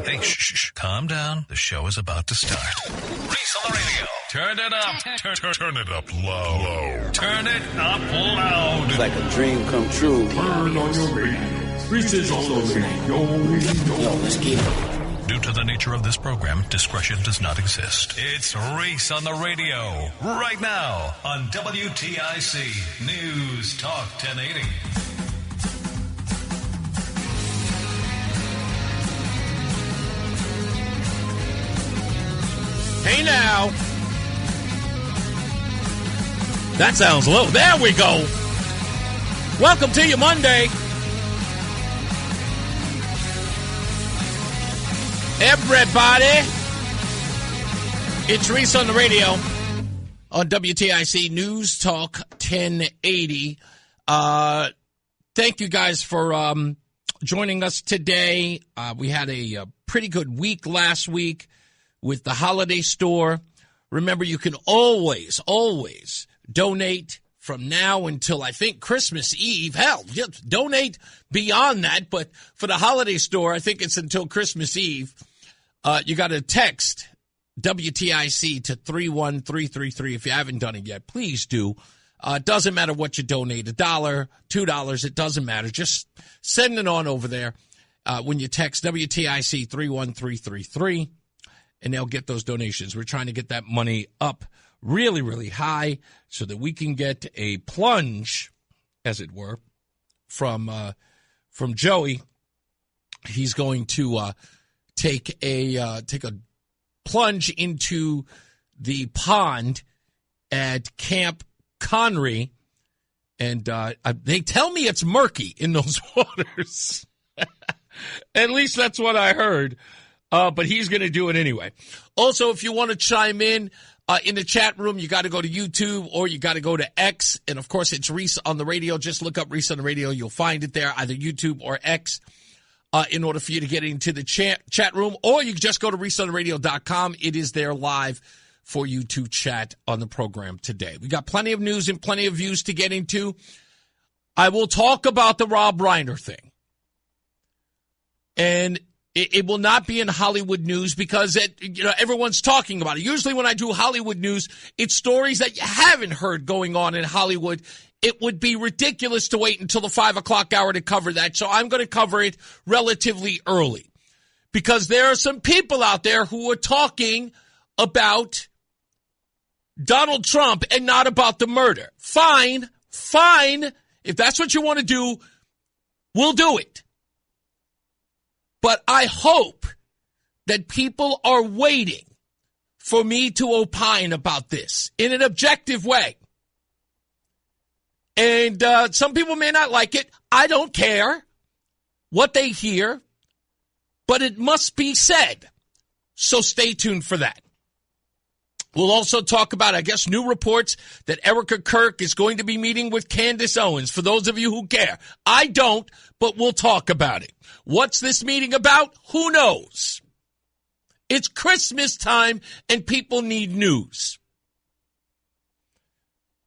Hey, shh. Calm down. The show is about to start. Reese on the radio. Turn it up. Turn it up low. Turn it up loud. It's like a dream come true. Turn on your radio. Reese is on the radio. Yo, let's get it. Due to the nature of this program, discretion does not exist. It's Reese on the radio. Right now on WTIC News Talk 1080. Hey now. That sounds low. There we go. Welcome to your Monday. Everybody. It's Reese on the radio on WTIC News Talk 1080. Thank you guys for joining us today. We had a pretty good week last week with the holiday store. Remember, you can always donate from now until, I think, Christmas Eve. Hell, just donate beyond that. But for the holiday store, I think it's until Christmas Eve. You got to text WTIC to 31333. If you haven't done it yet, please do. It doesn't matter what you donate, $1, $2, it doesn't matter. Just send it on over there when you text WTIC 31333. And they'll get those donations. We're trying to get that money up really, really high so that we can get a plunge, as it were, from Joey. He's going to take a plunge into the pond at Camp Connery, and they tell me it's murky in those waters. At least that's what I heard. But he's going to do it anyway. Also, if you want to chime in the chat room, you got to go to YouTube or you got to go to X. And, of course, it's Reese on the radio. Just look up Reese on the radio. You'll find it there, either YouTube or X, in order for you to get into the chat room. Or you can just go to ReeseOnTheRadio.com. It is there live for you to chat on the program today. We got plenty of news and plenty of views to get into. I will talk about the Rob Reiner thing. And it will not be in Hollywood news because everyone's talking about it. Usually when I do Hollywood news, it's stories that you haven't heard going on in Hollywood. It would be ridiculous to wait until the 5 o'clock hour to cover that. So I'm going to cover it relatively early because there are some people out there who are talking about Donald Trump and not about the murder. Fine. If that's what you want to do, we'll do it. But I hope that people are waiting for me to opine about this in an objective way. And some people may not like it. I don't care what they hear, but it must be said. So stay tuned for that. We'll also talk about, I guess, new reports that Erica Kirk is going to be meeting with Candace Owens, for those of you who care. I don't, but we'll talk about it. What's this meeting about? Who knows? It's Christmas time, and people need news.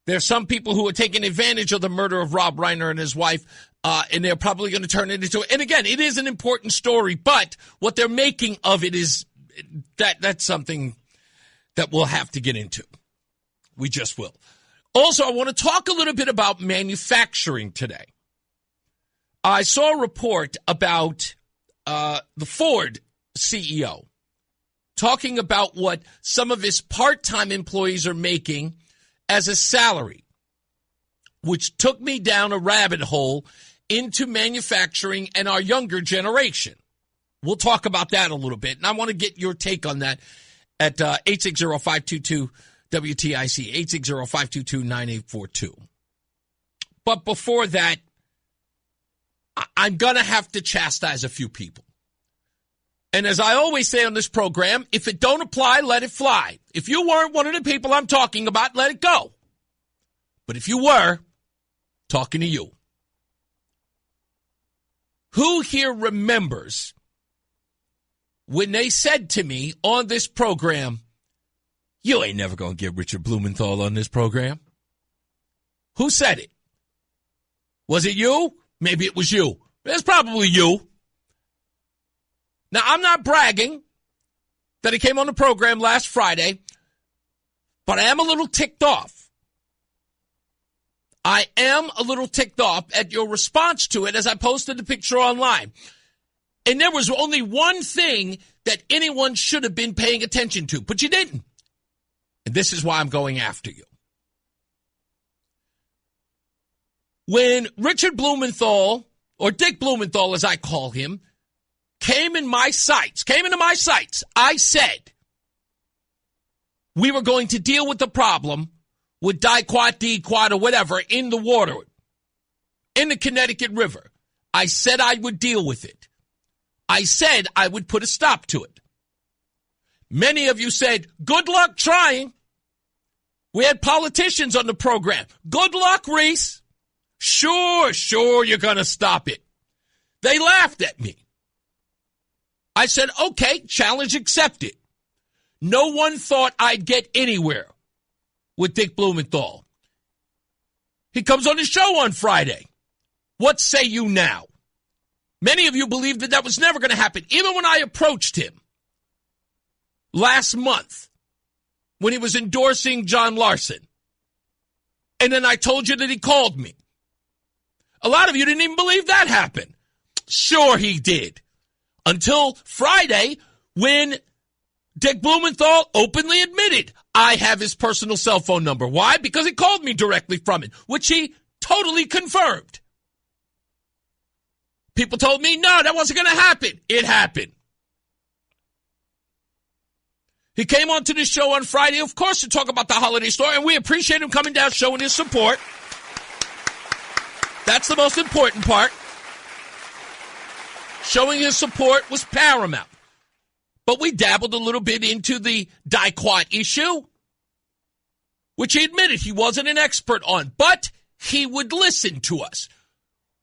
There's some people who are taking advantage of the murder of Rob Reiner and his wife, and they're probably going to turn it into – and again, it is an important story, but what they're making of it is that's something – that we'll have to get into. We just will. Also, I want to talk a little bit about manufacturing today. I saw a report about the Ford CEO talking about what some of his part-time employees are making as a salary, which took me down a rabbit hole into manufacturing and our younger generation. We'll talk about that a little bit, and I want to get your take on that at 860-522-WTIC, 860-522-9842. But before that, I'm going to have to chastise a few people. And as I always say on this program, if it don't apply, let it fly. If you weren't one of the people I'm talking about, let it go. But if you were, talking to you. Who here remembers when they said to me on this program, you ain't never going to get Richard Blumenthal on this program? Who said it? Was it you? Maybe it was you. It's probably you. Now, I'm not bragging that he came on the program last Friday, but I am a little ticked off. I am a little ticked off at your response to it as I posted the picture online. And there was only one thing that anyone should have been paying attention to, but you didn't. And this is why I'm going after you. When Richard Blumenthal, or Dick Blumenthal as I call him, came into my sights, I said we were going to deal with the problem with diquat, dequat, or whatever in the water, in the Connecticut River. I said I would deal with it. I said I would put a stop to it. Many of you said, good luck trying. We had politicians on the program. Good luck, Reese. Sure, you're going to stop it. They laughed at me. I said, okay, challenge accepted. No one thought I'd get anywhere with Dick Blumenthal. He comes on the show on Friday. What say you now? Many of you believed that was never going to happen. Even when I approached him last month when he was endorsing John Larson. And then I told you that he called me. A lot of you didn't even believe that happened. Sure he did. Until Friday when Dick Blumenthal openly admitted I have his personal cell phone number. Why? Because he called me directly from it, which he totally confirmed. People told me, no, that wasn't going to happen. It happened. He came onto the show on Friday, of course, to talk about the holiday store, and we appreciate him coming down, showing his support. That's the most important part. Showing his support was paramount. But we dabbled a little bit into the diquat issue, which he admitted he wasn't an expert on, but he would listen to us.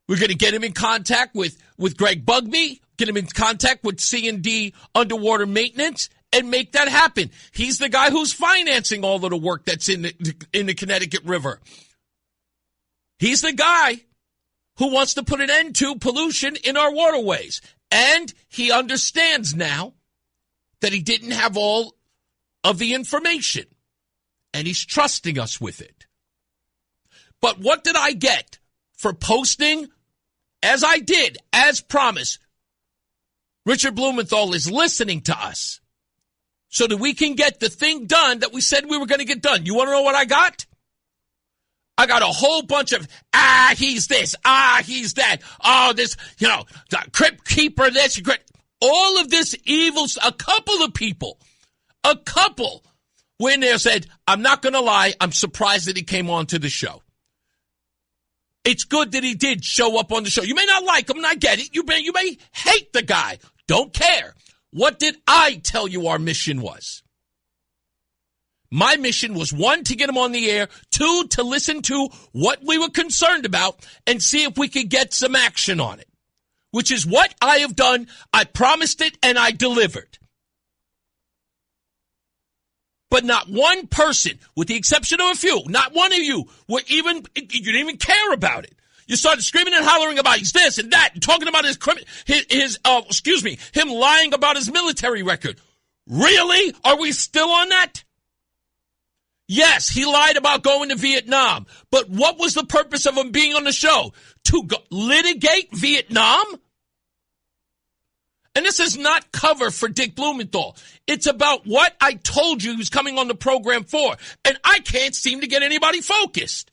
We're going to get him in contact with Greg Bugby, get him in contact with C&D Underwater Maintenance, and make that happen. He's the guy who's financing all of the work that's in the Connecticut River. He's the guy who wants to put an end to pollution in our waterways. And he understands now that he didn't have all of the information. And he's trusting us with it. But what did I get for posting, as I did, as promised? Richard Blumenthal is listening to us so that we can get the thing done that we said we were going to get done. You want to know what I got? I got a whole bunch of, he's this, he's that, this, the crypt keeper, this, all of this evil. A couple of people, went there said, I'm not going to lie, I'm surprised that he came on to the show. It's good that he did show up on the show. You may not like him, and I get it. You may hate the guy. Don't care. What did I tell you our mission was? My mission was, 1, to get him on the air, 2, to listen to what we were concerned about and see if we could get some action on it, which is what I have done. I promised it and I delivered. But not one person, with the exception of a few, not one of you, you didn't even care about it. You started screaming and hollering about he's this and that, and talking about him lying about his military record. Really? Are we still on that? Yes, he lied about going to Vietnam. But what was the purpose of him being on the show? To litigate Vietnam? And this is not cover for Dick Blumenthal. It's about what I told you he was coming on the program for. And I can't seem to get anybody focused.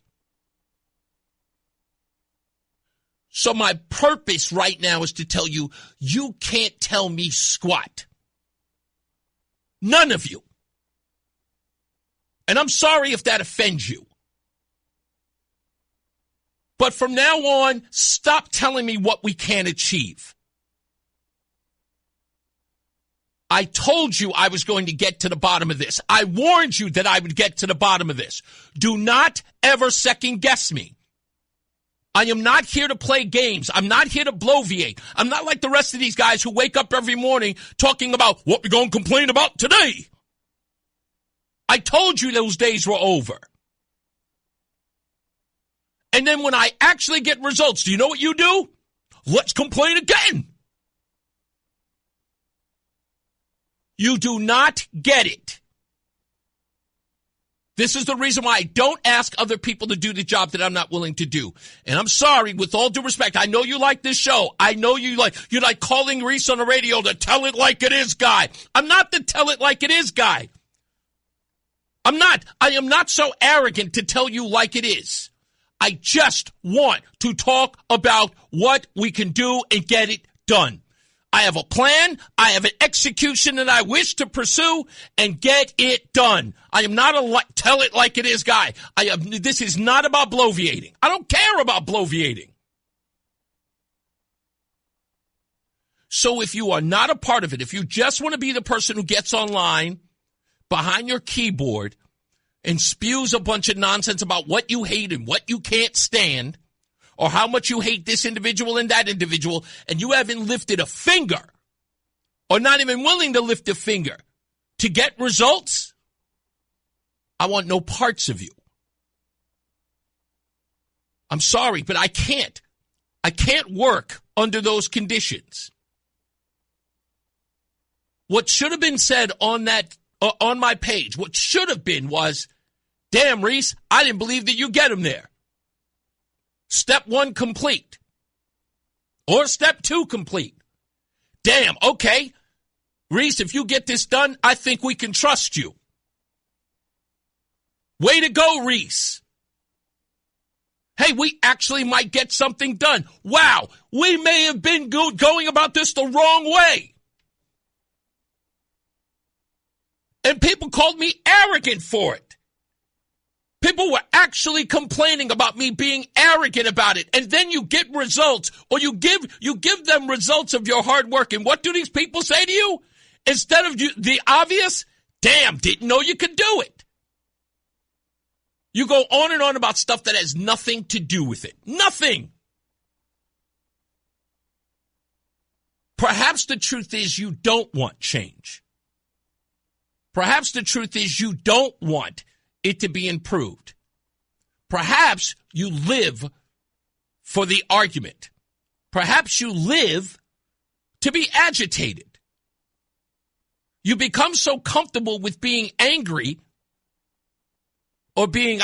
So my purpose right now is to tell you, you can't tell me squat. None of you. And I'm sorry if that offends you. But from now on, stop telling me what we can't achieve. I told you I was going to get to the bottom of this. I warned you that I would get to the bottom of this. Do not ever second guess me. I am not here to play games. I'm not here to bloviate. I'm not like the rest of these guys who wake up every morning talking about what we're going to complain about today. I told you those days were over. And then when I actually get results, do you know what you do? Let's complain again. You do not get it. This is the reason why I don't ask other people to do the job that I'm not willing to do. And I'm sorry, with all due respect, I know you like this show. I know you like calling Reese on the radio the tell it like it is guy. I'm not the tell it like it is guy. I'm not. I am not so arrogant to tell you like it is. I just want to talk about what we can do and get it done. I have a plan, I have an execution that I wish to pursue and get it done. I am not a tell it like it is guy. This is not about bloviating. I don't care about bloviating. So if you are not a part of it, if you just want to be the person who gets online behind your keyboard and spews a bunch of nonsense about what you hate and what you can't stand, or how much you hate this individual and that individual, and you haven't lifted a finger, or not even willing to lift a finger to get results, I want no parts of you. I'm sorry, but I can't. I can't work under those conditions. What should have been said on my page, what should have been was, damn, Reese, I didn't believe that you get him there. Step 1 complete. Or step 2 complete. Damn, okay. Reese, if you get this done, I think we can trust you. Way to go, Reese. Hey, we actually might get something done. Wow, we may have been going about this the wrong way. And people called me arrogant for it. People were actually complaining about me being arrogant about it. And then you get results, or you give them results of your hard work. And what do these people say to you? Instead of the obvious, damn, didn't know you could do it. You go on and on about stuff that has nothing to do with it. Nothing. Perhaps the truth is you don't want change. Perhaps the truth is you don't want it to be improved. Perhaps you live for the argument. Perhaps you live to be agitated. You become so comfortable with being angry or being,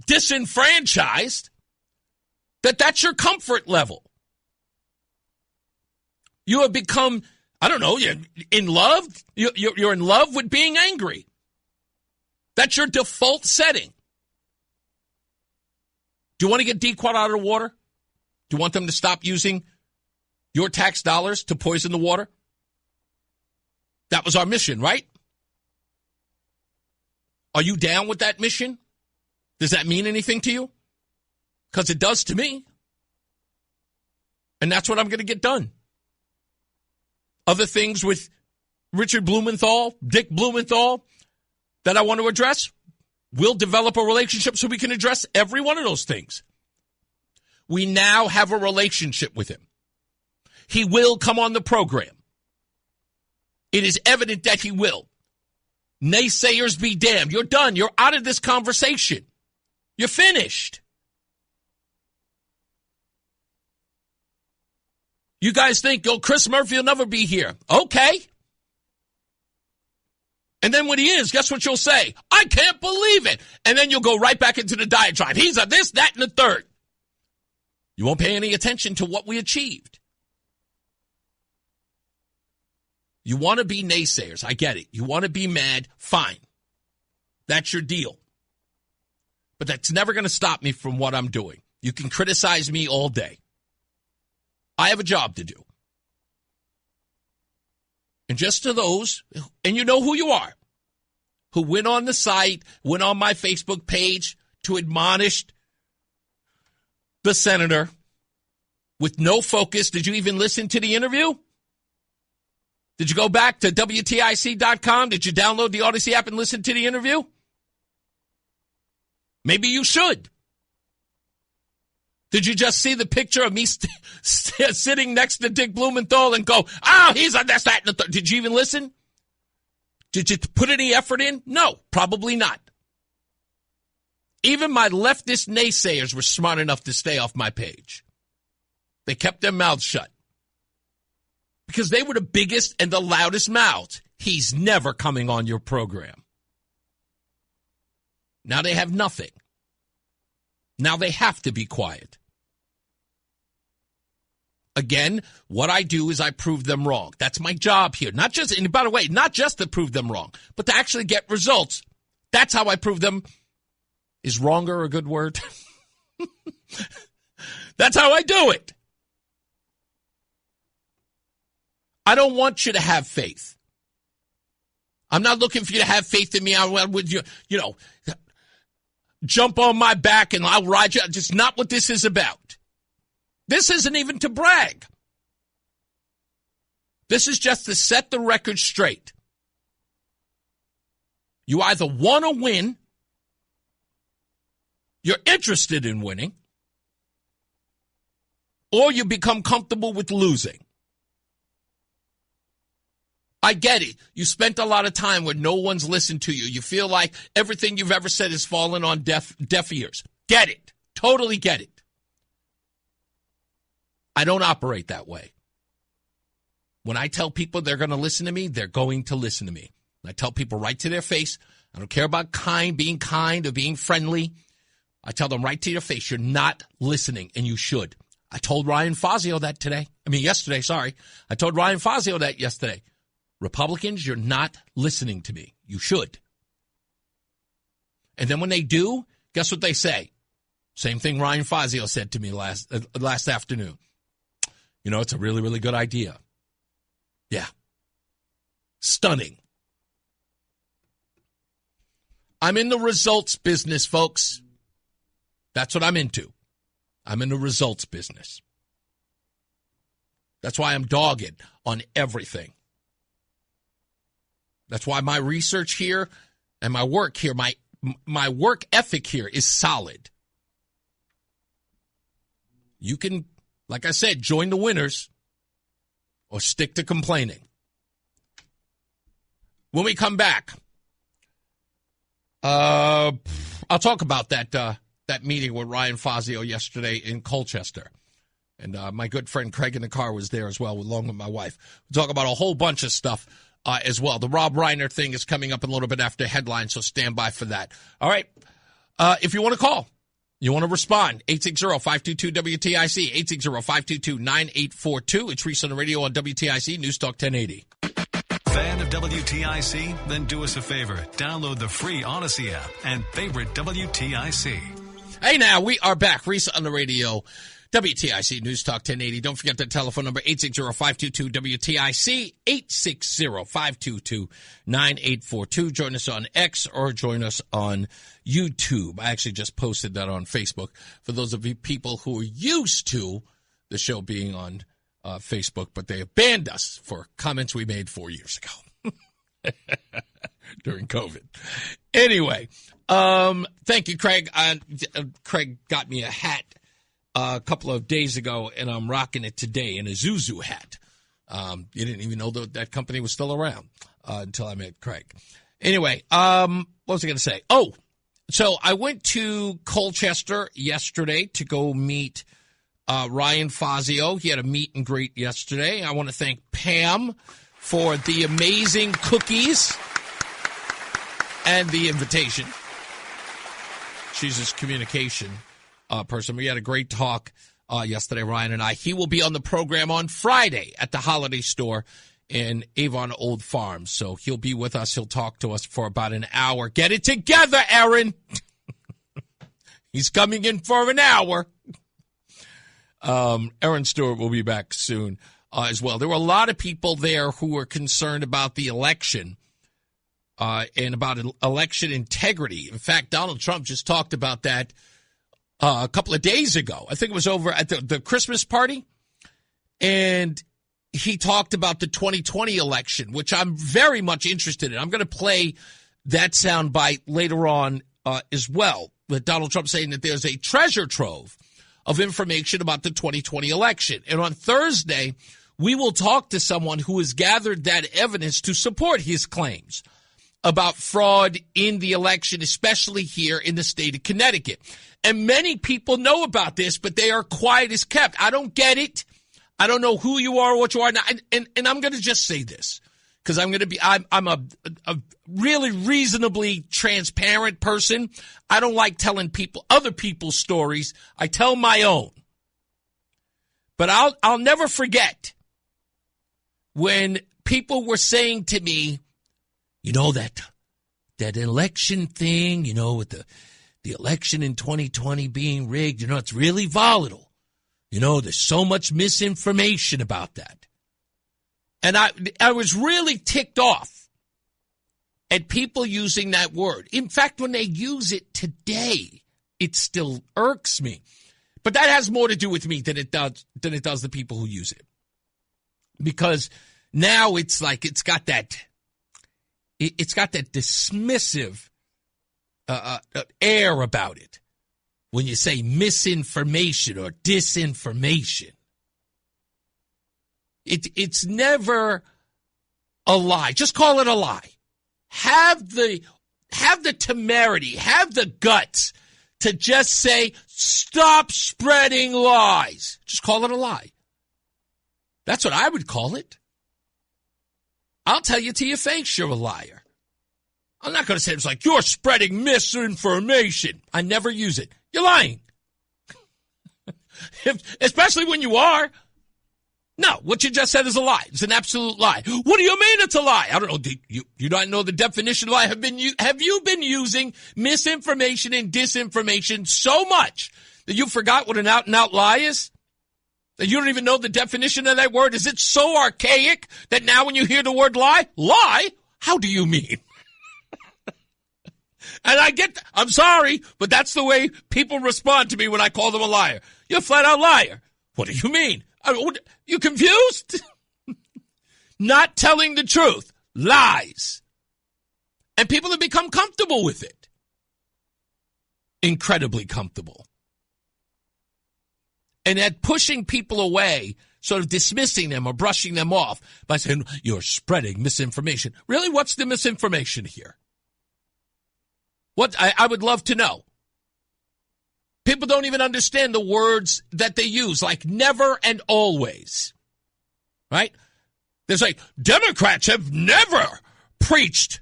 disenfranchised that's your comfort level. You have become, you're in love. You're in love with being angry. That's your default setting. Do you want to get Dequat out of the water? Do you want them to stop using your tax dollars to poison the water? That was our mission, right? Are you down with that mission? Does that mean anything to you? Because it does to me. And that's what I'm going to get done. Other things with Richard Blumenthal, Dick Blumenthal, that I want to address, we'll develop a relationship so we can address every one of those things. We now have a relationship with him. He will come on the program. It is evident that he will. Naysayers be damned. You're done. You're out of this conversation. You're finished. You guys think, Chris Murphy will never be here. Okay. And then when he is, guess what you'll say? I can't believe it. And then you'll go right back into the diatribe. He's a this, that, and the third. You won't pay any attention to what we achieved. You want to be naysayers. I get it. You want to be mad. Fine. That's your deal. But that's never going to stop me from what I'm doing. You can criticize me all day. I have a job to do. And just to those, and you know who you are, who went on the site, went on my Facebook page to admonish the senator with no focus. Did you even listen to the interview? Did you go back to WTIC.com? Did you download the Odyssey app and listen to the interview? Maybe you should. Did you just see the picture of me sitting next to Dick Blumenthal and go, he's a this, that, and the third? Did you even listen? Did you put any effort in? No, probably not. Even my leftist naysayers were smart enough to stay off my page. They kept their mouths shut. because they were the biggest and the loudest mouths. He's never coming on your program. Now they have nothing. Now they have to be quiet. Again, what I do is I prove them wrong. That's my job here. Not just, and by the way, not just to prove them wrong, but to actually get results. That's how I prove them. Is wronger a good word? That's how I do it. I don't want you to have faith. I'm not looking for you to have faith in me. I would, jump on my back and I'll ride you. Just not what this is about. This isn't even to brag. This is just to set the record straight. You either want to win, you're interested in winning, or you become comfortable with losing. I get it. You spent a lot of time where no one's listened to you. You feel like everything you've ever said has fallen on deaf ears. Get it. Totally get it. I don't operate that way. When I tell people they're going to listen to me, they're going to listen to me. I tell people right to their face. I don't care about being kind or being friendly. I tell them right to your face, you're not listening, and you should. I told Ryan Fazio that yesterday, sorry. I told Ryan Fazio that yesterday. Republicans, you're not listening to me. You should. And then when they do, guess what they say? Same thing Ryan Fazio said to me last afternoon. It's a really, really good idea. Yeah. Stunning. I'm in the results business, folks. That's what I'm into. I'm in the results business. That's why I'm dogged on everything. That's why my research here and my work here, my work ethic here is solid. You can, like I said, join the winners or stick to complaining. When we come back, I'll talk about that meeting with Ryan Fazio yesterday in Colchester. And my good friend Craig in the car was there as well, along with my wife. We'll talk about a whole bunch of stuff as well. The Rob Reiner thing is coming up a little bit after headlines, so stand by for that. All right. If you want to call, you want to respond, 860-522-WTIC, 860-522-9842. It's Reese on the radio on WTIC, News Talk 1080. Fan of WTIC? Then do us a favor. Download the free Odyssey app and favorite WTIC. Hey, now, we are back. Reese on the radio, WTIC News Talk 1080. Don't forget the telephone number, 860-522-WTIC, 860-522-9842. Join us on X or join us on YouTube. I actually just posted that on Facebook for those of you people who are used to the show being on Facebook, but they have banned us for comments we made 4 years ago during COVID. Anyway, thank you, Craig. Craig got me a hat a couple of days ago, and I'm rocking it today in a Zuzu hat. You didn't even know that company was still around until I met Craig. Anyway, what was I going to say? Oh, so I went to Colchester yesterday to go meet Ryan Fazio. He had a meet and greet yesterday. I want to thank Pam for the amazing cookies and the invitation. She's his communication person. We had a great talk yesterday, Ryan and I. He will be on the program on Friday at the Holiday Store in Avon Old Farm. So he'll be with us. He'll talk to us for about an hour. Get it together, Aaron. He's coming in for an hour. Aaron Stewart will be back soon as well. There were a lot of people there who were concerned about the election and about election integrity. In fact, Donald Trump just talked about that a couple of days ago. I think it was over at the Christmas party. And he talked about the 2020 election, which I'm very much interested in. I'm going to play that soundbite later on as well, with Donald Trump saying that there's a treasure trove of information about the 2020 election. And on Thursday, we will talk to someone who has gathered that evidence to support his claims about fraud in the election, especially here in the state of Connecticut. And many people know about this, but they are quiet as kept. I don't get it. I don't know who you are or what you are. And I'm going to just say this because I'm a really reasonably transparent person. I don't like telling other people's stories. I tell my own. But I'll never forget when people were saying to me, you know, that election thing, you know, with the election in 2020 being rigged, you know, it's really volatile. You know, there's so much misinformation about that. And I was really ticked off at people using that word. In fact, when they use it today, it still irks me. But that has more to do with me than it does the people who use it. Because now it's like it's got that dismissive air about it when you say misinformation or disinformation. It's never a lie. Just call it a lie. Have the temerity, have the guts to just say, stop spreading lies. Just call it a lie. That's what I would call it. I'll tell you to your face you're a liar. I'm not going to say it's like, you're spreading misinformation. I never use it. You're lying. Especially when you are. No, what you just said is a lie. It's an absolute lie. What do you mean it's a lie? I don't know. Do you don't know the definition of lie? Have you been using misinformation and disinformation so much that you forgot what an out-and-out lie is? That you don't even know the definition of that word? Is it so archaic that now when you hear the word lie, how do you mean? And I'm sorry, but that's the way people respond to me when I call them a liar. You're a flat-out liar. What do you mean? You confused? Not telling the truth. Lies. And people have become comfortable with it. Incredibly comfortable. And at pushing people away, sort of dismissing them or brushing them off by saying, you're spreading misinformation. Really, what's the misinformation here? What I would love to know. People don't even understand the words that they use, like never and always. Right? There's like, Democrats have never preached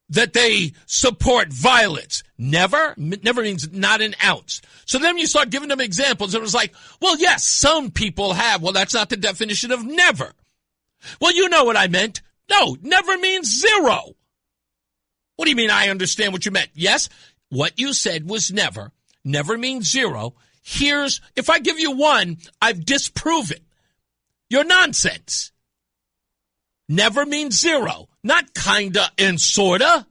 that they support violence. Never? Never means not an ounce. So then you start giving them examples. It was like, well, yes, some people have. Well, that's not the definition of never. Well, you know what I meant. No, never means zero. What do you mean I understand what you meant? Yes, what you said was never. Never means zero. If I give you one, I've disproven your nonsense. Never means zero. Not kinda and sorta.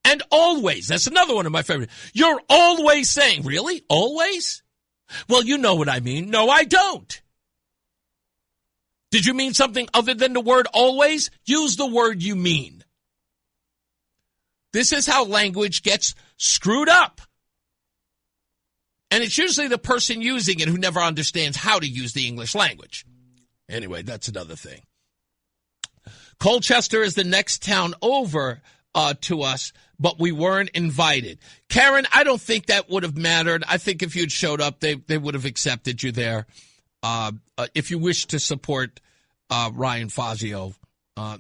And always. That's another one of my favorite. You're always saying, really? Always? Well, you know what I mean. No, I don't. Did you mean something other than the word always? Use the word you mean. This is how language gets screwed up. And it's usually the person using it who never understands how to use the English language. Anyway, that's another thing. Colchester is the next town over to us, but we weren't invited. Karen, I don't think that would have mattered. I think if you'd showed up, they would have accepted you there. If you wish to support Ryan Fazio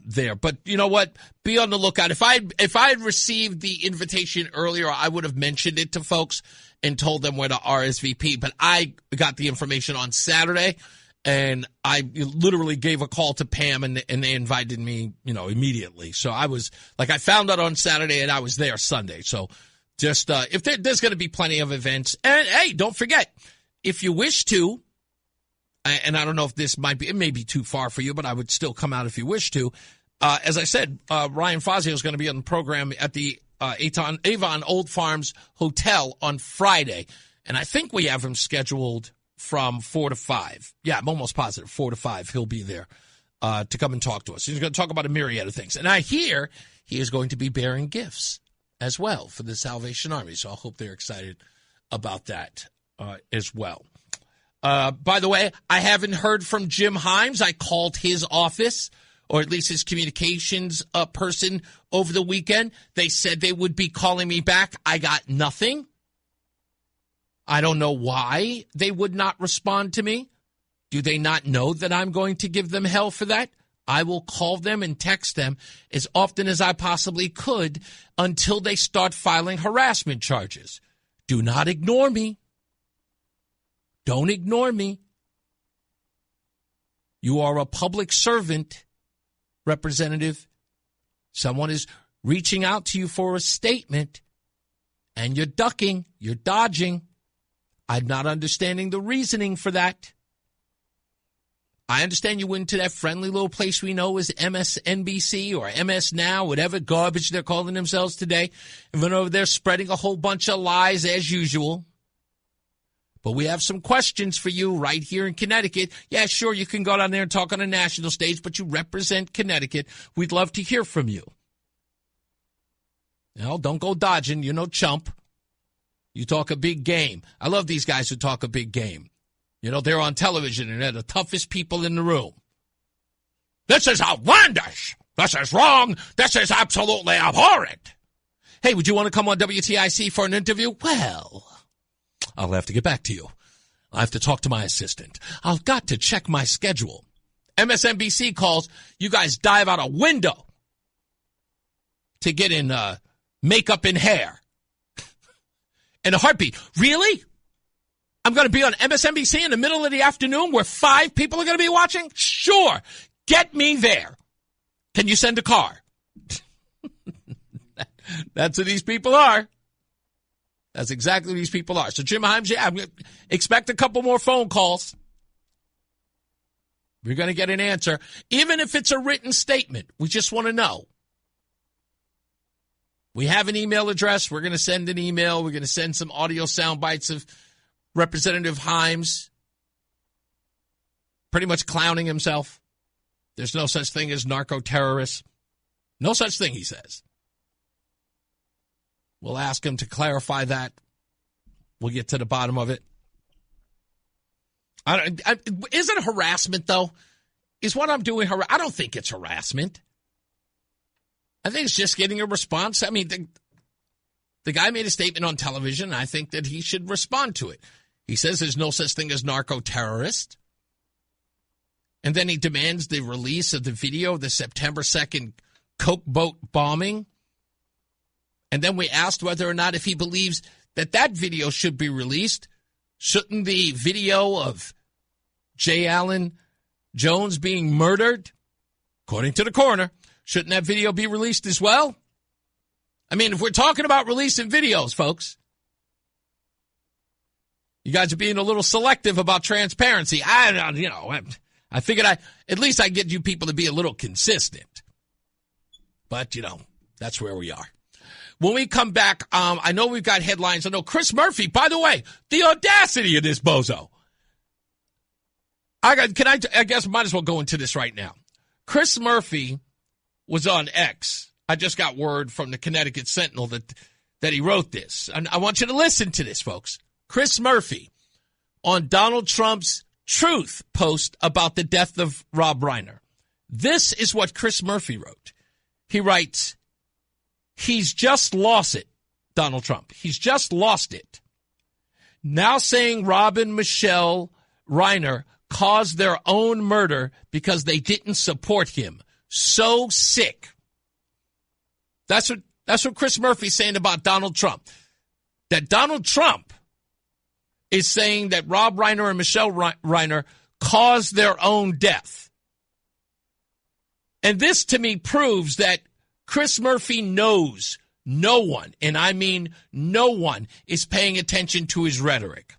there. But you know what? Be on the lookout. If I had received the invitation earlier, I would have mentioned it to folks and told them where to RSVP. But I got the information on Saturday, and I literally gave a call to Pam, and they invited me, immediately. So I was like, I found out on Saturday, and I was there Sunday. So just if there's going to be plenty of events, and hey, don't forget, if you wish to, and I don't know if it may be too far for you, but I would still come out if you wish to. As I said, Ryan Fazio is going to be on the program at the Avon Old Farms Hotel on Friday. And I think we have him scheduled from 4 to 5. Yeah, I'm almost positive 4 to 5 he'll be there to come and talk to us. He's going to talk about a myriad of things. And I hear he is going to be bearing gifts as well for the Salvation Army. So I hope they're excited about that as well. By the way, I haven't heard from Jim Himes. I called his office, or at least his communications person, over the weekend. They said they would be calling me back. I got nothing. I don't know why they would not respond to me. Do they not know that I'm going to give them hell for that? I will call them and text them as often as I possibly could until they start filing harassment charges. Do not ignore me. Don't ignore me. You are a public servant, Representative. Someone is reaching out to you for a statement, and you're ducking, you're dodging. I'm not understanding the reasoning for that. I understand you went to that friendly little place we know as MSNBC or MS Now, whatever garbage they're calling themselves today, and went over there spreading a whole bunch of lies as usual. But we have some questions for you right here in Connecticut. Yeah, sure, you can go down there and talk on a national stage, but you represent Connecticut. We'd love to hear from you. No, don't go dodging. You're no chump. You talk a big game. I love these guys who talk a big game. You know, they're on television, and they're the toughest people in the room. This is outlandish. This is wrong. This is absolutely abhorrent. Hey, would you want to come on WTIC for an interview? Well, I'll have to get back to you. I'll have to talk to my assistant. I've got to check my schedule. MSNBC calls, you guys dive out a window to get in makeup and hair. In a heartbeat. Really? I'm going to be on MSNBC in the middle of the afternoon where 5 people are going to be watching? Sure. Get me there. Can you send a car? That's who these people are. That's exactly who these people are. So, Jim Himes, yeah, expect a couple more phone calls. We're going to get an answer. Even if it's a written statement, we just want to know. We have an email address. We're going to send an email. We're going to send some audio sound bites of Representative Himes pretty much clowning himself. There's no such thing as narco-terrorists. No such thing, he says. We'll ask him to clarify that. We'll get to the bottom of it. Isn't it harassment, though? Is what I'm doing I don't think it's harassment. I think it's just getting a response. I mean, the guy made a statement on television, and I think that he should respond to it. He says there's no such thing as narco-terrorist. And then he demands the release of the video of the September 2nd Coke boat bombing. And then we asked whether or not if he believes that that video should be released. Shouldn't the video of J. Allen Jones being murdered, according to the coroner, shouldn't that video be released as well? I mean, if we're talking about releasing videos, folks, you guys are being a little selective about transparency. I figured at least I get you people to be a little consistent. But, that's where we are. When we come back, I know we've got headlines. I know Chris Murphy, by the way, the audacity of this bozo. I guess might as well go into this right now. Chris Murphy was on X. I just got word from the Connecticut Sentinel that he wrote this. And I want you to listen to this, folks. Chris Murphy on Donald Trump's Truth post about the death of Rob Reiner. This is what Chris Murphy wrote. He writes, he's just lost it, Donald Trump. He's just lost it. Now saying Rob and Michelle Reiner caused their own murder because they didn't support him. So sick. That's what Chris Murphy's saying about Donald Trump. That Donald Trump is saying that Rob Reiner and Michelle Reiner caused their own death. And this, to me, proves that Chris Murphy knows no one, and I mean no one, is paying attention to his rhetoric.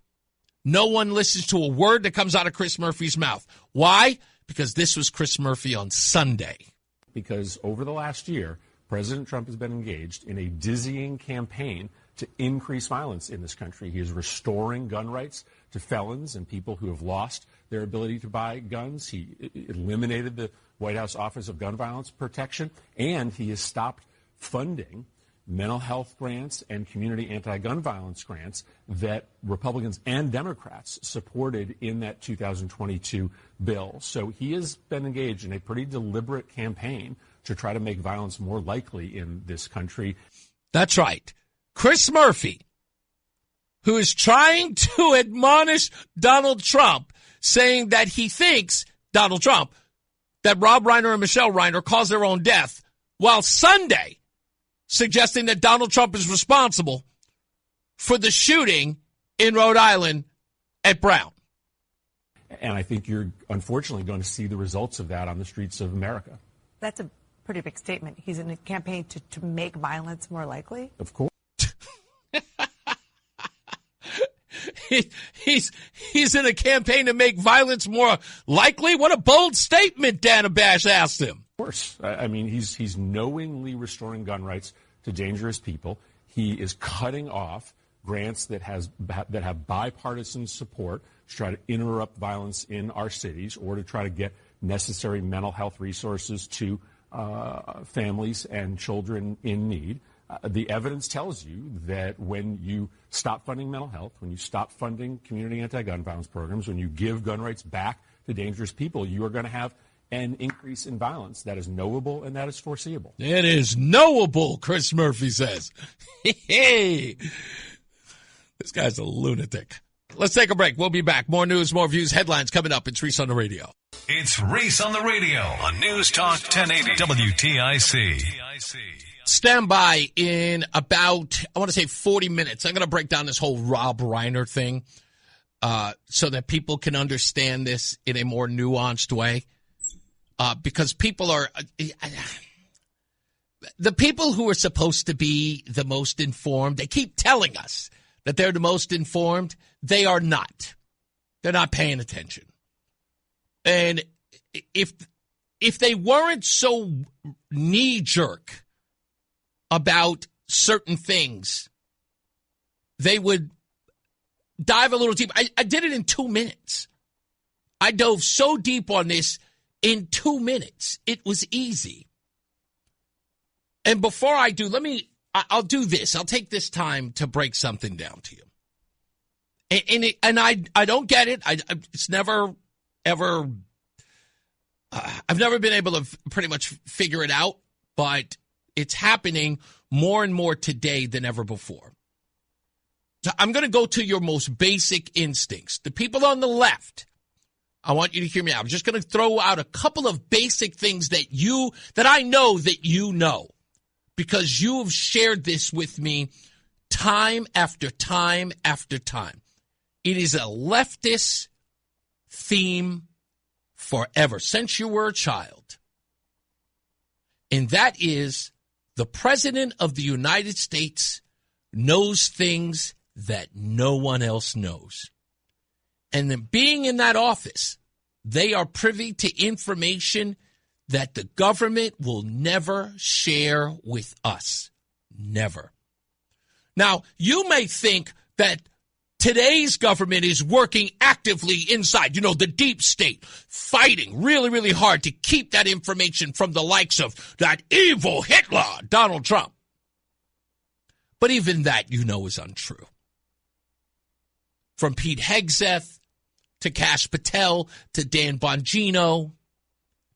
No one listens to a word that comes out of Chris Murphy's mouth. Why? Because this was Chris Murphy on Sunday. Because over the last year, President Trump has been engaged in a dizzying campaign to increase violence in this country. He is restoring gun rights to felons and people who have lost their ability to buy guns. He eliminated the White House Office of Gun Violence Protection, and he has stopped funding mental health grants and community anti-gun violence grants that Republicans and Democrats supported in that 2022 bill. So he has been engaged in a pretty deliberate campaign to try to make violence more likely in this country. That's right. Chris Murphy, who is trying to admonish Donald Trump, saying that he thinks, Donald Trump, that Rob Reiner and Michelle Reiner caused their own death, while Sunday suggesting that Donald Trump is responsible for the shooting in Rhode Island at Brown. And I think you're unfortunately going to see the results of that on the streets of America. That's a pretty big statement. He's in a campaign to make violence more likely? Of course. He's in a campaign to make violence more likely? What a bold statement, Dana Bash asked him. Of course. I mean, he's knowingly restoring gun rights to dangerous people. He is cutting off grants that have bipartisan support to try to interrupt violence in our cities or to try to get necessary mental health resources to families and children in need. The evidence tells you that when you stop funding mental health, when you stop funding community anti-gun violence programs, when you give gun rights back to dangerous people, you are going to have an increase in violence that is knowable and that is foreseeable. It is knowable, Chris Murphy says. Hey, this guy's a lunatic. Let's take a break. We'll be back. More news, more views, headlines coming up. It's Reese on the Radio. It's Reese on the Radio on News Talk 1080 WTIC. Stand by in about, I want to say 40 minutes. I'm going to break down this whole Rob Reiner thing so that people can understand this in a more nuanced way. Because people are, the people who are supposed to be the most informed, they keep telling us that they're the most informed. They are not. They're not paying attention. And if they weren't so knee-jerk about certain things, they would dive a little deep. I did it in 2 minutes. I dove so deep on this in 2 minutes. It was easy. And before I do, I'll do this. I'll take this time to break something down to you. And I don't get it. It's never, ever, I've never been able to pretty much figure it out, but it's happening more and more today than ever before. So I'm going to go to your most basic instincts. The people on the left, I want you to hear me out. I'm just going to throw out a couple of basic things that I know that you know, because you have shared this with me time after time after time. It is a leftist theme forever, since you were a child. And that is the President of the United States knows things that no one else knows. And then being in that office, they are privy to information that the government will never share with us. Never. Now, you may think that today's government is working actively inside, the deep state, fighting really, really hard to keep that information from the likes of that evil Hitler, Donald Trump. But even that, is untrue. From Pete Hegseth to Kash Patel to Dan Bongino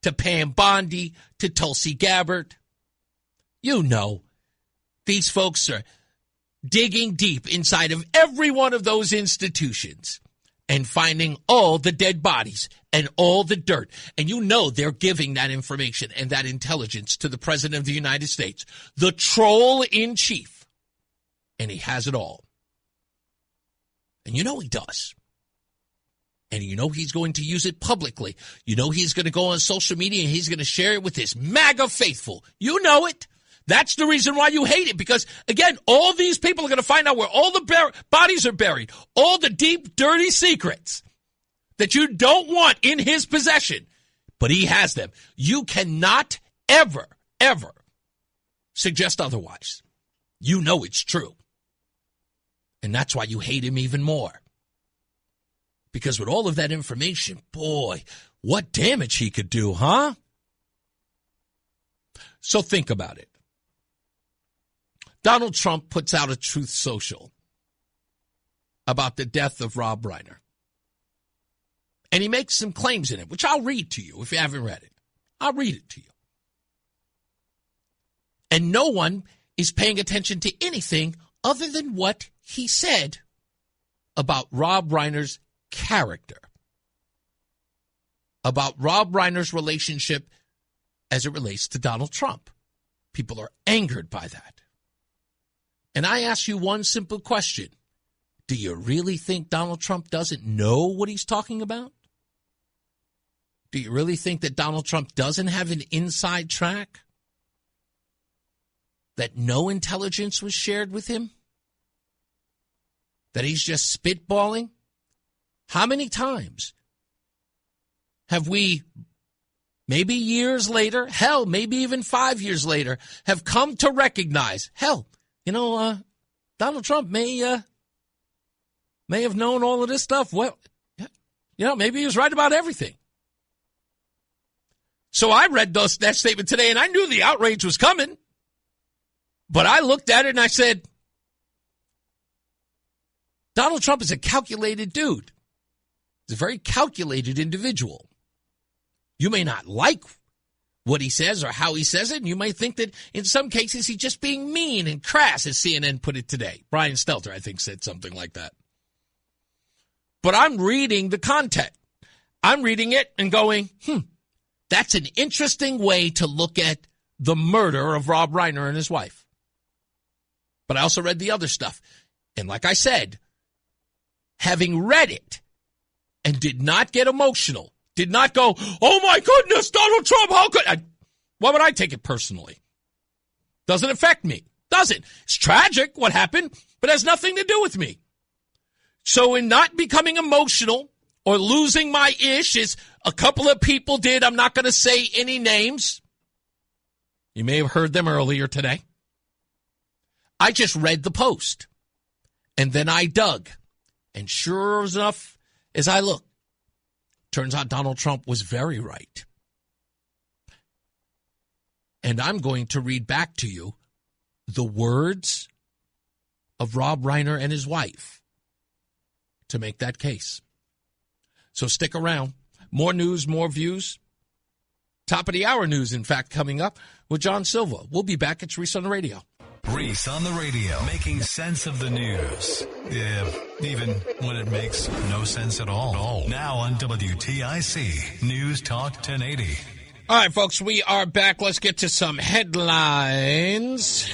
to Pam Bondi to Tulsi Gabbard. These folks are digging deep inside of every one of those institutions and finding all the dead bodies and all the dirt. And they're giving that information and that intelligence to the President of the United States, the troll in chief. And he has it all. And he does. And he's going to use it publicly. He's going to go on social media and he's going to share it with his MAGA faithful. You know it. That's the reason why you hate it, because, again, all these people are going to find out where all the bodies are buried, all the deep, dirty secrets that you don't want in his possession, but he has them. You cannot ever, ever suggest otherwise. It's true. And that's why you hate him even more. Because with all of that information, boy, what damage he could do, huh? So think about it. Donald Trump puts out a Truth Social about the death of Rob Reiner. And he makes some claims in it, which I'll read to you if you haven't read it. I'll read it to you. And no one is paying attention to anything other than what he said about Rob Reiner's character. about Rob Reiner's relationship as it relates to Donald Trump. People are angered by that. And I ask you one simple question. Do you really think Donald Trump doesn't know what he's talking about? Do you really think that Donald Trump doesn't have an inside track? That no intelligence was shared with him? That he's just spitballing? How many times have we, maybe years later, hell, maybe even 5 years later, have come to recognize, Donald Trump may have known all of this stuff. Well, maybe he was right about everything. So I read that statement today, and I knew the outrage was coming. But I looked at it and I said, Donald Trump is a calculated dude. He's a very calculated individual. You may not like what he says or how he says it, and you may think that in some cases he's just being mean and crass, as CNN put it today. Brian Stelter, I think, said something like that. But I'm reading the content. I'm reading it and going, that's an interesting way to look at the murder of Rob Reiner and his wife. But I also read the other stuff. And like I said, having read it and did not get emotional, did not go, oh my goodness, Donald Trump, how could why would I take it personally? Doesn't affect me. Doesn't. It's tragic what happened, but has nothing to do with me. So in not becoming emotional or losing my ish, as a couple of people did, I'm not going to say any names. You may have heard them earlier today. I just read the post, and then I dug. And sure enough, as I look, turns out Donald Trump was very right. And I'm going to read back to you the words of Rob Reiner and his wife to make that case. So stick around. More news, more views. Top of the hour news, in fact, coming up with John Silva. We'll be back. It's Reese on the Radio. Reese on the Radio, making sense of the news. Yeah, even when it makes no sense at all. Now on WTIC, News Talk 1080. All right, folks, we are back. Let's get to some headlines.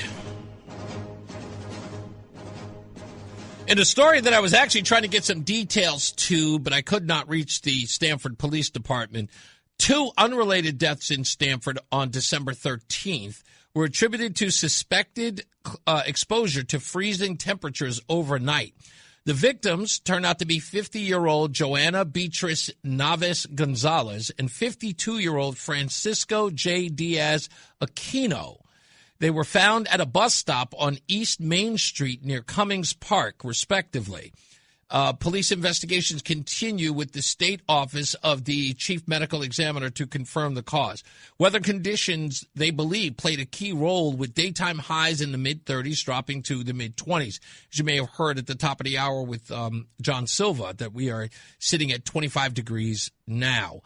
In a story that I was actually trying to get some details to, but I could not reach the Stanford Police Department, 2 unrelated deaths in Stanford on December 13th were attributed to suspected exposure to freezing temperatures overnight. The victims turned out to be 50-year-old Joanna Beatrice Naves Gonzalez and 52-year-old Francisco J. Diaz Aquino. They were found at a bus stop on East Main Street near Cummings Park, respectively. Police investigations continue with the state office of the chief medical examiner to confirm the cause. Weather conditions, they believe, played a key role with daytime highs in the mid-30s dropping to the mid-20s. As you may have heard at the top of the hour with John Silva, that we are sitting at 25 degrees now.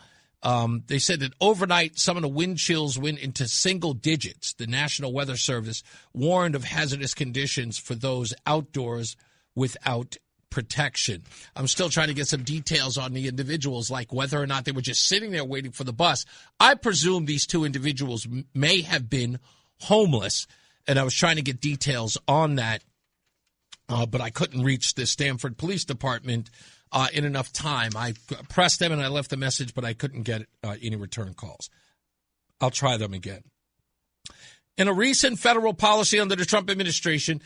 They said that overnight, some of the wind chills went into single digits. The National Weather Service warned of hazardous conditions for those outdoors without protection. I'm still trying to get some details on the individuals, like whether or not they were just sitting there waiting for the bus. I presume these 2 individuals may have been homeless, and I was trying to get details on that, but I couldn't reach the Stanford Police Department in enough time. I pressed them and I left a message, but I couldn't get any return calls. I'll try them again. In a recent federal policy under the Trump administration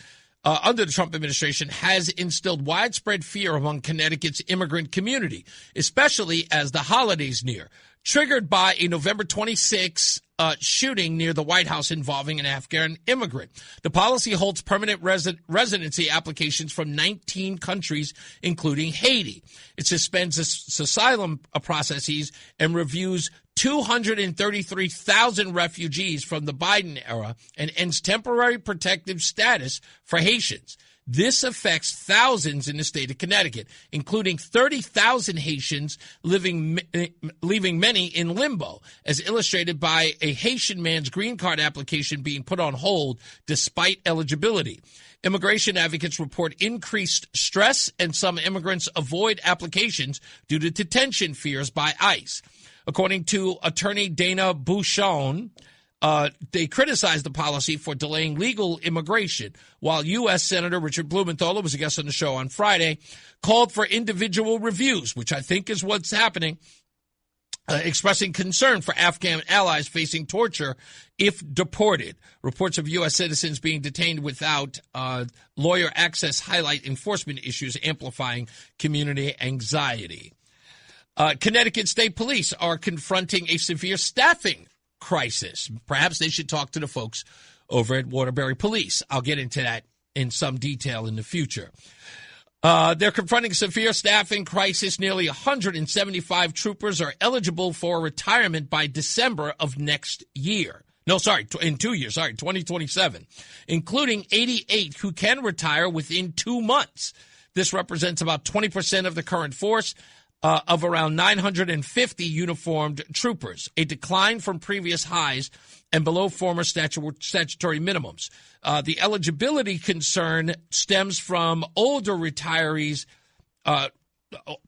has instilled widespread fear among Connecticut's immigrant community, especially as the holidays near, triggered by a November 26 shooting near the White House involving an Afghan immigrant. The policy holds permanent residency applications from 19 countries, including Haiti. It suspends asylum processes and reviews 233,000 refugees from the Biden era and ends temporary protective status for Haitians. This affects thousands in the state of Connecticut, including 30,000 Haitians leaving many in limbo, as illustrated by a Haitian man's green card application being put on hold despite eligibility. Immigration advocates report increased stress, and some immigrants avoid applications due to detention fears by ICE. According to attorney Dana Bouchon, they criticized the policy for delaying legal immigration, while U.S. Senator Richard Blumenthal, who was a guest on the show on Friday, called for individual reviews, which I think is what's happening, expressing concern for Afghan allies facing torture if deported. Reports of U.S. citizens being detained without lawyer access highlight enforcement issues, amplifying community anxiety. Connecticut State Police are confronting a severe staffing crisis. Perhaps they should talk to the folks over at Waterbury Police. I'll get into that in some detail in the future. They're confronting a severe staffing crisis. Nearly 175 troopers are eligible for retirement by December of next year. In 2 years, 2027, including 88 who can retire within 2 months. This represents about 20% of the current force of around 950 uniformed troopers, a decline from previous highs and below former statutory minimums. The eligibility concern stems from older retirees,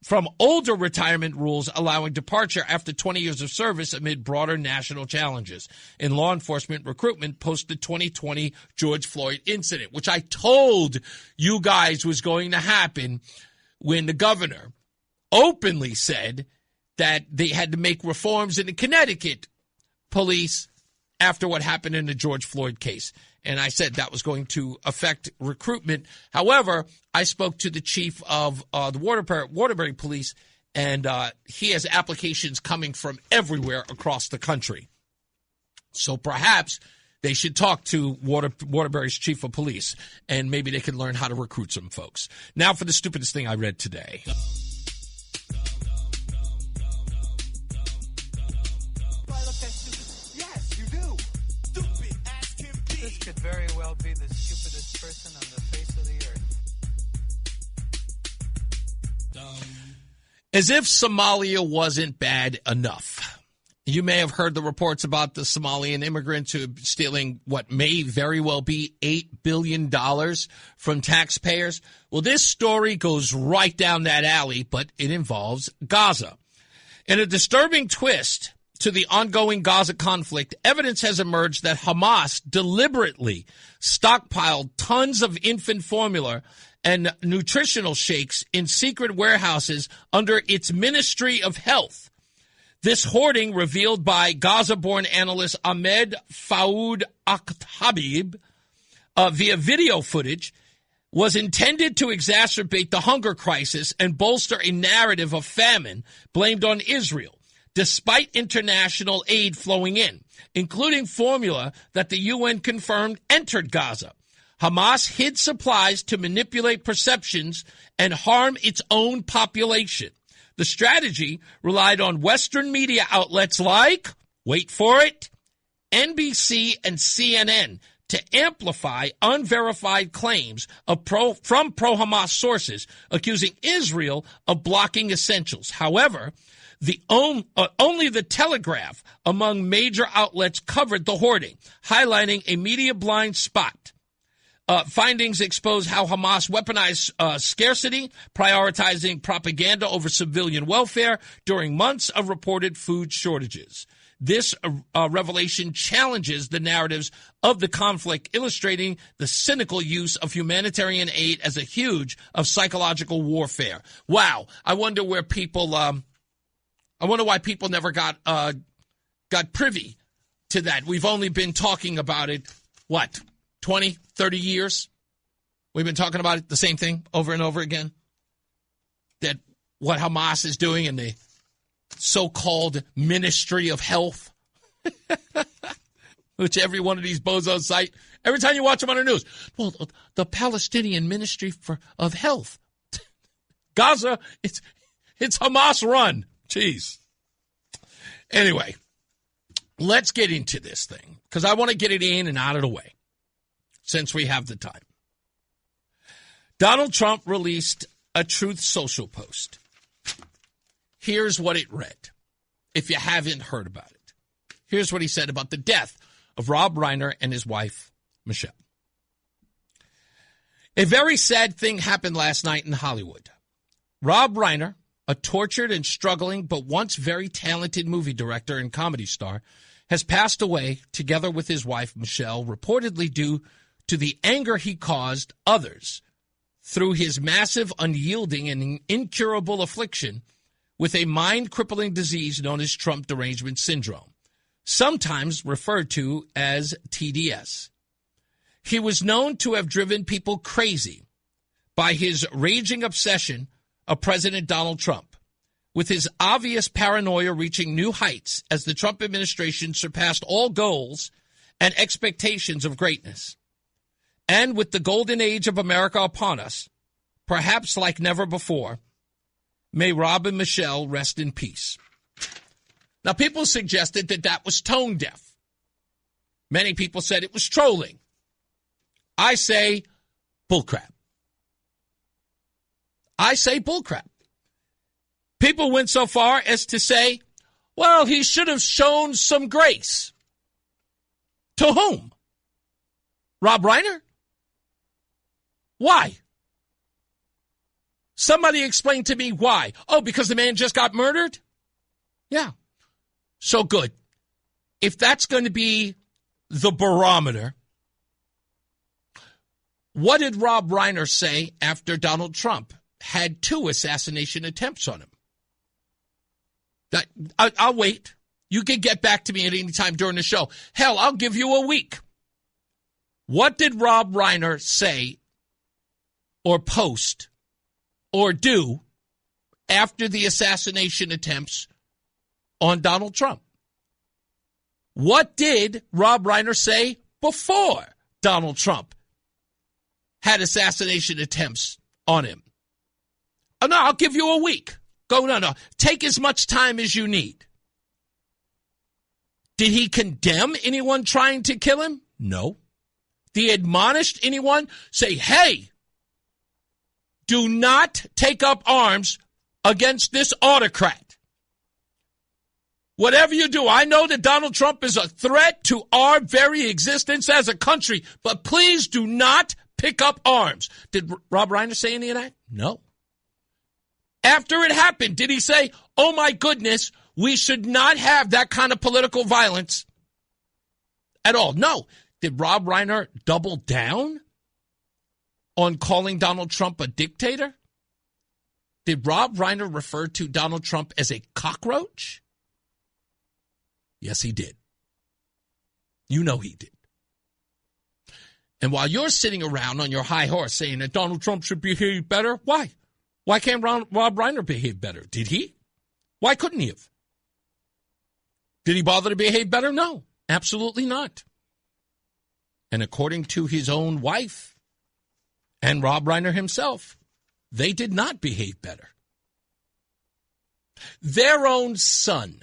from older retirement rules allowing departure after 20 years of service amid broader national challenges in law enforcement recruitment post the 2020 George Floyd incident, which I told you guys was going to happen when the governor openly said that they had to make reforms in the Connecticut police after what happened in the George Floyd case. And I said that was going to affect recruitment. However, I spoke to the chief of the Waterbury Police, and he has applications coming from everywhere across the country. So perhaps they should talk to Waterbury's chief of police, and maybe they can learn how to recruit some folks. Now for the stupidest thing I read today. This could very well be the stupidest person on the face of the earth. As if Somalia wasn't bad enough. You may have heard the reports about the Somalian immigrants who are stealing what may very well be $8 billion from taxpayers. Well, this story goes right down that alley, but it involves Gaza. In a disturbing twist to the ongoing Gaza conflict, evidence has emerged that Hamas deliberately stockpiled tons of infant formula and nutritional shakes in secret warehouses under its Ministry of Health. This hoarding, revealed by Gaza-born analyst Ahmed Faoud Akhtabib via video footage, was intended to exacerbate the hunger crisis and bolster a narrative of famine blamed on Israel, despite international aid flowing in, including formula that the UN confirmed entered Gaza. Hamas hid supplies to manipulate perceptions and harm its own population. The strategy relied on Western media outlets like, wait for it, NBC and CNN to amplify unverified claims from pro-Hamas sources accusing Israel of blocking essentials. However, only the Telegraph among major outlets covered the hoarding, highlighting a media blind spot. Findings expose how Hamas weaponized scarcity, prioritizing propaganda over civilian welfare during months of reported food shortages. This revelation challenges the narratives of the conflict, illustrating the cynical use of humanitarian aid as a huge of psychological warfare. Wow. I wonder where people... I wonder why people never got privy to that. We've only been talking about it, 20, 30 years? We've been talking about it, the same thing over and over again? That what Hamas is doing in the so-called Ministry of Health, which every one of these bozos cite, every time you watch them on the news, well, the Palestinian Ministry of Health. Gaza, it's Hamas run. Jeez. Anyway, let's get into this thing, because I want to get it in and out of the way, since we have the time. Donald Trump released a Truth Social post. Here's what it read, if you haven't heard about it. Here's what he said about the death of Rob Reiner and his wife, Michelle. A very sad thing happened last night in Hollywood. Rob Reiner, a tortured and struggling but once very talented movie director and comedy star, has passed away together with his wife, Michelle, reportedly due to the anger he caused others through his massive, unyielding, and incurable affliction with a mind-crippling disease known as Trump derangement syndrome, sometimes referred to as TDS. He was known to have driven people crazy by his raging obsession of President Donald Trump, with his obvious paranoia reaching new heights as the Trump administration surpassed all goals and expectations of greatness. And with the golden age of America upon us, perhaps like never before, may Rob and Michelle rest in peace. Now, people suggested that that was tone deaf. Many people said it was trolling. I say bullcrap. I say bullcrap. People went so far as to say, well, he should have shown some grace. To whom? Rob Reiner? Why? Somebody explain to me why. Oh, because the man just got murdered? Yeah. So good. If that's going to be the barometer, what did Rob Reiner say after Donald Trump had 2 assassination attempts on him? I'll wait. You can get back to me at any time during the show. Hell, I'll give you a week. What did Rob Reiner say or post or do after the assassination attempts on Donald Trump? What did Rob Reiner say before Donald Trump had assassination attempts on him? Oh, no, I'll give you a week. No. Take as much time as you need. Did he condemn anyone trying to kill him? No. Did he admonish anyone? Say, hey, do not take up arms against this autocrat. Whatever you do, I know that Donald Trump is a threat to our very existence as a country, but please do not pick up arms. Did Rob Reiner say any of that? No. After it happened, did he say, oh my goodness, we should not have that kind of political violence at all? No. Did Rob Reiner double down on calling Donald Trump a dictator? Did Rob Reiner refer to Donald Trump as a cockroach? Yes, he did. You know he did. And while you're sitting around on your high horse saying that Donald Trump should behave better, why? Why can't Rob Reiner behave better? Did he? Why couldn't he have? Did he bother to behave better? No, absolutely not. And according to his own wife and Rob Reiner himself, they did not behave better. Their own son,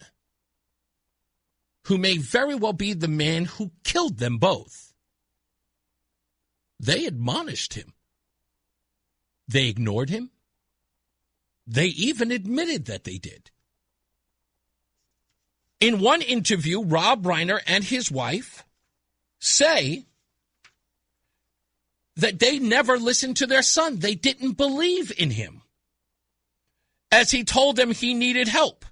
who may very well be the man who killed them both, they admonished him. They ignored him. They even admitted that they did. In one interview, Rob Reiner and his wife say that they never listened to their son. They didn't believe in him, as he told them he needed help.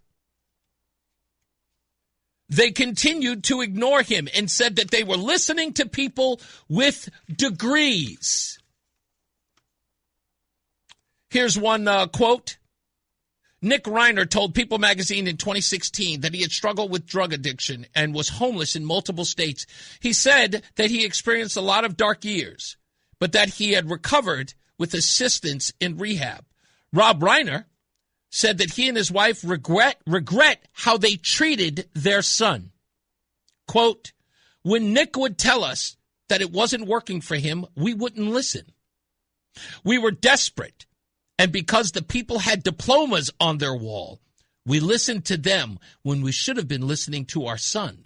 They continued to ignore him and said that they were listening to people with degrees. Here's one quote. Nick Reiner told People magazine in 2016 that he had struggled with drug addiction and was homeless in multiple states. He said that he experienced a lot of dark years, but that he had recovered with assistance in rehab. Rob Reiner said that he and his wife regret how they treated their son. Quote, when Nick would tell us that it wasn't working for him, we wouldn't listen. We were desperate. And because the people had diplomas on their wall, we listened to them when we should have been listening to our son.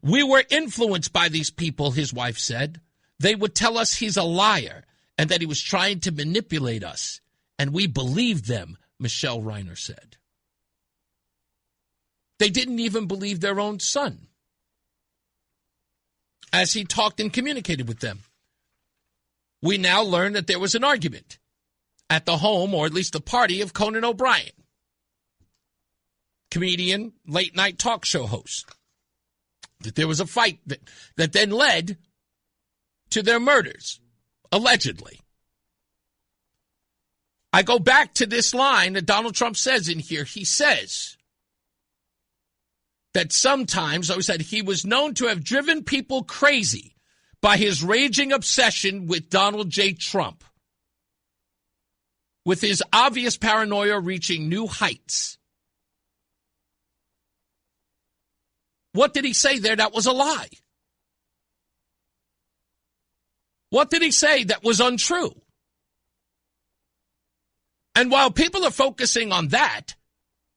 We were influenced by these people, his wife said. They would tell us he's a liar and that he was trying to manipulate us. And we believed them, Michelle Reiner said. They didn't even believe their own son as he talked and communicated with them. We now learn that there was an argument at the home, or at least the party, of Conan O'Brien, comedian, late-night talk show host. That there was a fight that then led to their murders, allegedly. I go back to this line that Donald Trump says in here. He says that sometimes, I said, he was known to have driven people crazy by his raging obsession with Donald J. Trump, with his obvious paranoia reaching new heights. What did he say there that was a lie? What did he say that was untrue? And while people are focusing on that,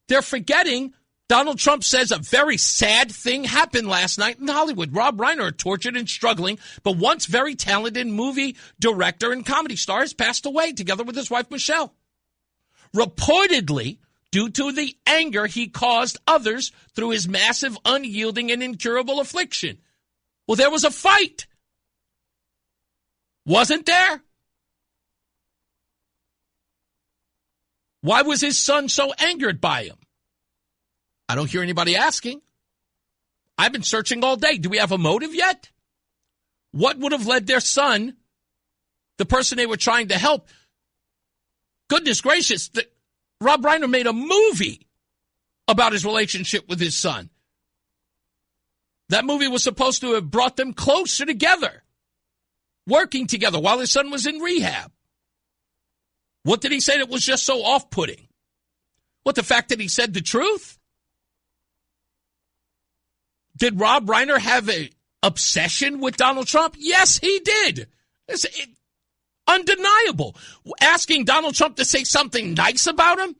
they're forgetting Donald Trump says a very sad thing happened last night in Hollywood. Rob Reiner, tortured and struggling, but once very talented movie director and comedy star, has passed away together with his wife, Michelle. Reportedly, due to the anger he caused others through his massive, unyielding, and incurable affliction. Well, there was a fight. Wasn't there? Why was his son so angered by him? I don't hear anybody asking. I've been searching all day. Do we have a motive yet? What would have led their son, the person they were trying to help? Goodness gracious, Rob Reiner made a movie about his relationship with his son. That movie was supposed to have brought them closer together, working together while his son was in rehab. What did he say that was just so off-putting? What, the fact that he said the truth? Did Rob Reiner have an obsession with Donald Trump? Yes, he did. It's undeniable. Asking Donald Trump to say something nice about him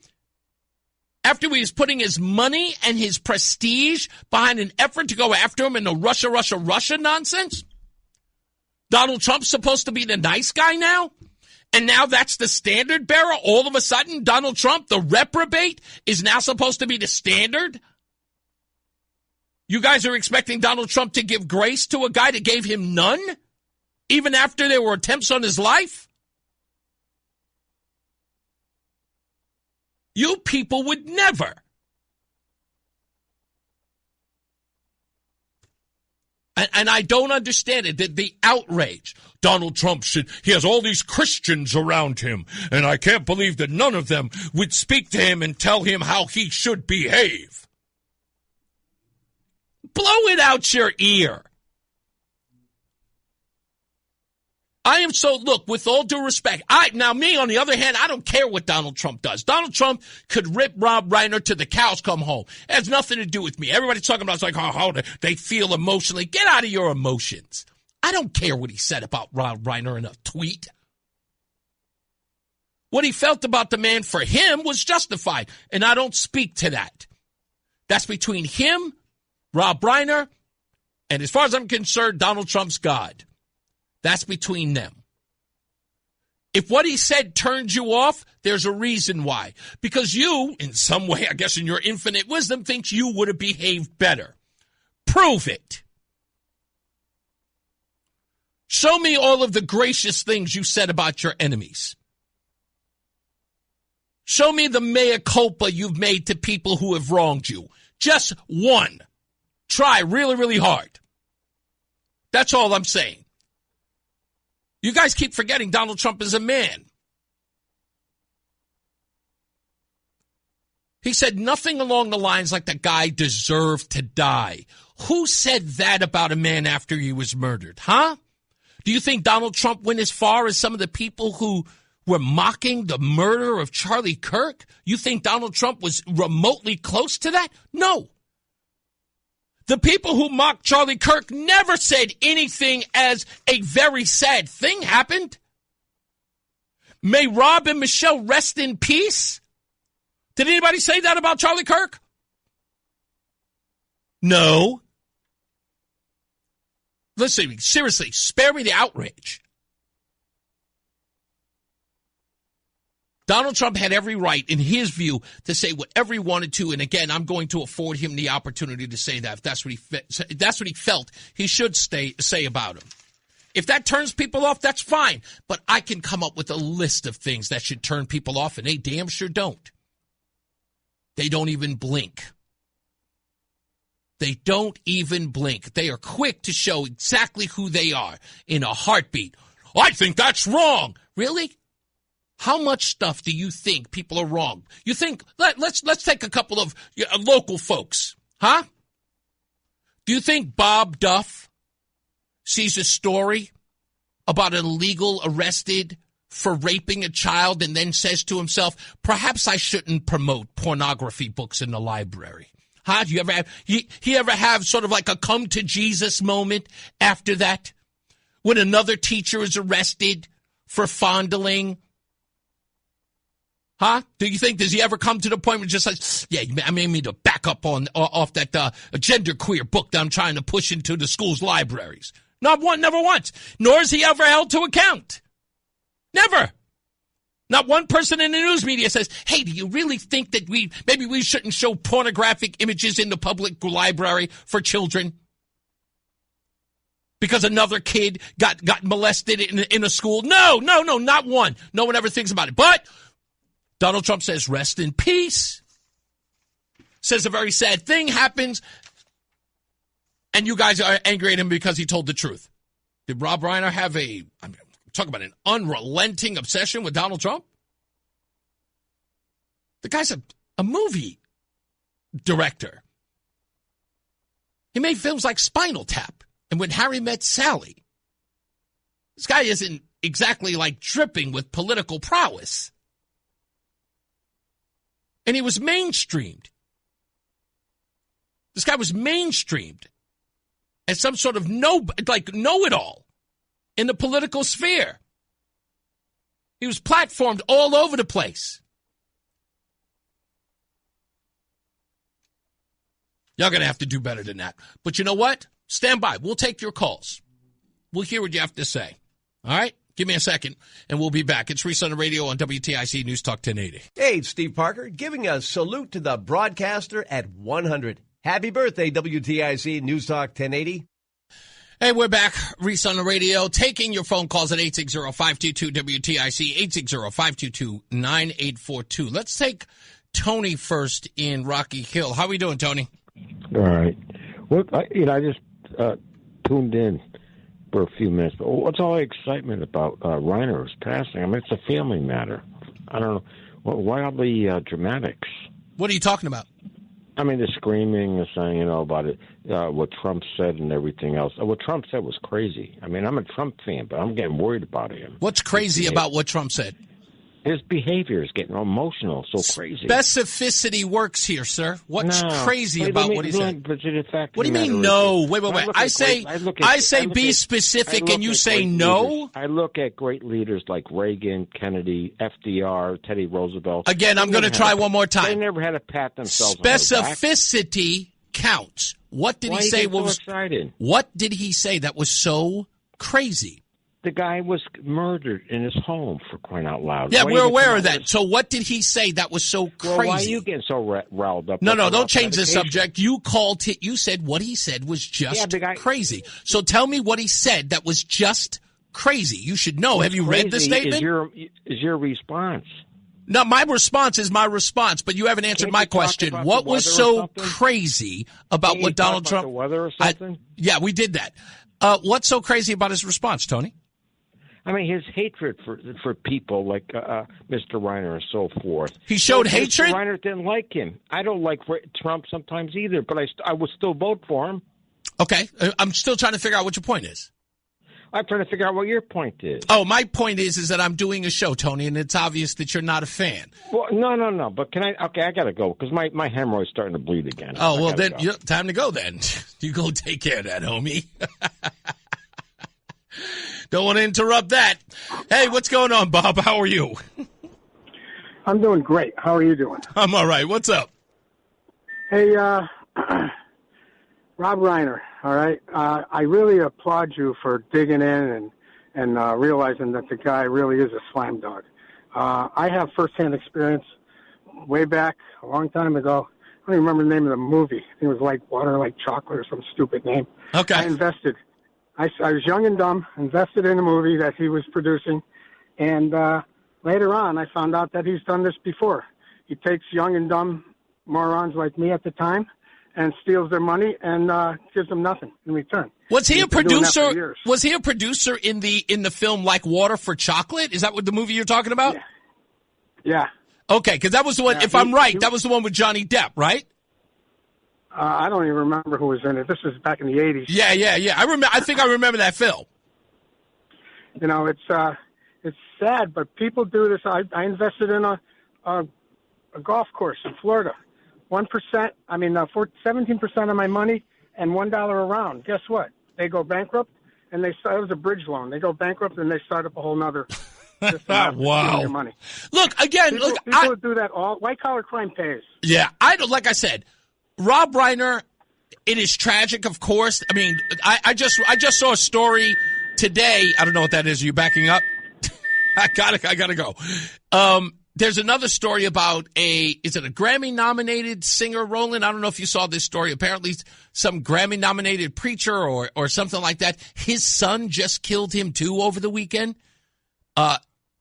after he was putting his money and his prestige behind an effort to go after him in the Russia nonsense? Donald Trump's supposed to be the nice guy now? And now that's the standard bearer? All of a sudden, Donald Trump, the reprobate, is now supposed to be the standard? You guys are expecting Donald Trump to give grace to a guy that gave him none, even after there were attempts on his life? You people would never. And I don't understand it, the outrage. Donald Trump he has all these Christians around him, and I can't believe that none of them would speak to him and tell him how he should behave. Blow it out your ear. Look, with all due respect, now me, on the other hand, I don't care what Donald Trump does. Donald Trump could rip Rob Reiner till the cows come home. It has nothing to do with me. Everybody's talking about how they feel emotionally. Get out of your emotions. I don't care what he said about Rob Reiner in a tweet. What he felt about the man for him was justified, and I don't speak to that. That's between him, Rob Reiner, and as far as I'm concerned, Donald Trump's God. That's between them. If what he said turned you off, there's a reason why. Because you, in some way, I guess in your infinite wisdom, thinks you would have behaved better. Prove it. Show me all of the gracious things you said about your enemies. Show me the mea culpa you've made to people who have wronged you. Just one. Try really, really hard. That's all I'm saying. You guys keep forgetting Donald Trump is a man. He said nothing along the lines like the guy deserved to die. Who said that about a man after he was murdered, huh? Do you think Donald Trump went as far as some of the people who were mocking the murder of Charlie Kirk? You think Donald Trump was remotely close to that? No. The people who mocked Charlie Kirk never said anything as a very sad thing happened. May Rob and Michelle rest in peace. Did anybody say that about Charlie Kirk? No. Listen, seriously, spare me the outrage. Donald Trump had every right, in his view, to say whatever he wanted to. And again, I'm going to afford him the opportunity to say that if that's what he felt he should say about him. If that turns people off, that's fine. But I can come up with a list of things that should turn people off, and they damn sure don't. They don't even blink. They don't even blink. They are quick to show exactly who they are in a heartbeat. I think that's wrong. Really? How much stuff do you think people are wrong? You think, let's take a couple of local folks, huh? Do you think Bob Duff sees a story about an illegal arrested for raping a child and then says to himself, perhaps I shouldn't promote pornography books in the library? Huh? Do you ever have, he ever have sort of like a come to Jesus moment after that? When another teacher is arrested for fondling? Huh? Do you think, does he ever come to the point where just like, yeah, I made me to back up off that genderqueer book that I'm trying to push into the school's libraries? Not one, never once. Nor is he ever held to account. Never. Not one person in the news media says, hey, do you really think that maybe we shouldn't show pornographic images in the public library for children? Because another kid got molested in a school? No, not one. No one ever thinks about it. But Donald Trump says, rest in peace. Says a very sad thing happens. And you guys are angry at him because he told the truth. Did Rob Reiner have talk about an unrelenting obsession with Donald Trump? The guy's a movie director. He made films like Spinal Tap and When Harry Met Sally. This guy isn't exactly like dripping with political prowess. And he was mainstreamed. This guy was mainstreamed as some sort of know-it-all in the political sphere. He was platformed all over the place. Y'all going to have to do better than that. But you know what? Stand by. We'll take your calls. We'll hear what you have to say. All right? Give me a second, and we'll be back. It's Reese on the radio on WTIC News Talk 1080. Hey, it's Steve Parker giving a salute to the broadcaster at 100. Happy birthday, WTIC News Talk 1080. Hey, we're back. Reese on the radio, taking your phone calls at 860-522-WTIC, 860-522-9842. Let's take Tony first in Rocky Hill. How are we doing, Tony? All right. Well, I just tuned in for a few minutes, but what's all the excitement about Reiner's passing? I mean, it's a family matter. I don't know. Why all the dramatics? What are you talking about? I mean, the screaming, the saying, about it, what Trump said and everything else. What Trump said was crazy. I mean, I'm a Trump fan, but I'm getting worried about him. What's crazy about what Trump said? His behavior is getting emotional, so crazy. Specificity works here, sir. What's crazy about what he said? What do you mean, no? Wait. I say be specific, and you say no? I look at great leaders like Reagan, Kennedy, FDR, Teddy Roosevelt. Again, I'm going to try one more time. They never had to pat themselves Specificity counts. What did he say? What did he say that was so crazy? The guy was murdered in his home, for crying out loud. Yeah, we're aware of that. So what did he say that was so crazy? Well, why are you getting so riled up? No, don't change the subject. You called it. You said what he said was just crazy. So tell me what he said that was just crazy. You should know. Have you read the statement? Is your response? No, my response is my response, but you haven't answered my question. What was so crazy about what Donald Trump? The weather or something? Yeah, we did that. What's so crazy about his response, Tony? I mean, his hatred for people like Mr. Reiner and so forth. He showed hatred? Mr. Reiner didn't like him. I don't like Trump sometimes either, but I would still vote for him. Okay. I'm still trying to figure out what your point is. I'm trying to figure out what your point is. Oh, my point is that I'm doing a show, Tony, and it's obvious that you're not a fan. Well, no. But can I? Okay, I got to go because my hemorrhoid's starting to bleed again. Oh, well, then time to go then. You go take care of that, homie. Don't want to interrupt that. Hey, what's going on, Bob? How are you? I'm doing great. How are you doing? I'm all right. What's up? Hey, Rob Reiner, all right? I really applaud you for digging in and realizing that the guy really is a slam dog. I have firsthand experience way back a long time ago. I don't even remember the name of the movie. It was like Water Like Chocolate or some stupid name. Okay. I invested I was young and dumb, invested in a movie that he was producing, and later on I found out that he's done this before. He takes young and dumb morons like me at the time and steals their money and gives them nothing in return. Was he a producer? Was he a producer in the film Like Water for Chocolate? Is that what the movie you're talking about? Yeah. Okay, because that was the one. Yeah, if I'm right, that was the one with Johnny Depp, right? I don't even remember who was in it. This was back in the 80s. Yeah. I think I remember that film. You know, it's sad, but people do this. I invested in a golf course in Florida. 17% of my money and $1 a round. Guess what? They go bankrupt, and it was a bridge loan. They go bankrupt, and they start up a whole nother system. Wow. Their money. Look, again, people do that all. White-collar crime pays. Yeah, like I said, Rob Reiner, it is tragic, of course. I mean, I just saw a story today. I don't know what that is. Are you backing up? I gotta go. There's another story about is it a Grammy-nominated singer, Roland? I don't know if you saw this story. Apparently some Grammy-nominated preacher or something like that. His son just killed him, too, over the weekend.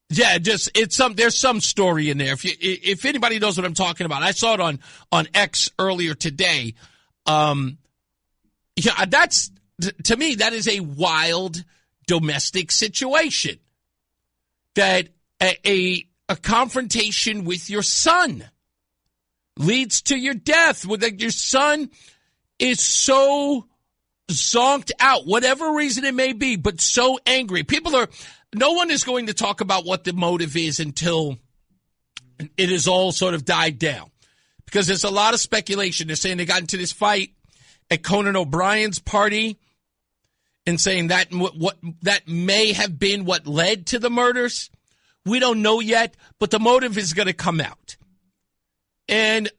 There's some story in there. If anybody knows what I'm talking about, I saw it on X earlier today. That's, to me, that is a wild domestic situation. That a confrontation with your son leads to your death. Your son is so zonked out, whatever reason it may be, but so angry. No one is going to talk about what the motive is until it is all sort of died down. Because there's a lot of speculation. They're saying they got into this fight at Conan O'Brien's party and saying that that may have been what led to the murders. We don't know yet, but the motive is going to come out. And,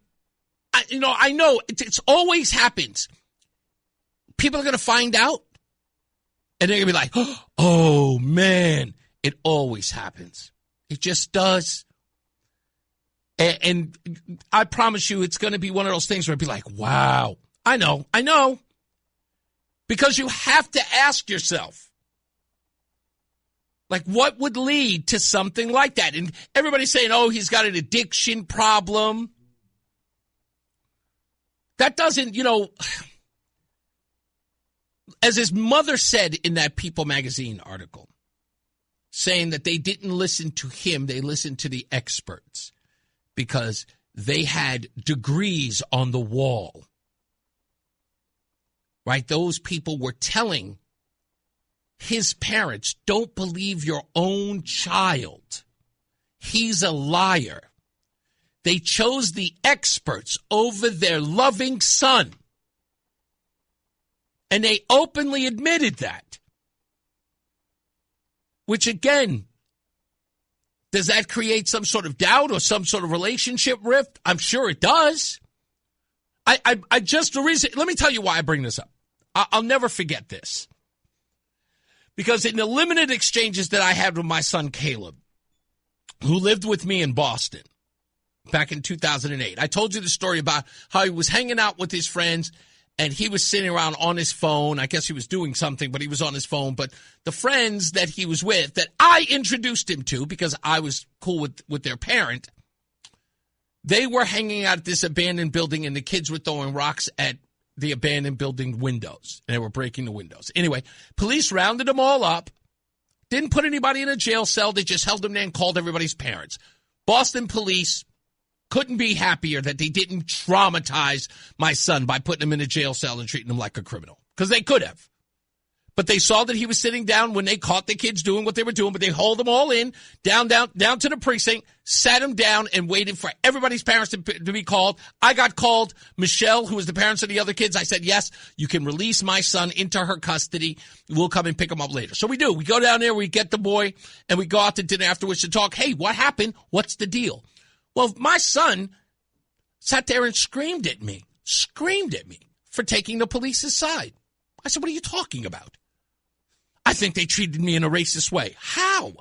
I know it's always happens. People are going to find out, and they're going to be like, oh, man, it always happens. It just does. And I promise you it's going to be one of those things where it'll be like, wow, I know. Because you have to ask yourself, like, what would lead to something like that? And everybody's saying, oh, he's got an addiction problem. That doesn't, as his mother said in that People magazine article, saying that they didn't listen to him, they listened to the experts because they had degrees on the wall. Right? Those people were telling his parents, don't believe your own child. He's a liar. They chose the experts over their loving son. And they openly admitted that. Which, again, does that create some sort of doubt or some sort of relationship rift? I'm sure it does. Let me tell you why I bring this up. I'll never forget this. Because in the limited exchanges that I had with my son Caleb, who lived with me in Boston back in 2008, I told you the story about how he was hanging out with his friends and he was sitting around on his phone. I guess he was doing something, but he was on his phone. But the friends that he was with, that I introduced him to because I was cool with their parent, they were hanging out at this abandoned building and the kids were throwing rocks at the abandoned building windows, and they were breaking the windows. Anyway, police rounded them all up, didn't put anybody in a jail cell. They just held them there and called everybody's parents. Boston police couldn't be happier that they didn't traumatize my son by putting him in a jail cell and treating him like a criminal, because they could have. But they saw that he was sitting down when they caught the kids doing what they were doing, but they hauled them all in, down to the precinct, sat him down, and waited for everybody's parents to be called. I got called. Michelle, who was the parents of the other kids, I said, yes, you can release my son into her custody. We'll come and pick him up later. So we do. We go down there, we get the boy, and we go out to dinner afterwards to talk. Hey, what happened? What's the deal? Well, my son sat there and screamed at me for taking the police's side. I said, what are you talking about? I think they treated me in a racist way. How?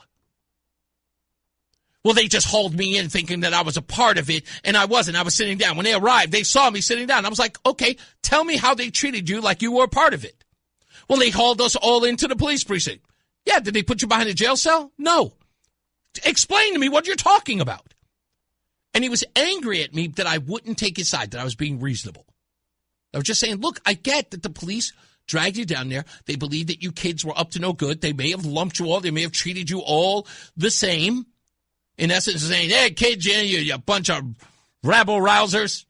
Well, they just hauled me in thinking that I was a part of it, and I wasn't. I was sitting down. When they arrived, they saw me sitting down. I was like, okay, tell me how they treated you like you were a part of it. Well, they hauled us all into the police precinct. Yeah, did they put you behind a jail cell? No. Explain to me what you're talking about. And he was angry at me that I wouldn't take his side, that I was being reasonable. I was just saying, look, I get that the police dragged you down there. They believed that you kids were up to no good. They may have lumped you all. They may have treated you all the same. In essence, saying, hey, kids, you're a bunch of rabble-rousers.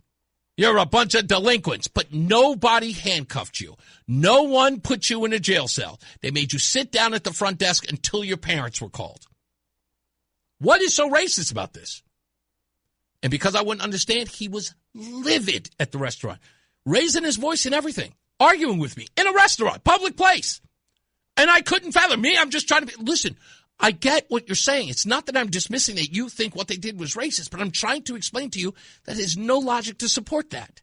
You're a bunch of delinquents. But nobody handcuffed you. No one put you in a jail cell. They made you sit down at the front desk until your parents were called. What is so racist about this? And because I wouldn't understand, he was livid at the restaurant, raising his voice and everything, arguing with me in a restaurant, public place. And I couldn't fathom me. I'm just trying to listen, I get what you're saying. It's not that I'm dismissing that you think what they did was racist, but I'm trying to explain to you that there's no logic to support that.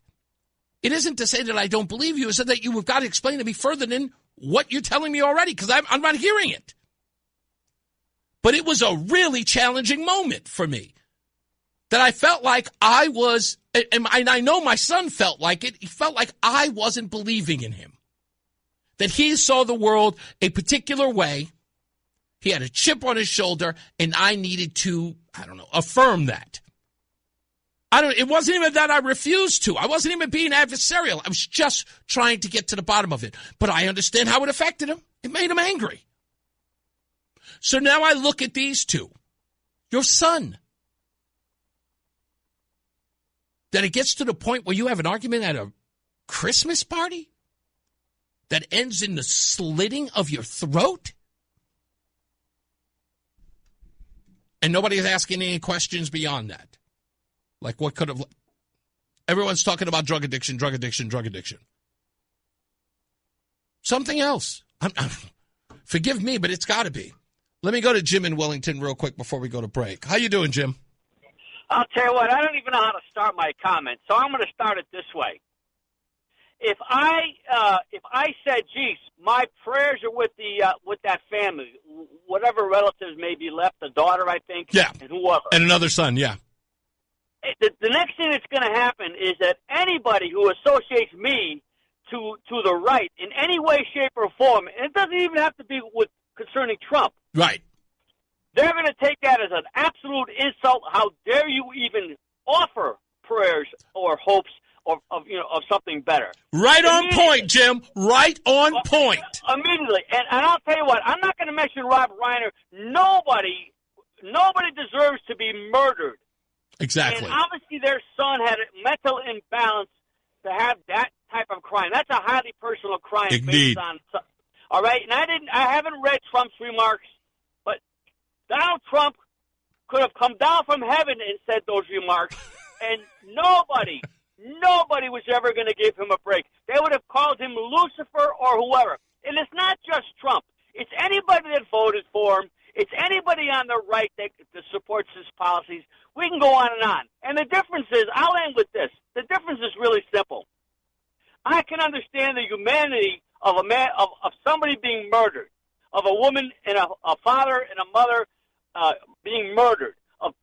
It isn't to say that I don't believe you. It's that you have got to explain to me further than what you're telling me already, because I'm not hearing it. But it was a really challenging moment for me. That I felt like I was, and I know my son felt like it, he felt like I wasn't believing in him. That he saw the world a particular way, he had a chip on his shoulder, and I needed to, affirm that. It wasn't even that I refused to. I wasn't even being adversarial. I was just trying to get to the bottom of it. But I understand how it affected him. It made him angry. So now I look at these two. Your son. That it gets to the point where you have an argument at a Christmas party that ends in the slitting of your throat? And nobody's asking any questions beyond that. Like what could have... Everyone's talking about drug addiction. Something else. Forgive me, but it's got to be. Let me go to Jim in Wellington real quick before we go to break. How you doing, Jim? I'll tell you what, I don't even know how to start my comment, so I'm going to start it this way. If I said, geez, my prayers are with that family, whatever relatives may be left, the daughter, I think, and whoever. And another son, yeah. The next thing that's going to happen is that anybody who associates me to the right in any way, shape, or form, and it doesn't even have to be concerning Trump. Right. They're going to take that as an absolute insult. How dare you even offer prayers or hopes of something better? Right on point, Jim. Right on point. Immediately. And I'll tell you what, I'm not going to mention Rob Reiner. Nobody deserves to be murdered. Exactly. And obviously their son had a mental imbalance to have that type of crime. That's a highly personal crime. Indeed. Based on, all right? And I haven't read Trump's remarks. Donald Trump could have come down from heaven and said those remarks, and nobody was ever going to give him a break. They would have called him Lucifer or whoever. And it's not just Trump. It's anybody that voted for him. It's anybody on the right that supports his policies. We can go on and on. And the difference is, I'll end with this. The difference is really simple. I can understand the humanity of a man, of somebody being murdered, of a woman and a father and a mother being murdered, of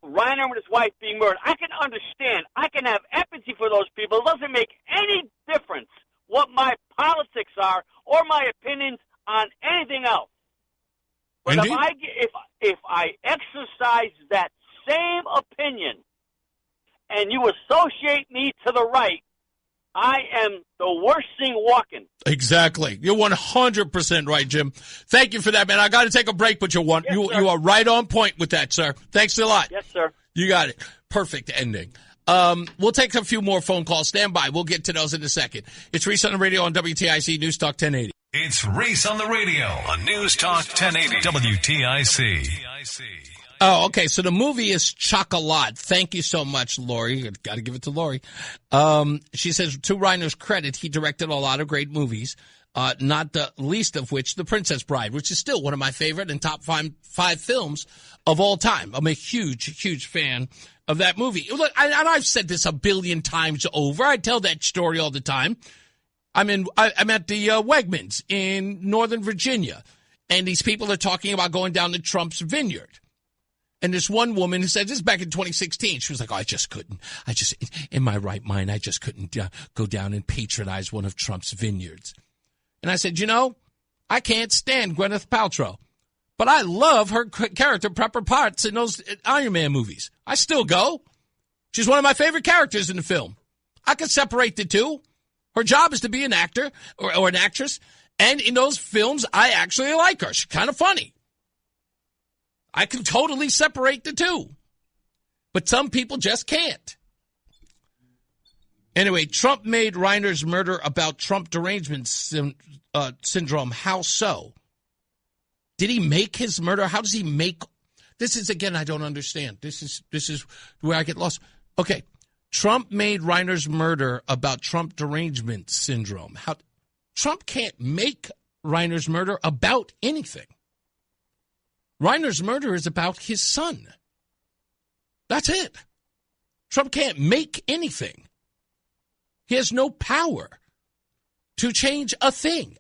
Reiner and his wife being murdered. I can understand. I can have empathy for those people. It doesn't make any difference what my politics are or my opinions on anything else. But if I exercise that same opinion and you associate me to the right, I am the worst thing walking. Exactly. You're 100% right, Jim. Thank you for that, man. I got to take a break, but you are right on point with that, sir. Thanks a lot. Yes, sir. You got it. Perfect ending. We'll take a few more phone calls. Stand by. We'll get to those in a second. It's Reese on the radio on WTIC News Talk 1080. It's Reese on the radio on News Talk 1080 WTIC. Oh, okay. So the movie is Chocolat. Thank you so much, Lori. Got to give it to Lori. She says, to Reiner's credit, he directed a lot of great movies, not the least of which The Princess Bride, which is still one of my favorite and top five films of all time. I'm a huge fan of that movie. Look, and I've said this a billion times over. I tell that story all the time. I'm at the Wegmans in Northern Virginia, and these people are talking about going down to Trump's vineyard. And this one woman who said, this is back in 2016, she was like, oh, I just couldn't. In my right mind, I just couldn't go down and patronize one of Trump's vineyards. And I said, I can't stand Gwyneth Paltrow. But I love her character, Pepper Potts, in those Iron Man movies. I still go. She's one of my favorite characters in the film. I can separate the two. Her job is to be an actor or an actress. And in those films, I actually like her. She's kind of funny. I can totally separate the two. But some people just can't. Anyway, Trump made Reiner's murder about Trump derangement syndrome. How so? Did he make his murder? How does he make? This is, again, I don't understand. This is where I get lost. Okay, Trump made Reiner's murder about Trump derangement syndrome. How? Trump can't make Reiner's murder about anything. Reiner's murder is about his son. That's it. Trump can't make anything. He has no power to change a thing.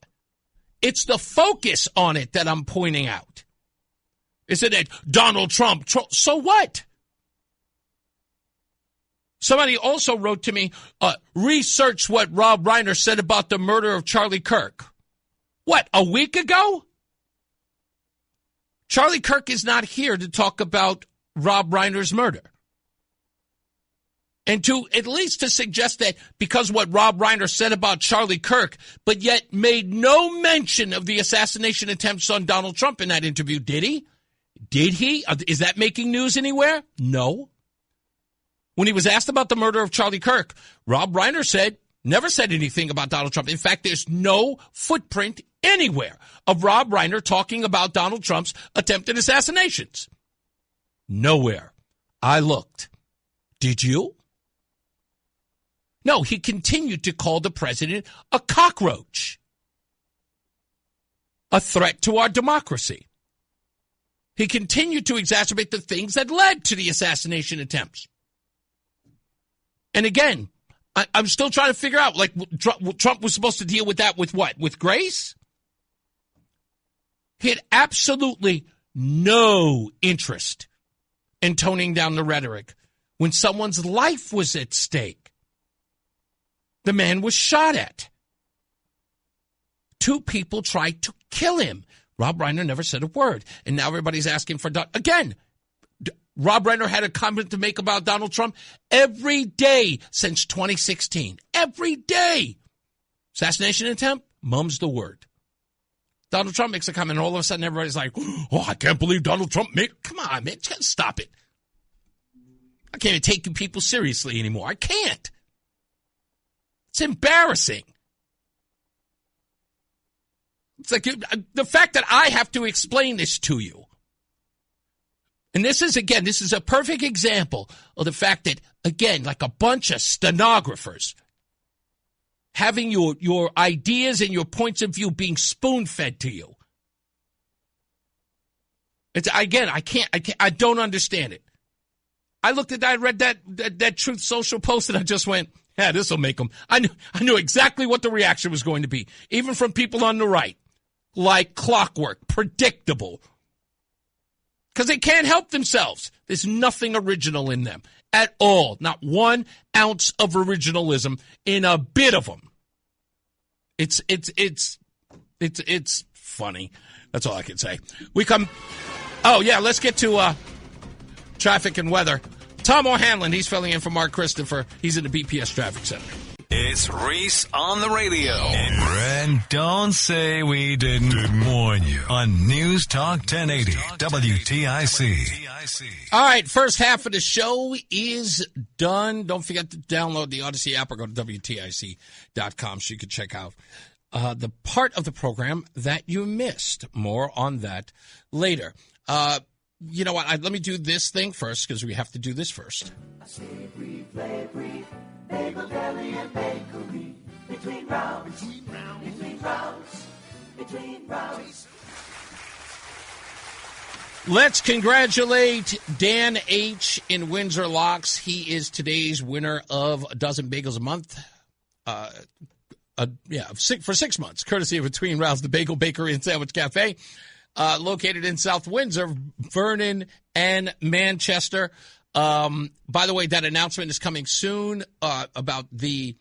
It's the focus on it that I'm pointing out. Isn't it Donald Trump? So what? Somebody also wrote to me, research what Rob Reiner said about the murder of Charlie Kirk. What, a week ago? Charlie Kirk is not here to talk about Rob Reiner's murder. And to at least to suggest that because what Rob Reiner said about Charlie Kirk, but yet made no mention of the assassination attempts on Donald Trump in that interview, did he? Did he? Is that making news anywhere? No. When he was asked about the murder of Charlie Kirk, Rob Reiner never said anything about Donald Trump. In fact, there's no footprint anywhere of Rob Reiner talking about Donald Trump's attempted assassinations. Nowhere. I looked. Did you? No, he continued to call the president a cockroach, a threat to our democracy. He continued to exacerbate the things that led to the assassination attempts. And again, I'm still trying to figure out, like, Trump was supposed to deal with that with what? With grace? He had absolutely no interest in toning down the rhetoric when someone's life was at stake. The man was shot at. 2 people tried to kill him. Rob Reiner never said a word. And now everybody's asking for... Again, Rob Reiner had a comment to make about Donald Trump every day since 2016. Every day. Assassination attempt, mum's the word. Donald Trump makes a comment, and all of a sudden everybody's like, oh, I can't believe Donald Trump made... Come on, man, just stop it. I can't even take you people seriously anymore. I can't. It's embarrassing. It's like the fact that I have to explain this to you. And this is a perfect example of the fact that, again, like a bunch of stenographers having your ideas and your points of view being spoon-fed to you. I don't understand it. I looked at that, I read that Truth Social post, and I just went, yeah, this will make them. I knew exactly what the reaction was going to be, even from people on the right. Like clockwork, predictable. Because they can't help themselves. There's nothing original in them at all. Not 1 ounce of originalism in a bit of them. It's funny. That's all I can say. Let's get to traffic and weather. Tom O'Hanlon, he's filling in for Mark Christopher. He's in the BPS Traffic Center. It's Reese on the radio. And don't say we didn't warn you on News Talk 1080 WTIC. All right, first half of the show is done. Don't forget to download the Odyssey app or go to WTIC.com so you can check out the part of the program that you missed. More on that later. You know what? Let me do this thing first because we have to do this first. Bagel Deli and Bakery. Between rounds. Let's congratulate Dan H. in Windsor Locks. He is today's winner of a dozen bagels a month. For 6 months, courtesy of Between Rounds, the Bagel Bakery and Sandwich Cafe, located in South Windsor, Vernon, and Manchester. By the way, that announcement is coming soon about the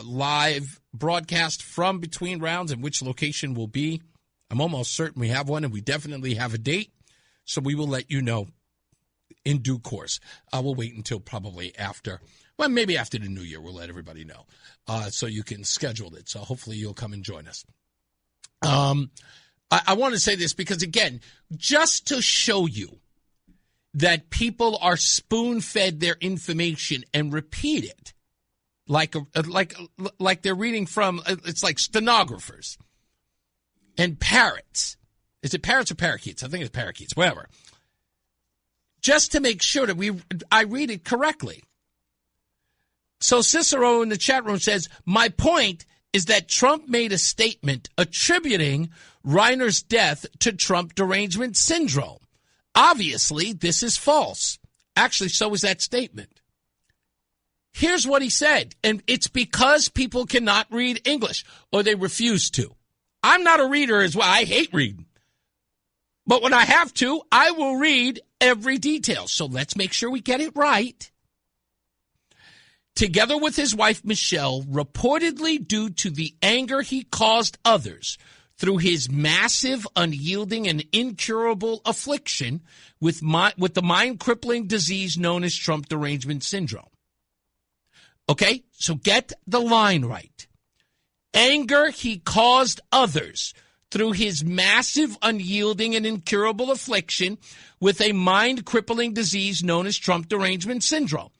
live broadcast from between rounds and which location will be. I'm almost certain we have one, and we definitely have a date, so we will let you know in due course. We'll wait until probably after, well, maybe after the new year, we'll let everybody know, so you can schedule it. So hopefully you'll come and join us. I want to say this because, again, just to show you that people are spoon-fed their information and repeat it like they're reading from, it's like stenographers and parrots. Is it parrots or parakeets? I think it's parakeets, whatever. Just to make sure that I read it correctly. So Cicero in the chat room says, my point is that Trump made a statement attributing Reiner's death to Trump derangement syndrome. Obviously, this is false. Actually, so is that statement. Here's what he said, and it's because people cannot read English, or they refuse to. I'm not a reader as well. I hate reading. But when I have to, I will read every detail. So let's make sure we get it right. Together with his wife, Michelle, reportedly due to the anger he caused others through his massive, unyielding, and incurable affliction with the mind-crippling disease known as Trump derangement syndrome. Okay, so get the line right. Anger he caused others through his massive, unyielding, and incurable affliction with a mind-crippling disease known as Trump derangement syndrome.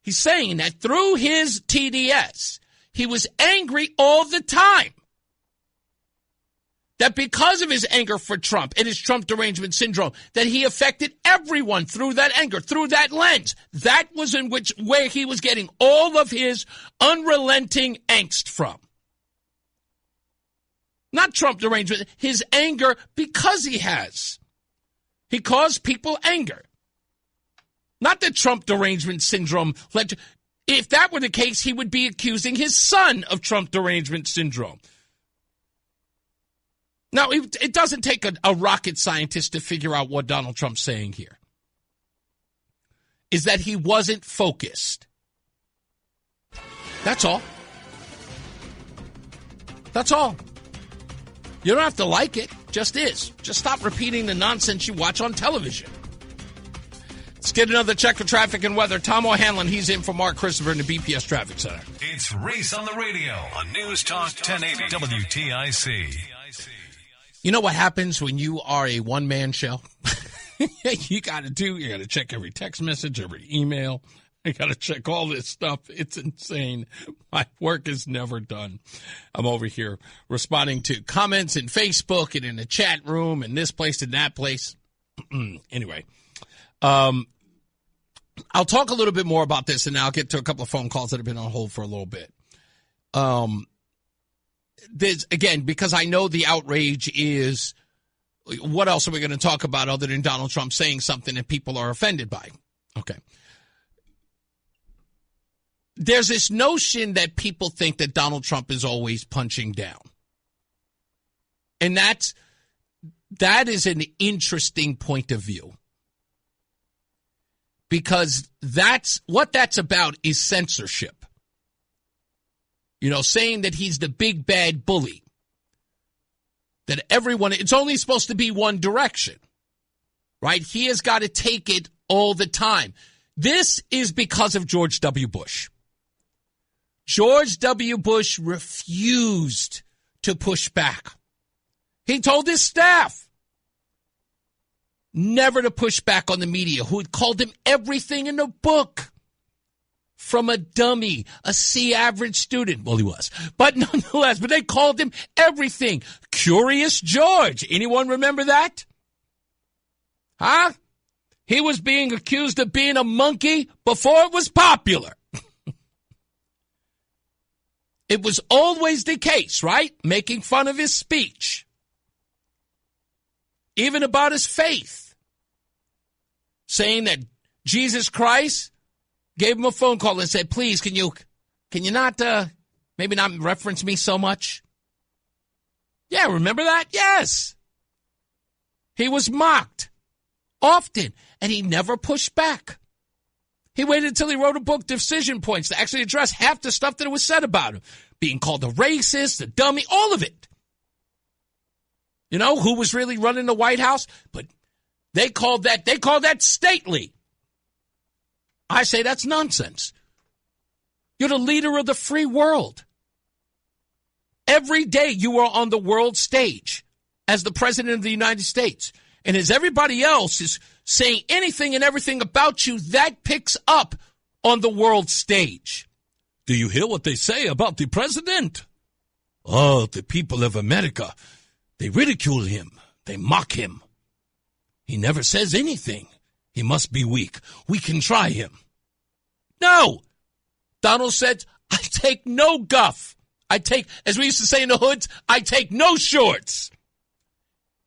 He's saying that through his TDS, he was angry all the time. That because of his anger for Trump and his Trump derangement syndrome, that he affected everyone through that anger, through that lens. That was where he was getting all of his unrelenting angst from. Not Trump derangement, his anger because he has. He caused people anger. Not the Trump derangement syndrome. If that were the case, he would be accusing his son of Trump derangement syndrome. Now, it doesn't take a rocket scientist to figure out what Donald Trump's saying here. Is that he wasn't focused. That's all. That's all. You don't have to like it. Just is. Just stop repeating the nonsense you watch on television. Let's get another check for traffic and weather. Tom O'Hanlon, he's in for Mark Christopher in the BPS Traffic Center. It's Reese on the radio on News Talk 1080 WTIC. You know what happens when you are a one-man show? You got to check every text message, every email. You got to check all this stuff. It's insane. My work is never done. I'm over here responding to comments in Facebook and in the chat room and this place and that place. Anyway, I'll talk a little bit more about this, and then I'll get to a couple of phone calls that have been on hold for a little bit. There's, again, because I know the outrage is, what else are we going to talk about other than Donald Trump saying something that people are offended by? Okay. There's this notion that people think that Donald Trump is always punching down. And that is an interesting point of view. Because what that's about is censorship. You know, saying that he's the big bad bully. That it's only supposed to be one direction. Right? He has got to take it all the time. This is because of George W. Bush. George W. Bush refused to push back. He told his staff never to push back on the media, who had called him everything in the book. From a dummy, a C average student. Well, he was. But nonetheless, they called him everything. Curious George. Anyone remember that? Huh? He was being accused of being a monkey before it was popular. It was always the case, right? Making fun of his speech. Even about his faith. Saying that Jesus Christ gave him a phone call and said, please, can you not, maybe not reference me so much? Yeah, remember that? Yes. He was mocked often, and he never pushed back. He waited until he wrote a book, Decision Points, to actually address half the stuff that was said about him. Being called a racist, a dummy, all of it. You know, who was really running the White House? But they called that stately. I say that's nonsense. You're the leader of the free world. Every day you are on the world stage as the president of the United States. And as everybody else is saying anything and everything about you, that picks up on the world stage. Do you hear what they say about the president? Oh, the people of America, they ridicule him. They mock him. He never says anything. He must be weak. We can try him. No. Donald said, I take no guff. I take, as we used to say in the hoods, I take no shorts.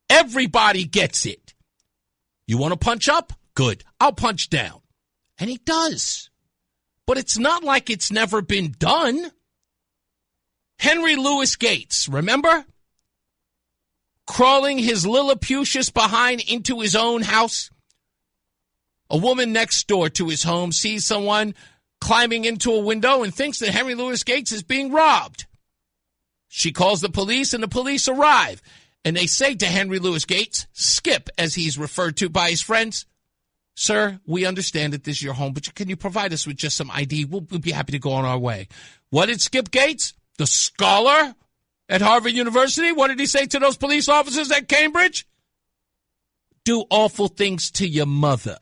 Everybody gets it. You want to punch up? Good. I'll punch down. And he does. But it's not like it's never been done. Henry Louis Gates, remember? Crawling his Lilliputious behind into his own house. A woman next door to his home sees someone climbing into a window and thinks that Henry Louis Gates is being robbed. She calls the police, and the police arrive. And they say to Henry Louis Gates, Skip, as he's referred to by his friends, sir, we understand that this is your home, but can you provide us with just some ID? We'll be happy to go on our way. What did Skip Gates, the scholar at Harvard University, what did he say to those police officers at Cambridge? Do awful things to your mother.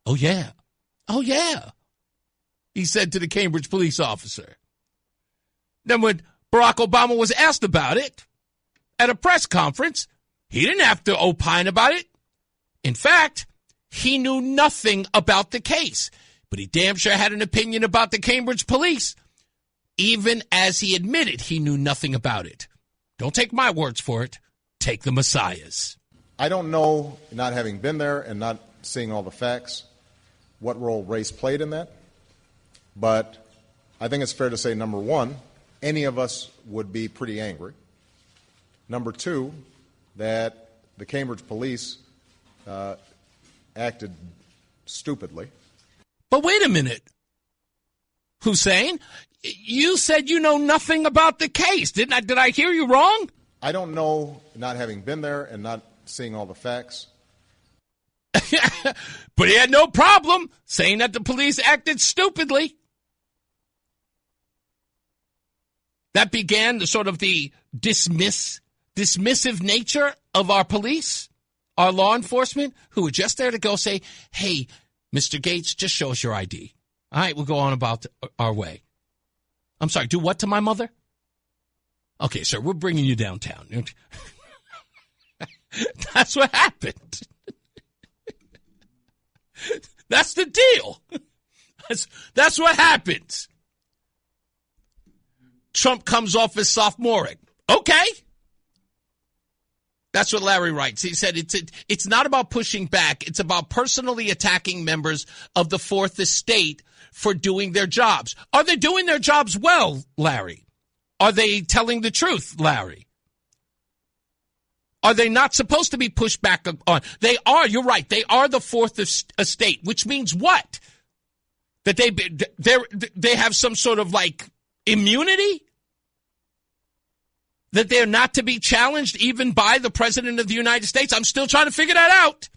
Oh, yeah. Oh, yeah, he said to the Cambridge police officer. Then when Barack Obama was asked about it at a press conference, he didn't have to opine about it. In fact, he knew nothing about the case, but he damn sure had an opinion about the Cambridge police, even as he admitted he knew nothing about it. Don't take my words for it. Take the Messiah's. I don't know, not having been there and not seeing all the facts, what role race played in that. But I think it's fair to say, number one, any of us would be pretty angry. Number two, that the Cambridge police acted stupidly. But wait a minute, Hussein. You said you know nothing about the case. Did I hear you wrong? I don't know, not having been there and not seeing all the facts. But he had no problem saying that the police acted stupidly. That began the sort of the dismissive nature of our police, our law enforcement, who were just there to go say, hey, Mr. Gates, just show us your ID. All right, we'll go on about our way. I'm sorry, do what to my mother? Okay, sir, we're bringing you downtown. That's what happened. That's the deal. That's what happens. Trump comes off as sophomoric. Okay. That's what Larry writes. He said it's not about pushing back. It's about personally attacking members of the Fourth Estate for doing their jobs. Are they doing their jobs well, Larry? Are they telling the truth, Larry? Are they not supposed to be pushed back on? They are. You're right. They are the Fourth Estate, which means what? That they have some sort of like immunity? That they're not to be challenged even by the President of the United States? I'm still trying to figure that out.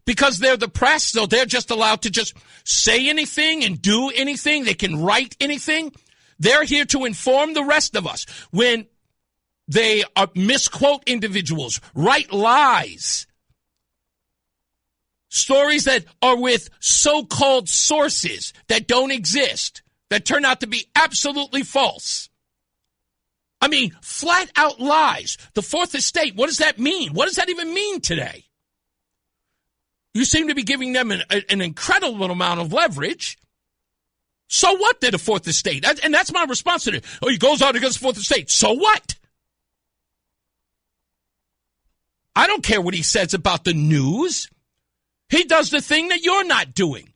Because they're the press, so they're just allowed to just say anything and do anything. They can write anything. They're here to inform the rest of us. When they misquote individuals, write lies, stories that are with so-called sources that don't exist, that turn out to be absolutely false. I mean, flat out lies. The Fourth Estate, what does that mean? What does that even mean today? You seem to be giving them an incredible amount of leverage. So what, they're the Fourth Estate? And that's my response to it. Oh, he goes out against the Fourth Estate. So what? I don't care what he says about the news. He does the thing that you're not doing.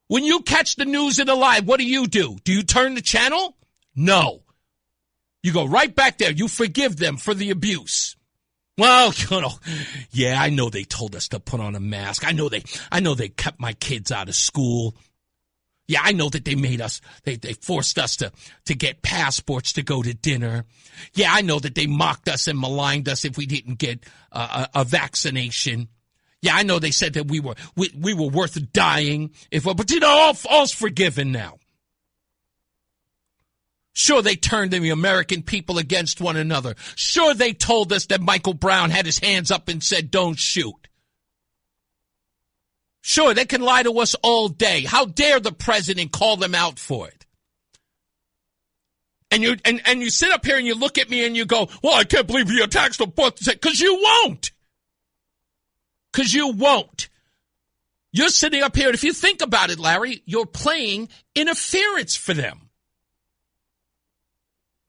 When you catch the news in a lie, what do? Do you turn the channel? No. You go right back there. You forgive them for the abuse. Well, yeah, I know they told us to put on a mask. I know they kept my kids out of school. Yeah, I know that they made us, they forced us to get passports to go to dinner. Yeah, I know that they mocked us and maligned us if we didn't get a vaccination. Yeah, I know they said that we were worth dying but you know, all's forgiven now. Sure, they turned the American people against one another. Sure, they told us that Michael Brown had his hands up and said, "Don't shoot." Sure, they can lie to us all day. How dare the president call them out for it? And you sit up here and you look at me and you go, "Well, I can't believe he attacks the book." Because you won't. Because you won't. You're sitting up here, and if you think about it, Larry, you're playing interference for them.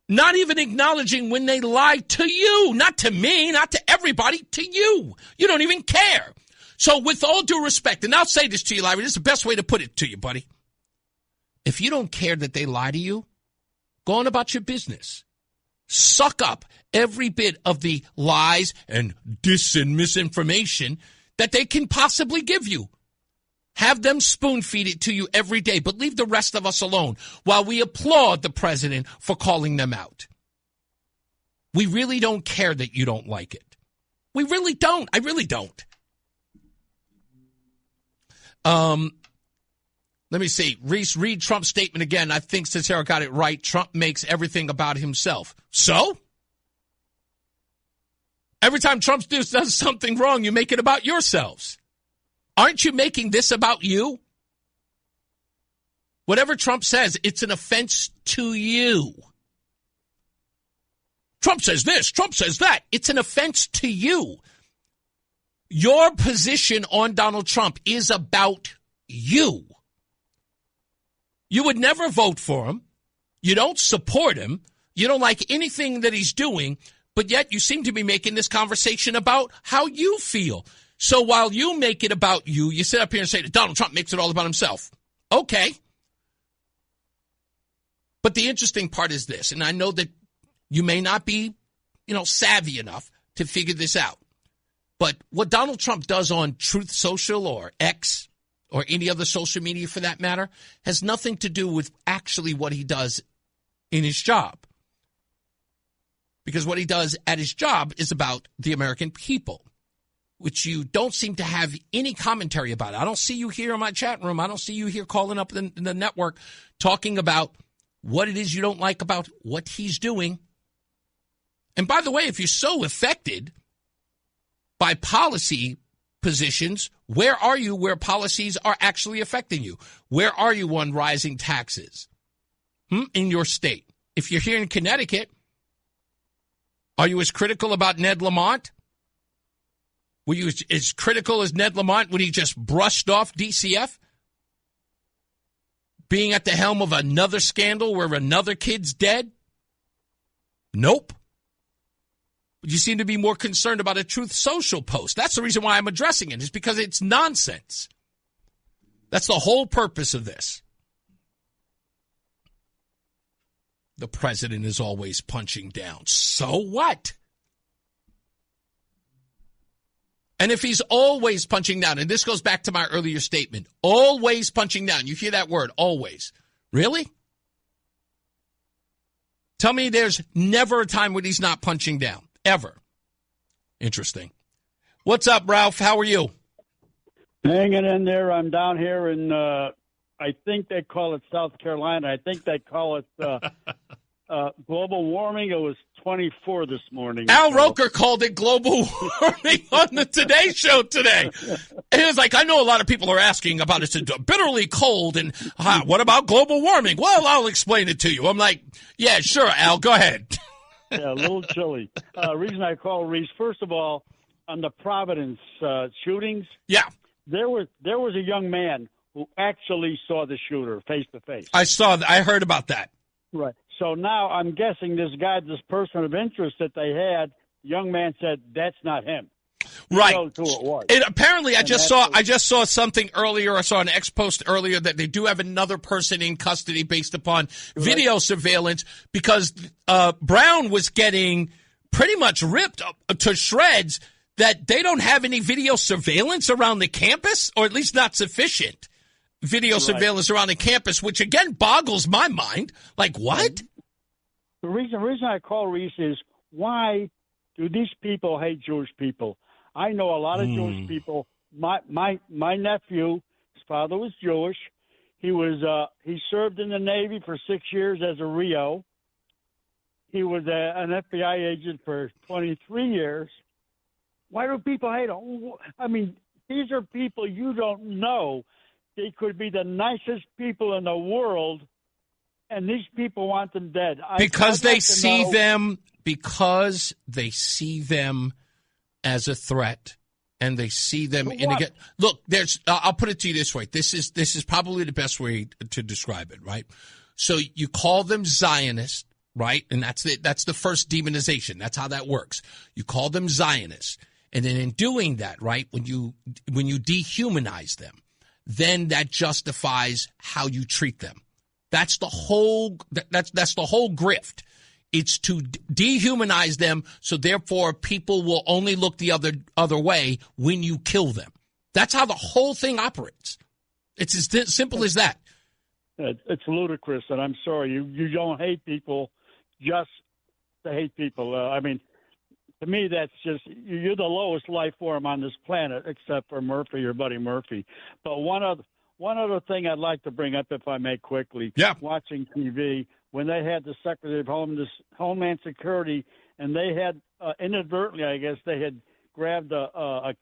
Not even acknowledging when they lie to you, not to me, not to everybody, to you. You don't even care. So with all due respect, and I'll say this to you, Larry, this is the best way to put it to you, buddy. If you don't care that they lie to you, go on about your business. Suck up every bit of the lies and misinformation that they can possibly give you. Have them spoon feed it to you every day, but leave the rest of us alone while we applaud the president for calling them out. We really don't care that you don't like it. We really don't. I really don't. Let me see. Reese, read Trump's statement again. I think Cicero got it right. Trump makes everything about himself. So? Every time Trump does something wrong, you make it about yourselves. Aren't you making this about you? Whatever Trump says, it's an offense to you. Trump says this, Trump says that. It's an offense to you. Your position on Donald Trump is about you. You would never vote for him. You don't support him. You don't like anything that he's doing, but yet you seem to be making this conversation about how you feel. So while you make it about you, you sit up here and say that Donald Trump makes it all about himself. Okay. But the interesting part is this, and I know that you may not be, savvy enough to figure this out. But what Donald Trump does on Truth Social or X or any other social media for that matter has nothing to do with actually what he does in his job. Because what he does at his job is about the American people, which you don't seem to have any commentary about. I don't see you here in my chat room. I don't see you here calling up the network talking about what it is you don't like about what he's doing. And by the way, if you're so affected by policy positions, where are you where policies are actually affecting you? Where are you on rising taxes in your state? If you're here in Connecticut, are you as critical about Ned Lamont? Were you as critical as Ned Lamont when he just brushed off DCF? Being at the helm of another scandal where another kid's dead? Nope. But you seem to be more concerned about a Truth Social post. That's the reason why I'm addressing it, is because it's nonsense. That's the whole purpose of this. The president is always punching down. So what? And if he's always punching down, and this goes back to my earlier statement, always punching down. You hear that word, always. Really? Tell me there's never a time when he's not punching down. Ever. Interesting. What's up, Ralph? How are you? Hanging in there. I'm down here in, I think they call it South Carolina. I think they call it global warming. It was 24 this morning. Al Roker called it global warming on the Today Show today. And he was like, I know a lot of people are asking about it. It's bitterly cold. And what about global warming? Well, I'll explain it to you. I'm like, yeah, sure, Al, go ahead. Yeah, a little chilly. Reason I call Reese, first of all, on the Providence shootings. Yeah. There was a young man who actually saw the shooter face to face. I heard about that. Right. So now I'm guessing this person of interest that they had, young man said, that's not him. Right. Who it was. And apparently I just saw something earlier. I saw an X post earlier that they do have another person in custody based upon video surveillance, because Brown was getting pretty much ripped up to shreds that they don't have any video surveillance around the campus, or at least not sufficient video surveillance around the campus, which again boggles my mind. Like, what? The reason I call Reese is, why do these people hate Jewish people? I know a lot of Jewish people. My nephew, his father was Jewish. He served in the Navy for 6 years as a RIO. He was an FBI agent for 23 years. Why do people hate him? I mean, these are people you don't know. They could be the nicest people in the world, and these people want them dead. Because they see them as a threat, and they see them Look, I'll put it to you this way. This is probably the best way to describe it, right? So you call them Zionists, right? And that's the first demonization. That's how that works. You call them Zionists. And then in doing that, right, when you dehumanize them, then that justifies how you treat them. That's the whole grift. It's to dehumanize them, so therefore people will only look the other way when you kill them. That's how the whole thing operates. It's as simple as that. It's ludicrous, and I'm sorry. You don't hate people just to hate people. I mean, to me, that's just, you're the lowest life form on this planet, except for Murphy, your buddy Murphy. But one other thing I'd like to bring up, if I may, quickly. Yeah. Watching TV, when they had the Secretary of Homeland Security, and they had inadvertently, I guess, they had grabbed a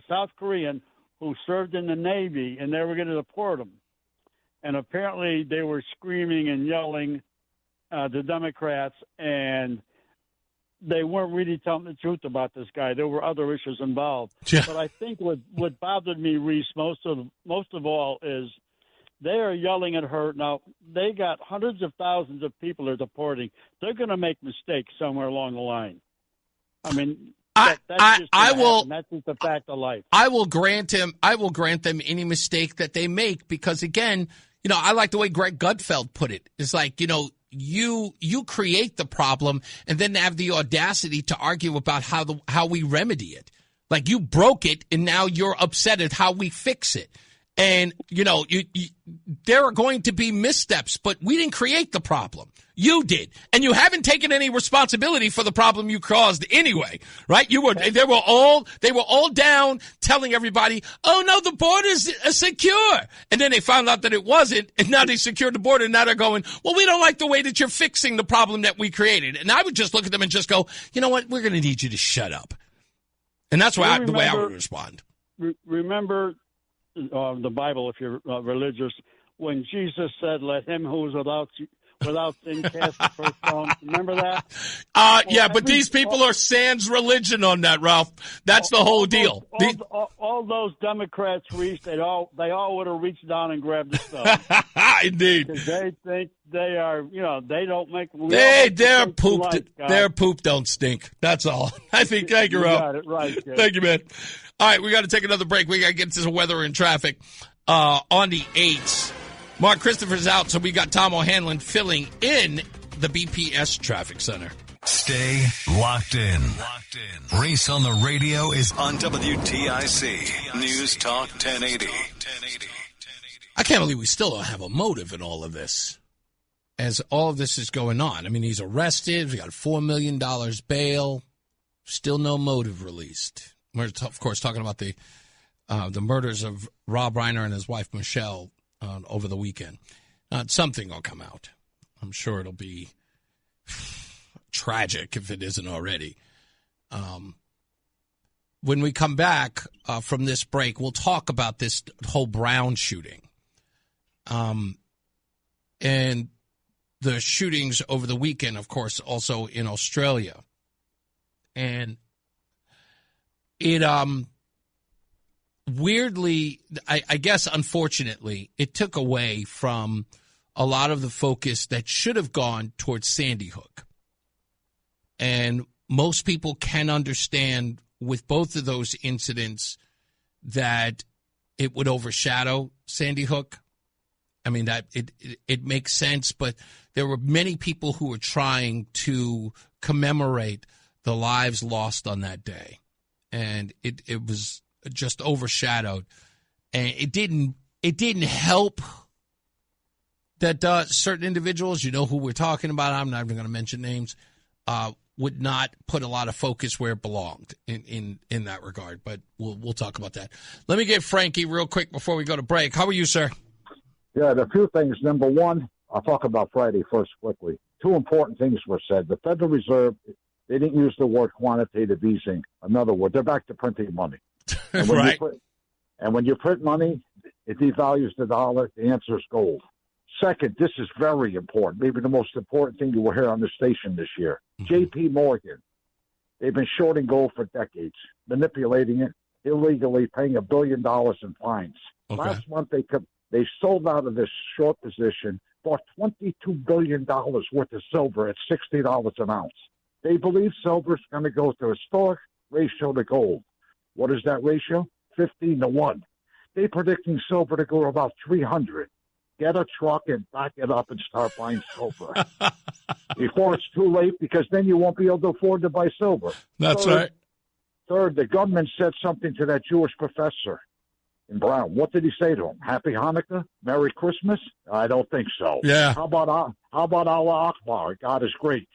South Korean who served in the Navy, and they were going to deport him. And apparently they were screaming and yelling, the Democrats, and they weren't really telling the truth about this guy. There were other issues involved. Yeah. But I think what bothered me, Reese, most of all is they are yelling at her. Now, they got hundreds of thousands of people they're deporting. They're going to make mistakes somewhere along the line. I mean, that's just a fact of life. I will grant them any mistake that they make because, again, I like the way Greg Gutfeld put it. It's like, you create the problem and then have the audacity to argue about how we remedy it. Like, you broke it and now you're upset at how we fix it. And, there are going to be missteps, but we didn't create the problem. You did. And you haven't taken any responsibility for the problem you caused anyway, right? They were all down telling everybody, oh no, the border's secure. And then they found out that it wasn't. And now they secured the border. And now they're going, well, we don't like the way that you're fixing the problem that we created. And I would just look at them and just go, you know what? We're going to need you to shut up. And that's the way I would respond. Remember the Bible, if you're religious, when Jesus said, let him who is without sin cast the first stone. Remember that? Yeah, but these people are sans religion on that, Ralph. That's the whole deal. All those Democrats, Reese, they all would have reached down and grabbed the stone. Indeed. Because they think they are, they don't make... Their poop don't stink. That's all. Thank you, Ralph. Got it right. Kid. Thank you, man. All right, we got to take another break. We got to get to the weather and traffic on the 8s. Mark Christopher's out, so we got Tom O'Hanlon filling in the BPS Traffic Center. Stay locked in. Reese on the radio is on WTIC News Talk 1080. I can't believe we still don't have a motive in all of this. As all of this is going on. I mean, he's arrested. We got $4 million bail. Still no motive released. We're, of course, talking about the murders of Rob Reiner and his wife, Michelle, over the weekend. Something will come out. I'm sure it'll be tragic if it isn't already. When we come back from this break, we'll talk about this whole Brown shooting. And the shootings over the weekend, of course, also in Australia. And it weirdly, I guess, unfortunately, it took away from a lot of the focus that should have gone towards Sandy Hook. And most people can understand with both of those incidents that it would overshadow Sandy Hook. I mean, that it makes sense, but there were many people who were trying to commemorate the lives lost on that day. And it was just overshadowed. And it didn't it didn't help that certain individuals, you know who we're talking about, I'm not even going to mention names, would not put a lot of focus where it belonged in that regard. But we'll talk about that. Let me get Frankie real quick before we go to break. How are you, sir? Yeah, there are a few things. Number one, I'll talk about Friday first quickly. Two important things were said. The Federal Reserve, they didn't use the word quantitative easing. In other words, they're back to printing money. And when right. when you print money, it devalues the dollar. The answer is gold. Second, this is very important, maybe the most important thing you will hear on the station this year. J.P. Morgan, they've been shorting gold for decades, manipulating it, illegally paying $1 billion in fines. Okay. Last month, they sold out of this short position, bought $22 billion worth of silver at $60 an ounce. They believe silver is going to go to a historic ratio to gold. What is that ratio? 15-1. They're predicting silver to go to about 300. Get a truck and back it up and start buying silver before it's too late, because then you won't be able to afford to buy silver. That's right. Third, the government said something to that Jewish professor in Brown. What did he say to him? Happy Hanukkah? Merry Christmas? I don't think so. Yeah. How about Allah Akbar? God is great.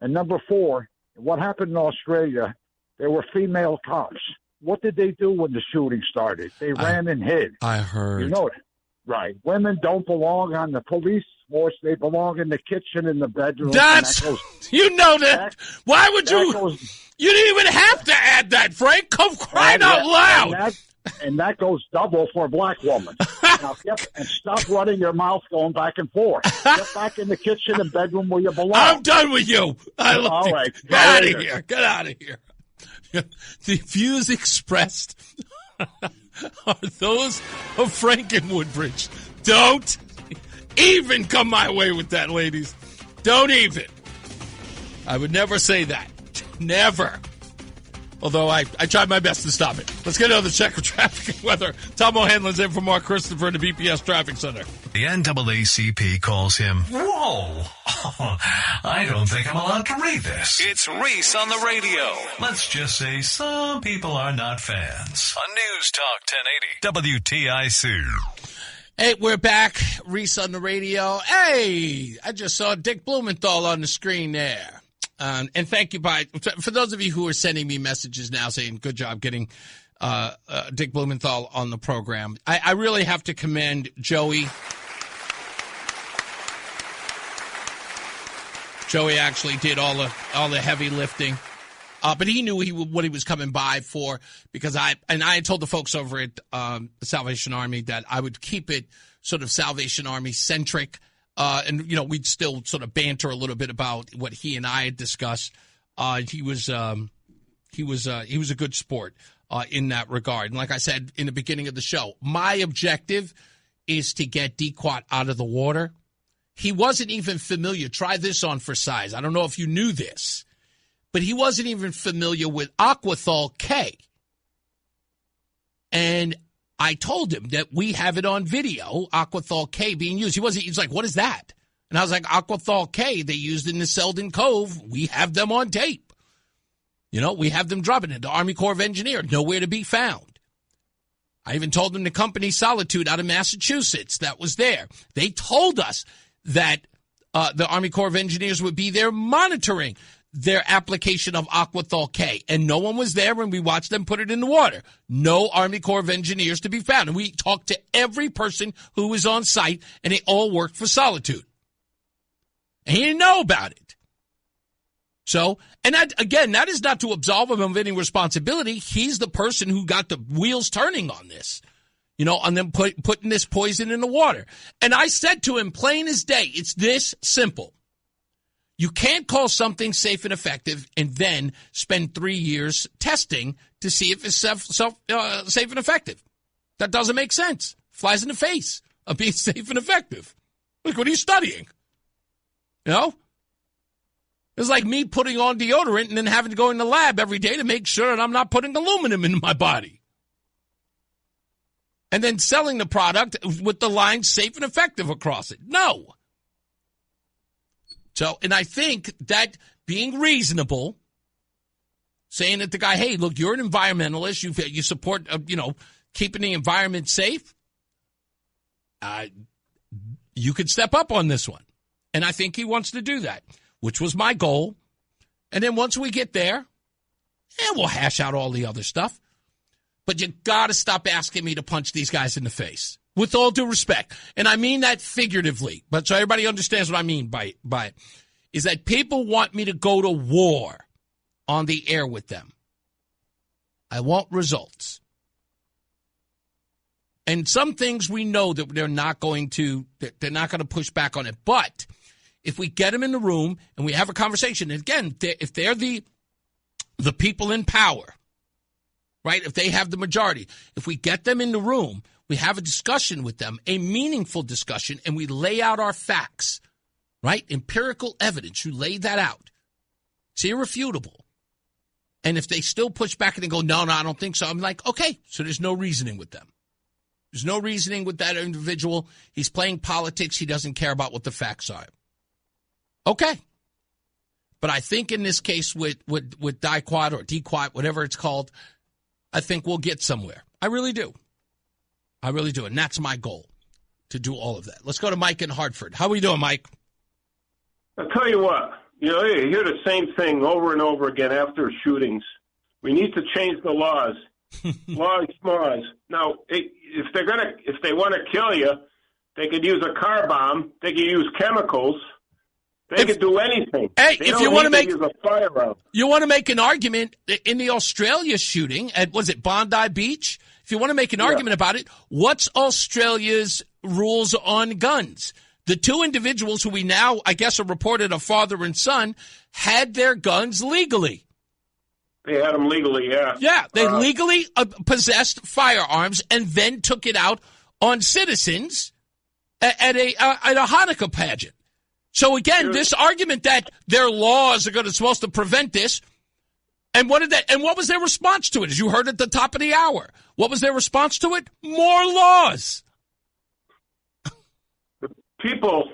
And number four, what happened in Australia, there were female cops. What did they do when the shooting started? They ran and hid. I heard. You know it. Right. Women don't belong on the police force. They belong in the kitchen, in the bedroom. You know that. Why would you? You didn't even have to add that, Frank. Come crying out loud. And that goes double for a black woman. Now, and stop running your mouth going back and forth. Get back in the kitchen and bedroom where you belong. I'm done with you. All right. Get out of here. Get out of here. The views expressed are those of Frank and Woodbridge. Don't even come my way with that, ladies. Don't even. I would never say that. Never. Although I tried my best to stop it. Let's get another check of traffic and weather. Tom O'Hanlon's in for Mark Christopher in the BPS Traffic Center. The NAACP calls him, whoa, I don't think I'm allowed to read this. It's Reese on the radio. Let's just say some people are not fans. On News Talk 1080 WTIC. Hey, we're back. Reese on the radio. Hey, I just saw Dick Blumenthal on the screen there. And thank you, for those of you who are sending me messages now saying, good job getting Dick Blumenthal on the program. I really have to commend Joey. Joey actually did all the heavy lifting. But he knew what he was coming by for, because I told the folks over at the Salvation Army that I would keep it sort of Salvation Army centric. And, you know, we'd still sort of banter a little bit about what he and I had discussed. He was a good sport in that regard. And like I said in the beginning of the show, my objective is to get Dequat out of the water. He wasn't even familiar. Try this on for size. I don't know if you knew this, but he wasn't even familiar with Aquathol K. And I told him that we have it on video, Aquathol K being used. He was like, what is that? And I was like, Aquathol K, they used in the Selden Cove. We have them on tape. You know, we have them dropping it. The Army Corps of Engineers, nowhere to be found. I even told them the company Solitude out of Massachusetts that was there. They told us that the Army Corps of Engineers would be there monitoring their application of Aquathol K, and no one was there when we watched them put it in the water. No Army Corps of Engineers to be found. And we talked to every person who was on site, and they all worked for Solitude. And he didn't know about it. So, and that, again, that is not to absolve him of any responsibility. He's the person who got the wheels turning on this, you know, on them putting this poison in the water. And I said to him, plain as day, it's this simple. You can't call something safe and effective and then spend 3 years testing to see if it's safe and effective. That doesn't make sense. Flies in the face of being safe and effective. Look, what are you studying? You know? It's like me putting on deodorant and then having to go in the lab every day to make sure that I'm not putting aluminum in my body. And then selling the product with the line safe and effective across it. No. So, and I think that being reasonable, saying to the guy, hey, look, you're an environmentalist, you support, keeping the environment safe. you could step up on this one. And I think he wants to do that, which was my goal. And then once we get there, we'll hash out all the other stuff. But you got to stop asking me to punch these guys in the face, with all due respect. And I mean that figuratively, but so everybody understands what I mean by it, is that people want me to go to war on the air with them. I want results. And some things we know that they're not going to push back on it. But if we get them in the room and we have a conversation, and again, if they're the people in power, right? If they have the majority, if we get them in the room, we have a discussion with them, a meaningful discussion, and we lay out our facts, right? Empirical evidence. You lay that out. It's irrefutable. And if they still push back and they go, no, I don't think so, I'm like, okay, so there's no reasoning with them. There's no reasoning with that individual. He's playing politics. He doesn't care about what the facts are. Okay. But I think in this case with DIQUAD or DQUAD, whatever it's called, I think we'll get somewhere. I really do. And that's my goal, to do all of that. Let's go to Mike in Hartford. How are we doing, Mike? I'll tell you what. You hear the same thing over and over again after shootings. We need to change the laws. Laws. Now, if they want to kill you, they could use a car bomb. They could use chemicals. They could do anything. Hey, if you want to use a firearm. You want to make an argument in the Australia shooting at, was it Bondi Beach? If you want to make an argument about it, what's Australia's rules on guns? The two individuals who we now, I guess, are reported a father and son, had their guns legally. They had them legally, yeah. Yeah, they legally possessed firearms and then took it out on citizens at a Hanukkah pageant. So again, this argument that their laws are supposed to prevent this, and what was their response to it? As you heard at the top of the hour, what was their response to it? More laws. People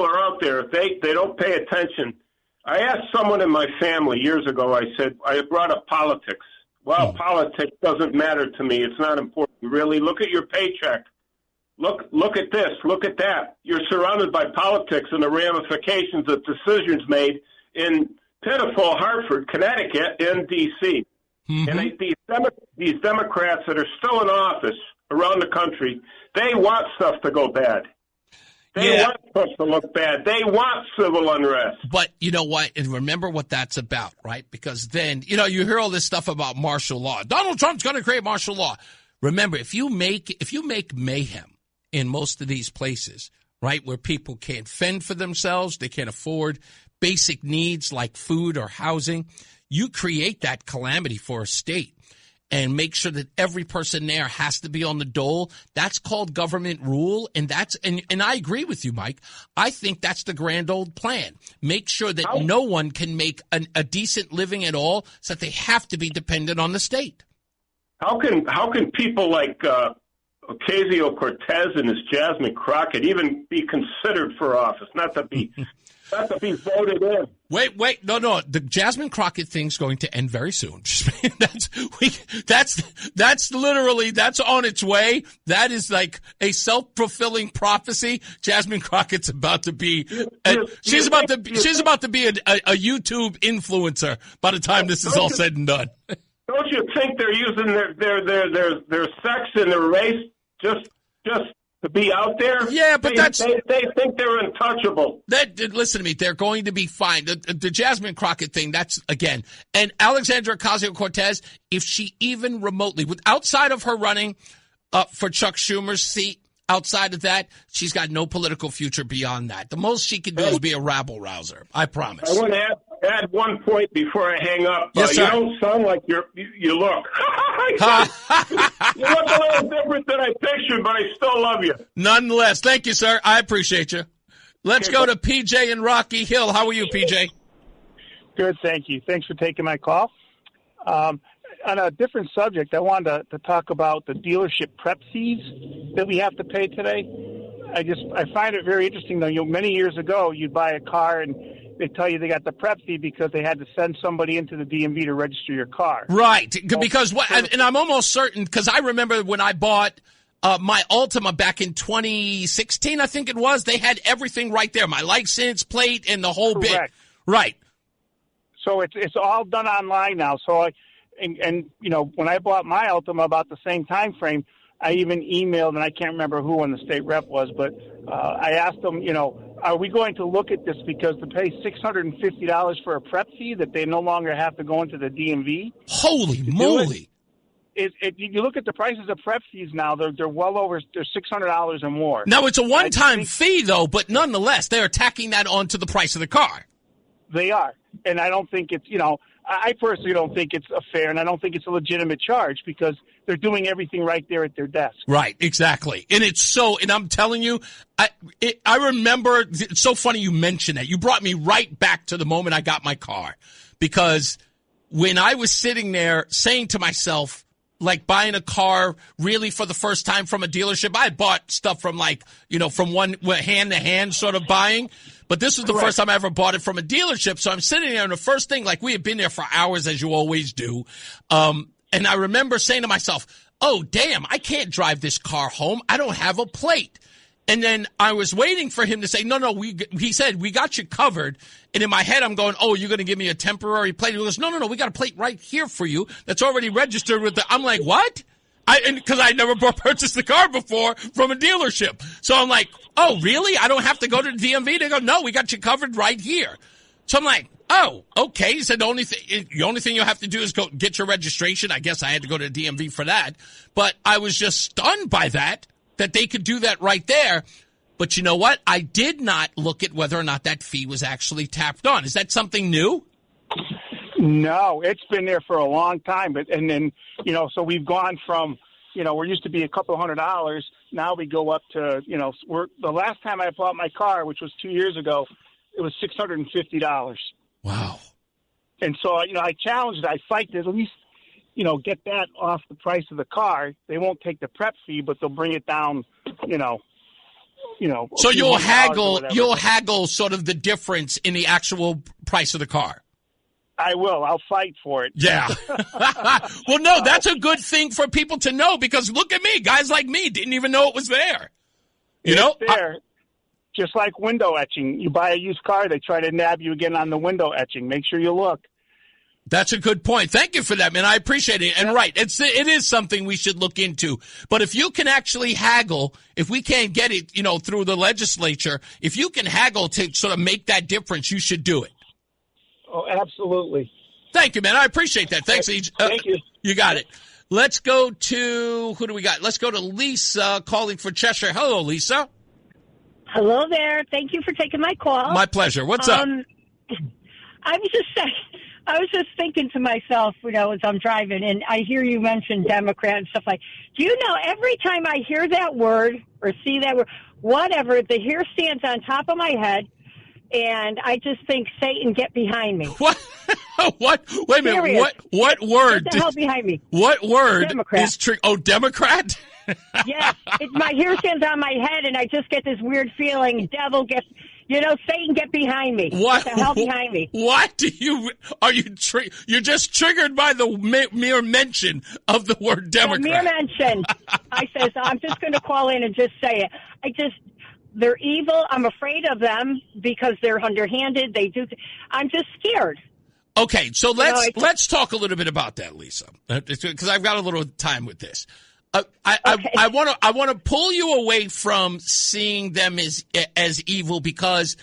are out there. They don't pay attention. I asked someone in my family years ago, I brought up politics. Well, politics doesn't matter to me. It's not important. Really, look at your paycheck. Look at this. Look at that. You're surrounded by politics and the ramifications of decisions made in pitiful Hartford, Connecticut, and D.C. Mm-hmm. And these Democrats that are still in office around the country, they want stuff to go bad. They want stuff to look bad. They want civil unrest. But you know what? And remember what that's about, right? Because then, you hear all this stuff about martial law. Donald Trump's going to create martial law. Remember, if you make mayhem in most of these places, right, where people can't fend for themselves, they can't afford basic needs like food or housing, you create that calamity for a state and make sure that every person there has to be on the dole. That's called government rule, and I agree with you, Mike. I think that's the grand old plan. Make sure that no one can make a decent living at all, so that they have to be dependent on the state. How can people like Ocasio-Cortez and this Jasmine Crockett even be considered for office? Not to be voted in. Wait, no. The Jasmine Crockett thing's going to end very soon. That's literally on its way. That is like a self-fulfilling prophecy. Jasmine Crockett's about to be she's about to be a YouTube influencer by the time this is all said and done. Don't you think they're using their sex and their race just to be out there? Yeah, but they think they're untouchable. Listen to me. They're going to be fine. The Jasmine Crockett thing, that's, again, and Alexandra Ocasio-Cortez, if she even remotely, outside of her running for Chuck Schumer's seat, outside of that, she's got no political future beyond that. The most she can do is be a rabble-rouser. I promise. I want to add one point before I hang up. Yes, sir. You don't sound like you look. You look a little different than I pictured, but I still love you. Nonetheless, thank you, sir. I appreciate you. Let's go to PJ in Rocky Hill. How are you, PJ? Good, thank you. Thanks for taking my call. On a different subject, I wanted to talk about the dealership prep fees that we have to pay today. I find it very interesting, though. Many years ago, you'd buy a car and they tell you they got the prep fee because they had to send somebody into the DMV to register your car. Right, because and I'm almost certain, because I remember when I bought my Altima back in 2016, I think it was. They had everything right there, my license plate and the whole bit. Right. So it's all done online now. So and when I bought my Altima about the same time frame, I even emailed, and I can't remember who on the state rep was, but I asked them, are we going to look at this because to pay $650 for a prep fee that they no longer have to go into the DMV? Holy moly! You look at the prices of prep fees now; they're well over $600 or more. Now it's a one-time fee, though, but nonetheless, they're tacking that onto the price of the car. They are, and I don't think it's I personally don't think it's fair, and I don't think it's a legitimate charge because they're doing everything right there at their desk. Right, exactly. And and I'm telling you, I remember, it's so funny you mentioned that. You brought me right back to the moment I got my car. Because when I was sitting there saying to myself, like buying a car really for the first time from a dealership, I bought stuff from from one hand to hand sort of buying. But this was the first time I ever bought it from a dealership. So I'm sitting there, and the first thing, like we had been there for hours, as you always do. And I remember saying to myself, oh, damn, I can't drive this car home. I don't have a plate. And then I was waiting for him to say, no, he said, we got you covered. And in my head, I'm going, oh, you're going to give me a temporary plate? He goes, no, we got a plate right here for you that's already registered with I'm like, what? Because I never purchased the car before from a dealership. So I'm like, oh, really? I don't have to go to the DMV? They go, no, we got you covered right here. So I'm like, oh, okay. He said the only thing you'll have to do is go get your registration. I guess I had to go to the DMV for that. But I was just stunned by that they could do that right there. But you know what? I did not look at whether or not that fee was actually tapped on. Is that something new? No, it's been there for a long time. And then, so we've gone from, we used to be a couple $100. Now we go up to, the last time I bought my car, which was 2 years ago, it was $650. Wow. And so, I challenged, I fight to at least, get that off the price of the car. They won't take the prep fee, but they'll bring it down, So you'll haggle sort of the difference in the actual price of the car. I will. I'll fight for it. Yeah. Well, no, that's a good thing for people to know because look at me. Guys like me didn't even know it was there. It's there. Just like window etching. You buy a used car, they try to nab you again on the window etching. Make sure you look. That's a good point. Thank you for that, man. I appreciate it. And right, it is something we should look into. But if you can actually haggle, if we can't get it, through the legislature, if you can haggle to sort of make that difference, you should do it. Oh, absolutely. Thank you, man. I appreciate that. Thanks, Thank you. You got it. Let's go to, who do we got? Let's go to Lisa calling for Cheshire. Hello, Lisa. Hello there. Thank you for taking my call. My pleasure. What's up? I was just thinking to myself, as I'm driving, and I hear you mention Democrat and stuff like, do you know, every time I hear that word or see that word, whatever, the hair stands on top of my head, and I just think, Satan, get behind me. What? What? Wait a minute. Serious. What word? Get the hell behind me. What word Democrat. is Democrat? Yes. My hair stands on my head, and I just get this weird feeling, devil, Satan, get behind me. What? Get the hell behind me. What you're just triggered by the mere mention of the word Democrat. The mere mention. I says, I'm just going to call in and just say it. They're evil. I'm afraid of them because they're underhanded. I'm just scared. Okay, so let's talk a little bit about that, Lisa, because I've got a little time with this. I want to pull you away from seeing them as evil because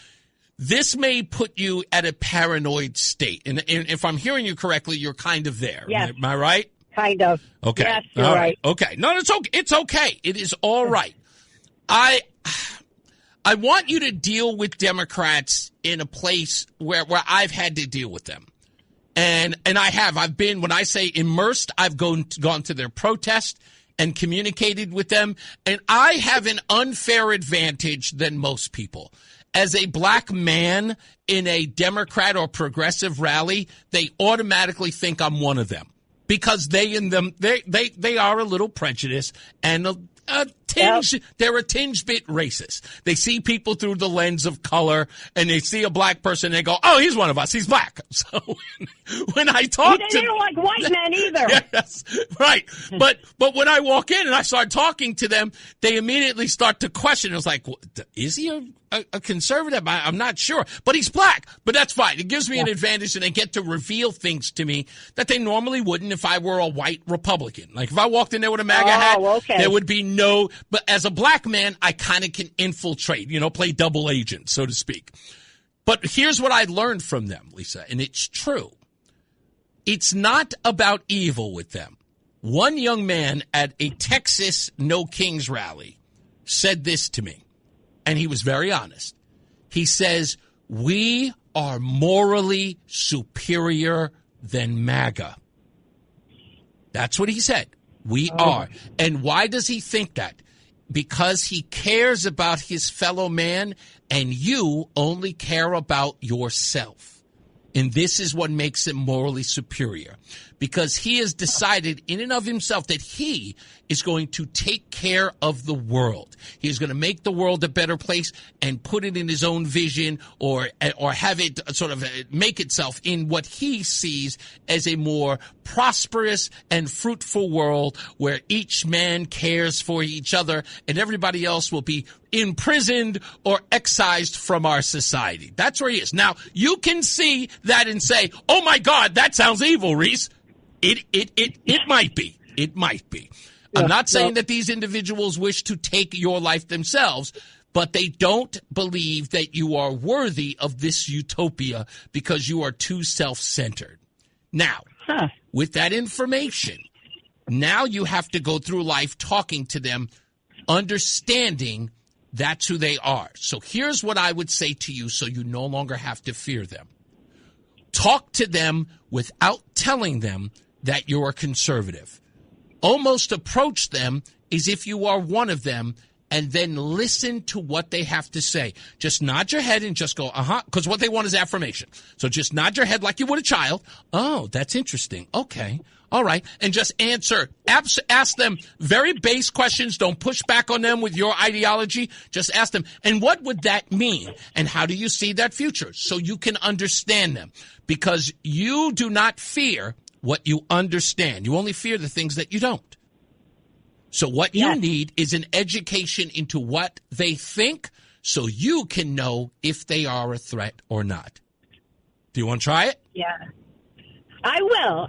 this may put you at a paranoid state. And if I'm hearing you correctly, you're kind of there. Yes. Am I right? Kind of. Okay. Yes, you're all right. Okay. No, it's okay. It's okay. It is all right. I want you to deal with Democrats in a place where I've had to deal with them. And I've been, when I say immersed, I've gone to their protest and communicated with them. And I have an unfair advantage than most people. As a black man in a Democrat or progressive rally, they automatically think I'm one of them because they are a little prejudiced and they're a tinge bit racist. They see people through the lens of color, and they see a black person, and they go, "Oh, he's one of us. He's black." So when I talk they don't like white men either. Yes, right. But when I walk in and I start talking to them, they immediately start to question. It's like, is he a conservative? I'm not sure, but he's black. But that's fine. It gives me an advantage, and they get to reveal things to me that they normally wouldn't if I were a white Republican. Like if I walked in there with a MAGA hat, there would be no. But as a black man, I kind of can infiltrate, play double agent, so to speak. But here's what I learned from them, Lisa, and it's true. It's not about evil with them. One young man at a Texas No Kings rally said this to me, and he was very honest. He says, "We are morally superior than MAGA." That's what he said. We are. And why does he think that? Because he cares about his fellow man, and you only care about yourself. And this is what makes him morally superior. Because he has decided in and of himself that he is going to take care of the world. He's going to make the world a better place and put it in his own vision or have it sort of make itself in what he sees as a more prosperous and fruitful world where each man cares for each other and everybody else will be imprisoned or excised from our society. That's where he is. Now, you can see that and say, "Oh my God, that sounds evil, Reese." It might be. It might be. I'm not saying that these individuals wish to take your life themselves, but they don't believe that you are worthy of this utopia because you are too self-centered. Now, with that information, now you have to go through life talking to them, understanding that's who they are. So here's what I would say to you so you no longer have to fear them. Talk to them without telling them that you're a conservative. Almost approach them as if you are one of them and then listen to what they have to say. Just nod your head and just go, because what they want is affirmation. So just nod your head like you would a child. "Oh, that's interesting. Okay. All right." And just answer. Ask them very base questions. Don't push back on them with your ideology. Just ask them, and what would that mean? And how do you see that future? So you can understand them. Because you do not fear what you understand. You only fear the things that you don't. So what you need is an education into what they think so you can know if they are a threat or not. Do you want to try it? Yeah. I will.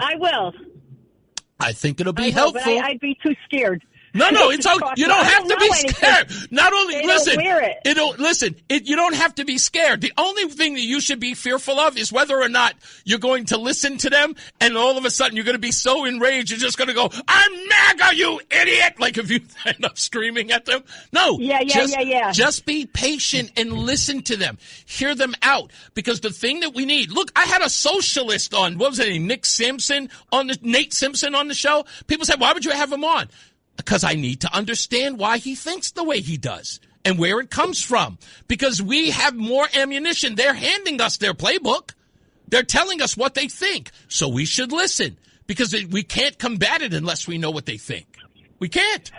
I think it'll be helpful. But I'd be too scared. No, it's okay. You don't have to be scared. Not only you don't have to be scared. The only thing that you should be fearful of is whether or not you're going to listen to them, and all of a sudden you're going to be so enraged you're just going to go, "I'm MAGA, you idiot!" Like if you end up screaming at them. No, Just be patient and listen to them, hear them out, because the thing that we need. Look, I had a socialist on. What was his name? Nate Simpson on the show. People said, "Why would you have him on?" Because I need to understand why he thinks the way he does and where it comes from. Because we have more ammunition. They're handing us their playbook. They're telling us what they think. So we should listen because we can't combat it unless we know what they think. We can't.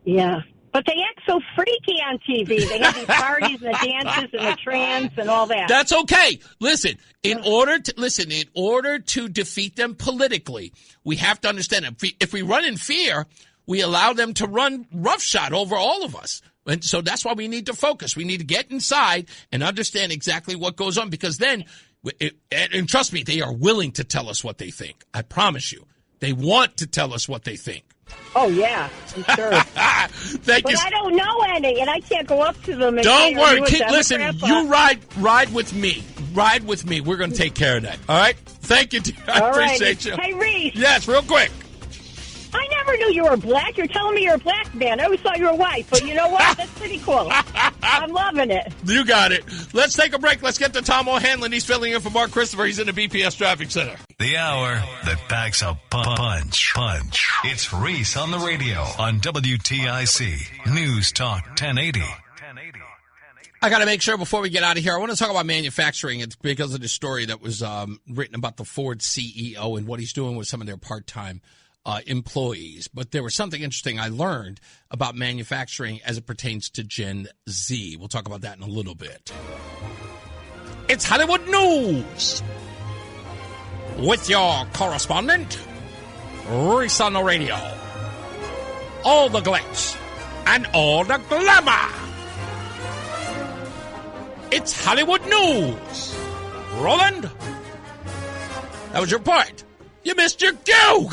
Yeah. But they act so freaky on TV. They have these parties and the dances and the trance and all that. That's okay. Listen, in order to defeat them politically, we have to understand them. If we run in fear, we allow them to run roughshod over all of us. And so that's why we need to focus. We need to get inside and understand exactly what goes on, because then, and trust me, they are willing to tell us what they think. I promise you. They want to tell us what they think. Oh, yeah, I'm sure. Thank you. But I don't know any, and I can't go up to them. And don't worry. Listen, you ride with me. Ride with me. We're going to take care of that. All right? Thank you, dear. I appreciate you. Hey, Reese. Yes, real quick. I never knew you were black. You're telling me you're a black man. I always thought you were white, but you know what? That's pretty cool. I'm loving it. You got it. Let's take a break. Let's get to Tom O'Hanlon. He's filling in for Mark Christopher. He's in the BPS Traffic Center. The hour that packs a punch. It's Reese on the radio on WTIC News Talk 1080. I got to make sure before we get out of here, I want to talk about manufacturing. It's because of the story that was written about the Ford CEO and what he's doing with some of their part-time employees. But there was something interesting I learned about manufacturing as it pertains to Gen Z. We'll talk about that in a little bit. It's Hollywood News with your correspondent, Reese on the radio. All the glitz and all the glamour. It's Hollywood News. Roland, that was your part. You missed your cue.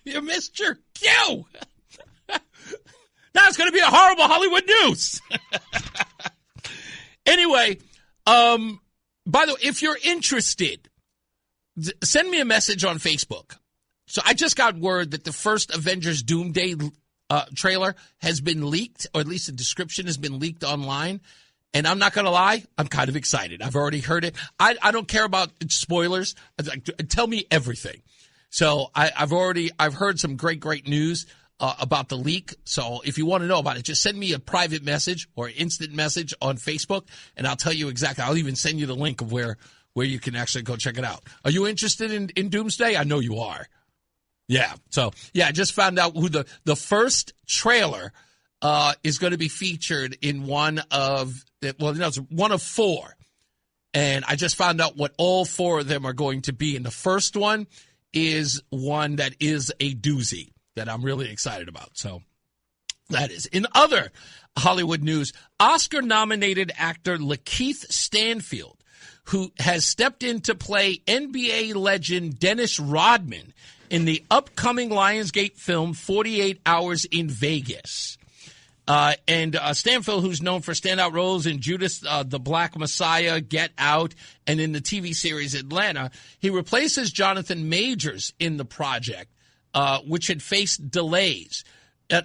You missed your cue. Now it's going to be a horrible Hollywood News. Anyway, by the way, if you're interested, send me a message on Facebook. So I just got word that the first Avengers Doomsday trailer has been leaked, or at least the description has been leaked online. And I'm not going to lie, I'm kind of excited. I've already heard it. I don't care about spoilers. Tell me everything. So I've heard some great news about the leak. So if you want to know about it, just send me a private message or instant message on Facebook, and I'll tell you exactly. I'll even send you the link of where you can actually go check it out. Are you interested in Doomsday? I know you are. Yeah. So, yeah, I just found out who the first trailer is going to be featured in one of four. And I just found out what all four of them are going to be. And the first one is one that is a doozy that I'm really excited about. So that is. In other Hollywood news, Oscar-nominated actor Lakeith Stanfield, who has stepped in to play NBA legend Dennis Rodman in the upcoming Lionsgate film 48 Hours in Vegas. And Stanfield, who's known for standout roles in Judas the Black Messiah, Get Out, and in the TV series Atlanta, he replaces Jonathan Majors in the project, which had faced delays.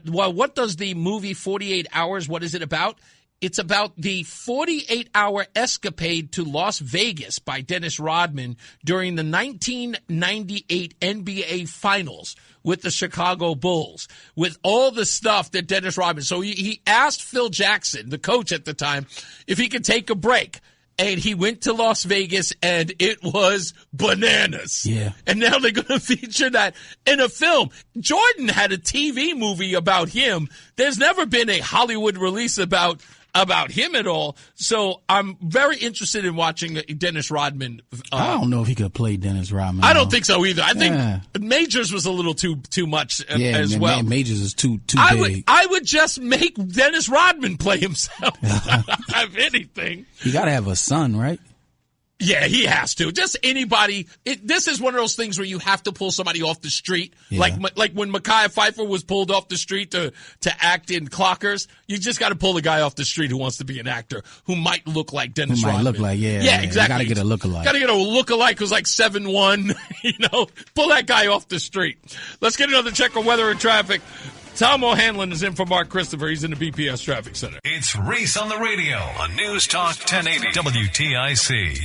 Well, what does the movie 48 Hours, what is it about? It's about the 48-hour escapade to Las Vegas by Dennis Rodman during the 1998 NBA Finals with the Chicago Bulls, with all the stuff that Dennis Rodman. So he asked Phil Jackson, the coach at the time, if he could take a break. And he went to Las Vegas, and it was bananas. Yeah. And now they're going to feature that in a film. Jordan had a TV movie about him. There's never been a Hollywood release about him at all. So I'm very interested in watching Dennis Rodman. I don't know if he could play Dennis Rodman. I don't think so either. I think Majors was a little too much as well. Majors is too big. I would just make Dennis Rodman play himself. If anything. You got to have a son, right? Yeah, he has to. Just anybody. This is one of those things where you have to pull somebody off the street. Yeah. Like when Micaiah Pfeiffer was pulled off the street to act in Clockers. You just got to pull the guy off the street who wants to be an actor who might look like Dennis Rodman. Look like, yeah, exactly. Got to get a lookalike. Got to get a lookalike who's like 7'1". Pull that guy off the street. Let's get another check on weather and traffic. Tom O'Hanlon is in for Mark Christopher. He's in the BPS Traffic Center. It's Reese on the radio on News Talk 1080 WTIC.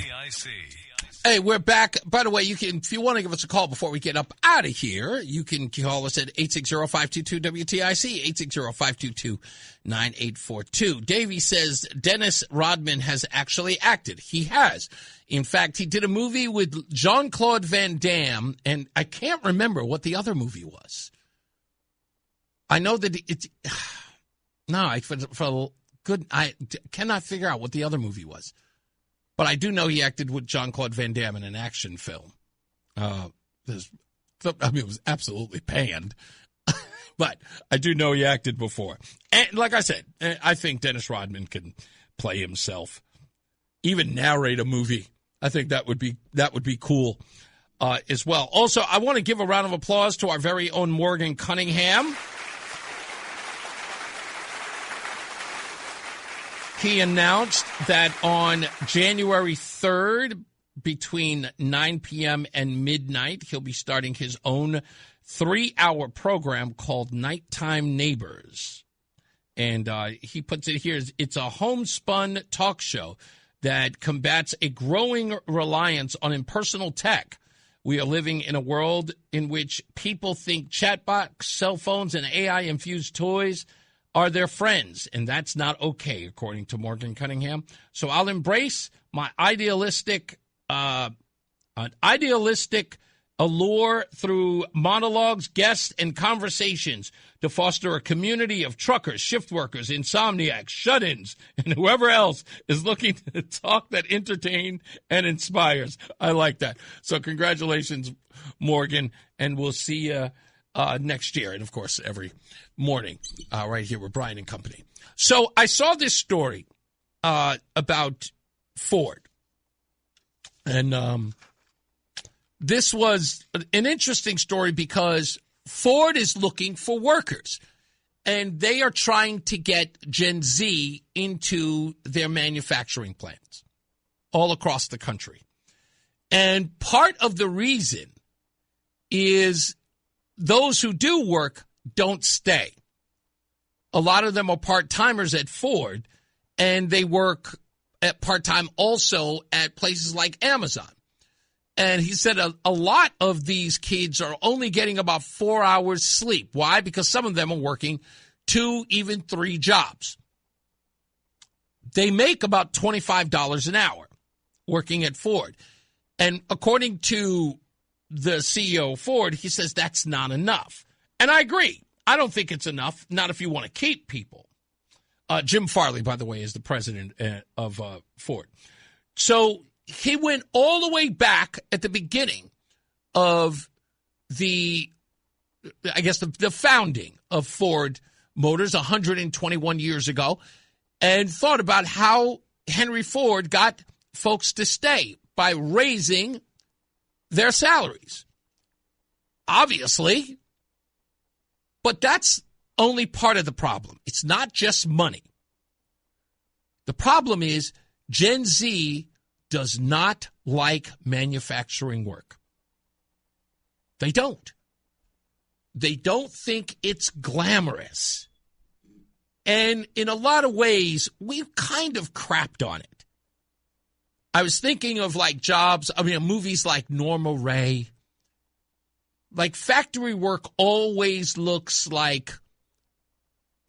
Hey, we're back. By the way, if you want to give us a call before we get up out of here, you can call us at 860-522-WTIC, 860-522-9842. Davey says Dennis Rodman has actually acted. He has. In fact, he did a movie with Jean-Claude Van Damme, and I can't remember what the other movie was. I know that it's I cannot figure out what the other movie was, but I do know he acted with Jean-Claude Van Damme in an action film. It was absolutely panned, but I do know he acted before. And like I said, I think Dennis Rodman can play himself, even narrate a movie. I think that would be cool as well. Also, I want to give a round of applause to our very own Morgan Cunningham. He announced that on January 3rd, between 9 p.m. and midnight, he'll be starting his own 3-hour program called Nighttime Neighbors. And he puts it here, it's a homespun talk show that combats a growing reliance on impersonal tech. We are living in a world in which people think chatbots, cell phones, and AI-infused toys are their friends, and that's not okay, according to Morgan Cunningham. So I'll embrace my idealistic allure through monologues, guests, and conversations to foster a community of truckers, shift workers, insomniacs, shut-ins, and whoever else is looking to talk that entertain and inspires. I like that. So congratulations, Morgan, and we'll see you next year. And, of course, every morning right here with Brian and Company. So I saw this story about Ford. And this was an interesting story because Ford is looking for workers, and they are trying to get Gen Z into their manufacturing plants all across the country. And part of the reason is those who do work don't stay. A lot of them are part-timers at Ford, and they work at part-time also at places like Amazon. And he said a lot of these kids are only getting about 4 hours sleep. Why? Because some of them are working 2, even 3 jobs. They make about $25 an hour working at Ford. And according to the CEO of Ford, he says that's not enough. And I agree. I don't think it's enough, not if you want to keep people. Jim Farley, by the way, is the president of Ford. So he went all the way back at the beginning of the founding of Ford Motors 121 years ago and thought about how Henry Ford got folks to stay by raising their salaries. Obviously, but that's only part of the problem. It's not just money. The problem is Gen Z does not like manufacturing work. They don't. They don't think it's glamorous. And in a lot of ways, we've kind of crapped on it. I was thinking of movies like Norma Ray. Like factory work always looks like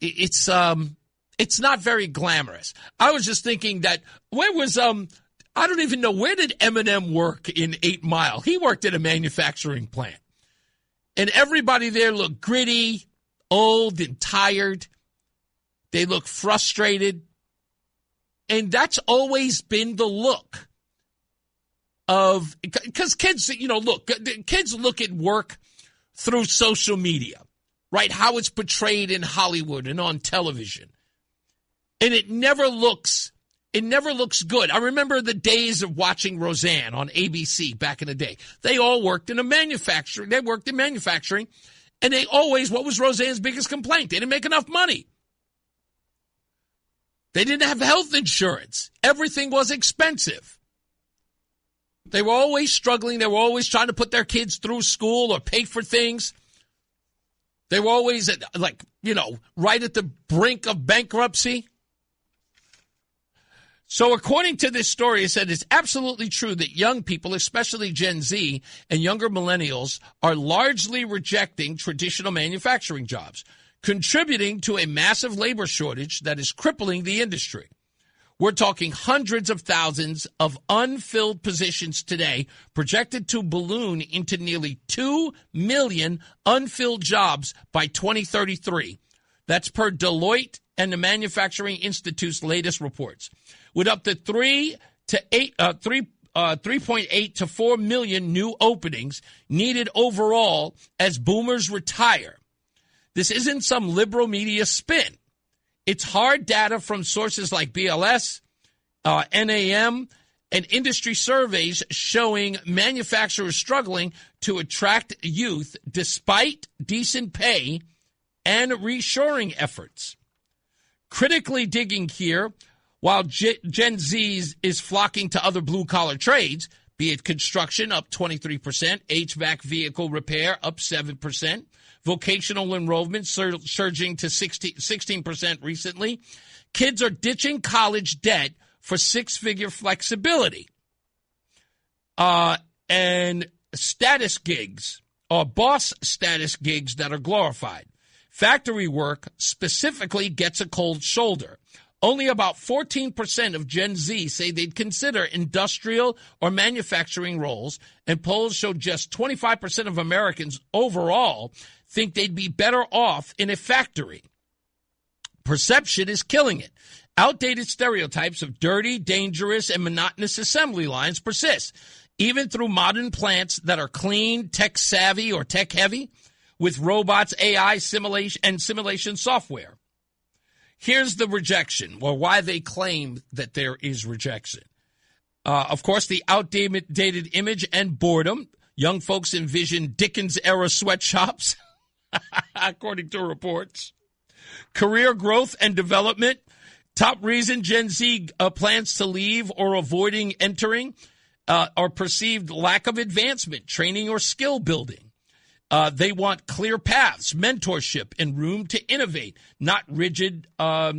it's not very glamorous. I was just thinking that I don't even know, where did Eminem work in 8 Mile? He worked at a manufacturing plant. And everybody there looked gritty, old, and tired. They look frustrated. And that's always been the look of, because kids, kids look at work through social media, right? How it's portrayed in Hollywood and on television. And it never looks good. I remember the days of watching Roseanne on ABC back in the day. They all worked in manufacturing, and what was Roseanne's biggest complaint? They didn't make enough money. They didn't have health insurance. Everything was expensive. They were always struggling. They were always trying to put their kids through school or pay for things. They were always right at the brink of bankruptcy. So according to this story, it said it's absolutely true that young people, especially Gen Z and younger millennials, are largely rejecting traditional manufacturing jobs, contributing to a massive labor shortage that is crippling the industry. We're talking hundreds of thousands of unfilled positions today, projected to balloon into nearly 2 million unfilled jobs by 2033. That's per Deloitte and the Manufacturing Institute's latest reports. With up to 3.8 to 4 million new openings needed overall as boomers retire. This isn't some liberal media spin. It's hard data from sources like BLS, NAM, and industry surveys showing manufacturers struggling to attract youth despite decent pay and reshoring efforts. Critically digging here, while Gen Z is flocking to other blue-collar trades, be it construction up 23%, HVAC vehicle repair up 7%, vocational enrollment surging to 16% recently, kids are ditching college debt for six-figure flexibility. And status gigs, or boss status gigs that are glorified. Factory work specifically gets a cold shoulder. Only about 14% of Gen Z say they'd consider industrial or manufacturing roles, and polls show just 25% of Americans overall think they'd be better off in a factory. Perception is killing it. Outdated stereotypes of dirty, dangerous, and monotonous assembly lines persist, even through modern plants that are clean, tech-savvy, or tech-heavy, with robots, AI, simulation software. Here's the rejection, or why they claim that there is rejection. Of course, the outdated image and boredom. Young folks envision Dickens-era sweatshops, according to reports. Career growth and development. Top reason Gen Z plans to leave or avoiding entering or perceived lack of advancement, training, or skill building. They want clear paths, mentorship, and room to innovate, not rigid what?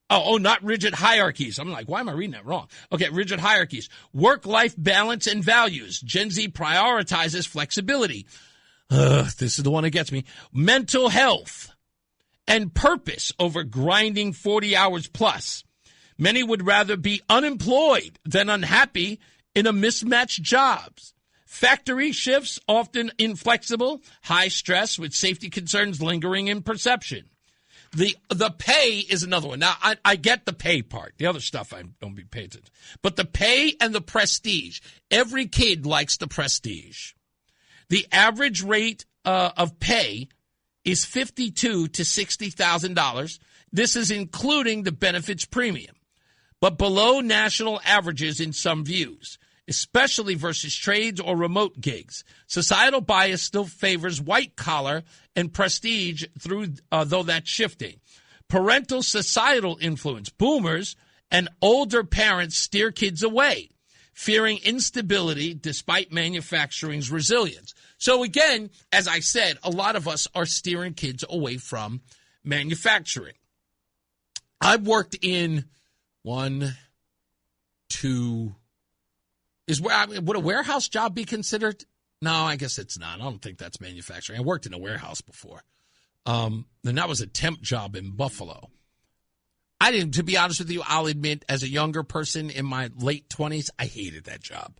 Not rigid hierarchies. I'm like, why am I reading that wrong? Okay, rigid hierarchies. Work-life balance and values. Gen Z prioritizes flexibility. This is the one that gets me. Mental health and purpose over grinding 40 hours plus. Many would rather be unemployed than unhappy in a mismatched jobs. Factory shifts, often inflexible, high stress with safety concerns lingering in perception. The pay is another one. Now, I get the pay part. The other stuff I don't be paid attention. But the pay and the prestige. Every kid likes the prestige. The average rate of pay is $52,000 to $60,000. This is including the benefits premium, but below national averages in some views, especially versus trades or remote gigs. Societal bias still favors white collar and prestige though that's shifting. Parental societal influence. Boomers and older parents steer kids away, fearing instability despite manufacturing's resilience. So again, as I said, a lot of us are steering kids away from manufacturing. I've worked in would a warehouse job be considered? No, I guess it's not. I don't think that's manufacturing. I worked in a warehouse before. And that was a temp job in Buffalo. To be honest with you, I'll admit, as a younger person in my late 20s, I hated that job.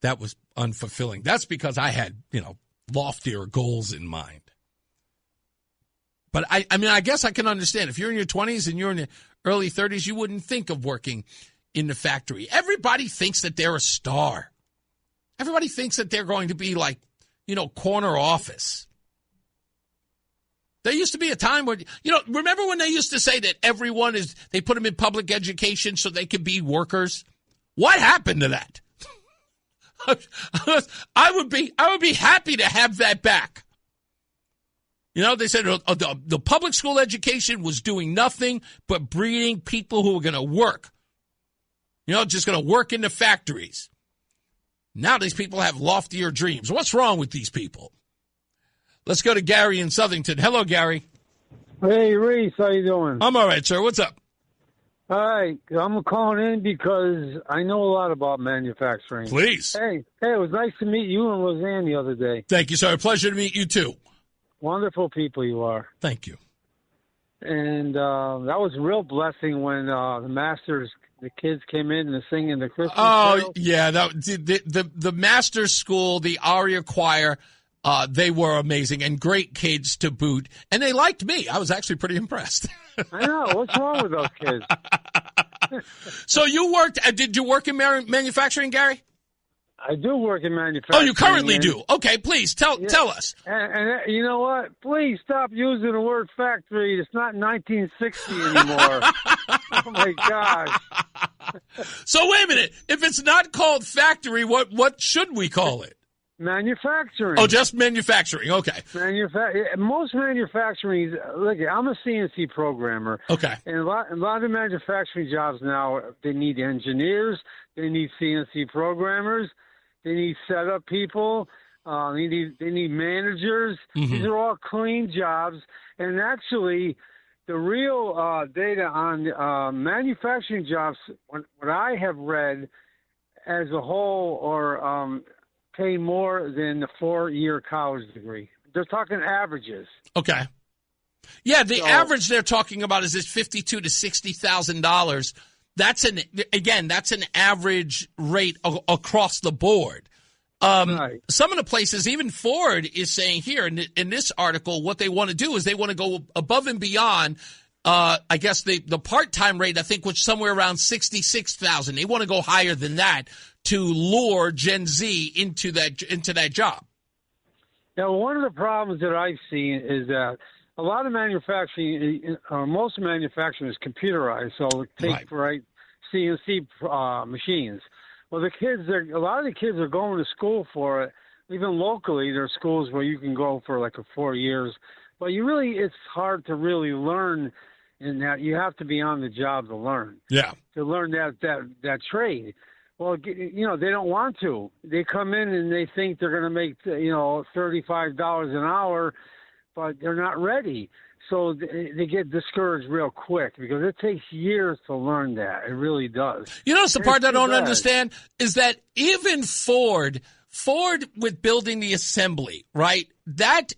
That was unfulfilling. That's because I had, loftier goals in mind. But I guess I can understand. If you're in your 20s and you're in your early 30s, you wouldn't think of working in the factory. Everybody thinks that they're a star. Everybody thinks that they're going to be like, corner office. There used to be a time where, remember when they used to say that they put them in public education so they could be workers? What happened to that? I would be happy to have that back. They said the public school education was doing nothing but breeding people who were going to work. Just going to work in the factories. Now these people have loftier dreams. What's wrong with these people? Let's go to Gary in Southington. Hello, Gary. Hey, Reese. How you doing? I'm all right, sir. What's up? All right. I'm calling in because I know a lot about manufacturing. Please. Hey, it was nice to meet you and Roseanne the other day. Thank you, sir. Pleasure to meet you, too. Wonderful people you are. Thank you. And that was a real blessing when the kids came in and singing the Christmas carol. Yeah. The Master's School, the Aria Choir, they were amazing and great kids to boot. And they liked me. I was actually pretty impressed. I know. What's wrong with those kids? So did you work in manufacturing, Gary? I do work in manufacturing. Oh, you currently do? Okay, please, tell us. And you know what? Please stop using the word factory. It's not 1960 anymore. Oh, my gosh. So wait a minute. If it's not called factory, what should we call it? Manufacturing. Oh, just manufacturing. Okay. Most manufacturing, look, I'm a CNC programmer. Okay. And a lot of manufacturing jobs now, they need engineers, they need CNC programmers, they need setup people, they need managers. Mm-hmm. These are all clean jobs. And actually, the real data on manufacturing jobs, what I have read as a whole, or pay more than the 4-year college degree. They're talking averages. Okay. Yeah, the average they're talking about is this $52,000 to $60,000. That's an average rate across the board. Right. Some of the places, even Ford is saying here in this article, what they want to do is they want to go above and beyond. I guess the part-time rate, I think, was somewhere around 66,000. They want to go higher than that to lure Gen Z into that job. Now, one of the problems that I've seen is that a lot of manufacturing, most manufacturing is computerized. So take CNC machines. Well, a lot of the kids are going to school for it. Even locally, there are schools where you can go for 4 years. But it's hard to really learn in that. You have to be on the job to learn. Yeah. To learn that trade. Well, they don't want to. They come in and they think they're going to make, $35 an hour, but they're not ready. So they get discouraged real quick because it takes years to learn that. It really does. It's the part I don't understand is that even Ford with building the assembly, right, that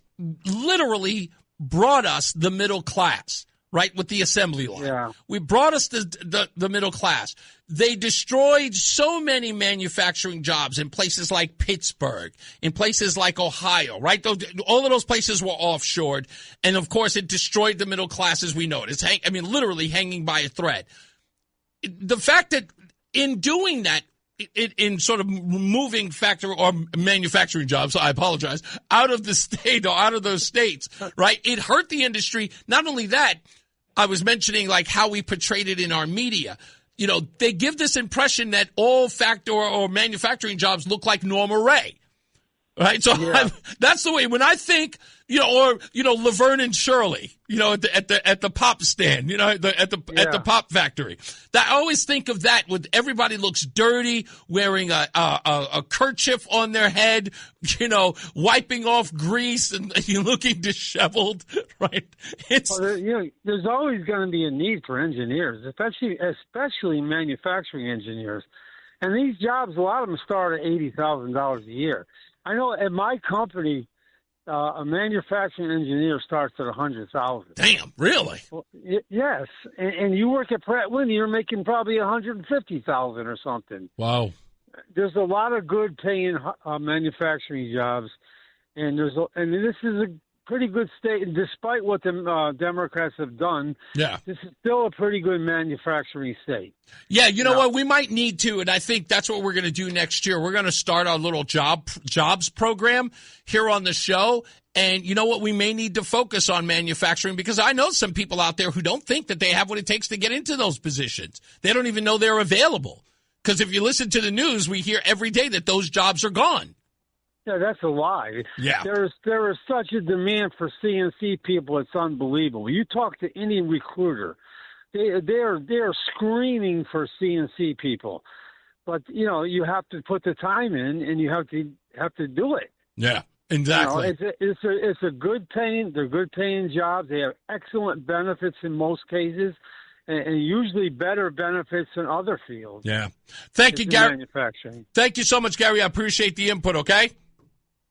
literally brought us the middle class, right, with the assembly line. Yeah. We brought us the middle class. They destroyed so many manufacturing jobs in places like Pittsburgh, in places like Ohio, right? All of those places were offshored. And, of course, it destroyed the middle class as we know it. It's literally hanging by a thread. The fact that in doing that, in sort of moving factory or manufacturing jobs, I apologize, out of the state or out of those states, right? It hurt the industry. Not only that, I was mentioning how we portrayed it in our media. They give this impression that all factory or manufacturing jobs look like Norma Ray, right? So that's the way when I think, Laverne and Shirley, at the pop stand, at the pop factory. I always think of that with everybody looks dirty, wearing a kerchief on their head, wiping off grease and looking disheveled, right? There's always going to be a need for engineers, especially manufacturing engineers. And these jobs, a lot of them start at $80,000 a year. I know at my company, a manufacturing engineer starts at $100,000. Damn, really? Well, yes, and you work at Pratt Whitney, you're making probably $150,000 or something. Wow. There's a lot of good paying manufacturing jobs, and this is a pretty good state. And despite what the Democrats have done, this is still a pretty good manufacturing state. Yeah, you know what? We might need to, and I think that's what we're going to do next year. We're going to start our little jobs program here on the show. And you know what? We may need to focus on manufacturing because I know some people out there who don't think that they have what it takes to get into those positions. They don't even know they're available. Because if you listen to the news, we hear every day that those jobs are gone. Yeah, that's a lie. Yeah. There is such a demand for CNC people, it's unbelievable. You talk to any recruiter, they are screaming for CNC people. But, you have to put the time in and you have to do it. Yeah, exactly. They're good paying jobs. They have excellent benefits in most cases. And usually better benefits in other fields. Yeah. Thank you, Gary. Manufacturing. Thank you so much, Gary. I appreciate the input, okay?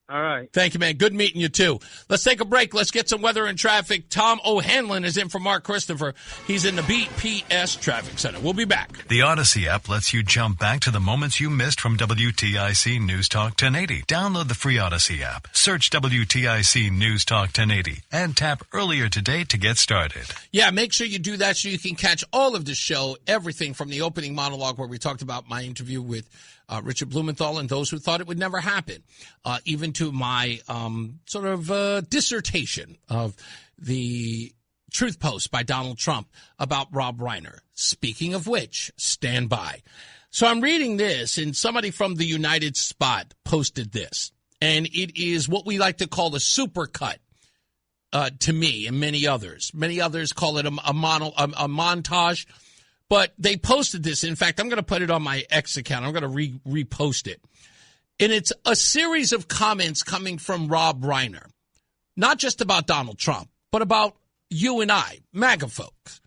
All right. Thank you, man. Good meeting you, too. Let's take a break. Let's get some weather and traffic. Tom O'Hanlon is in for Mark Christopher. He's in the BPS Traffic Center. We'll be back. The Odyssey app lets you jump back to the moments you missed from WTIC News Talk 1080. Download the free Odyssey app. Search WTIC News Talk 1080 and tap earlier today to get started. Yeah, make sure you do that so you can catch all of the show, everything from the opening monologue where we talked about my interview with Richard Blumenthal and those who thought it would never happen, even to my sort of dissertation of the truth post by Donald Trump about Rob Reiner. Speaking of which, stand by. So I'm reading this, and somebody from the United Spot posted this, and it is what we like to call a supercut to me and many others. Many others call it a montage. But they posted this. In fact, I'm going to put it on my X account. I'm going to repost it. And it's a series of comments coming from Rob Reiner, not just about Donald Trump, but about you and I, MAGA folks.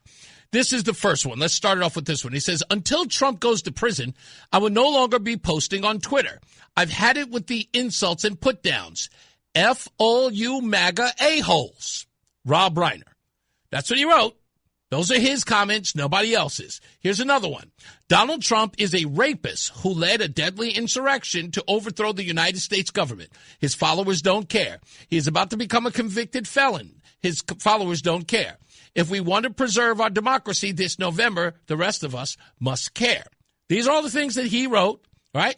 This is the first one. Let's start it off with this one. He says, until Trump goes to prison, I will no longer be posting on Twitter. I've had it with the insults and put downs. F all you MAGA a-holes. Rob Reiner. That's what he wrote. Those are his comments, nobody else's. Here's another one. Donald Trump is a rapist who led a deadly insurrection to overthrow the United States government. His followers don't care. He is about to become a convicted felon. His followers don't care. If we want to preserve our democracy this November, the rest of us must care. These are all the things that he wrote, right?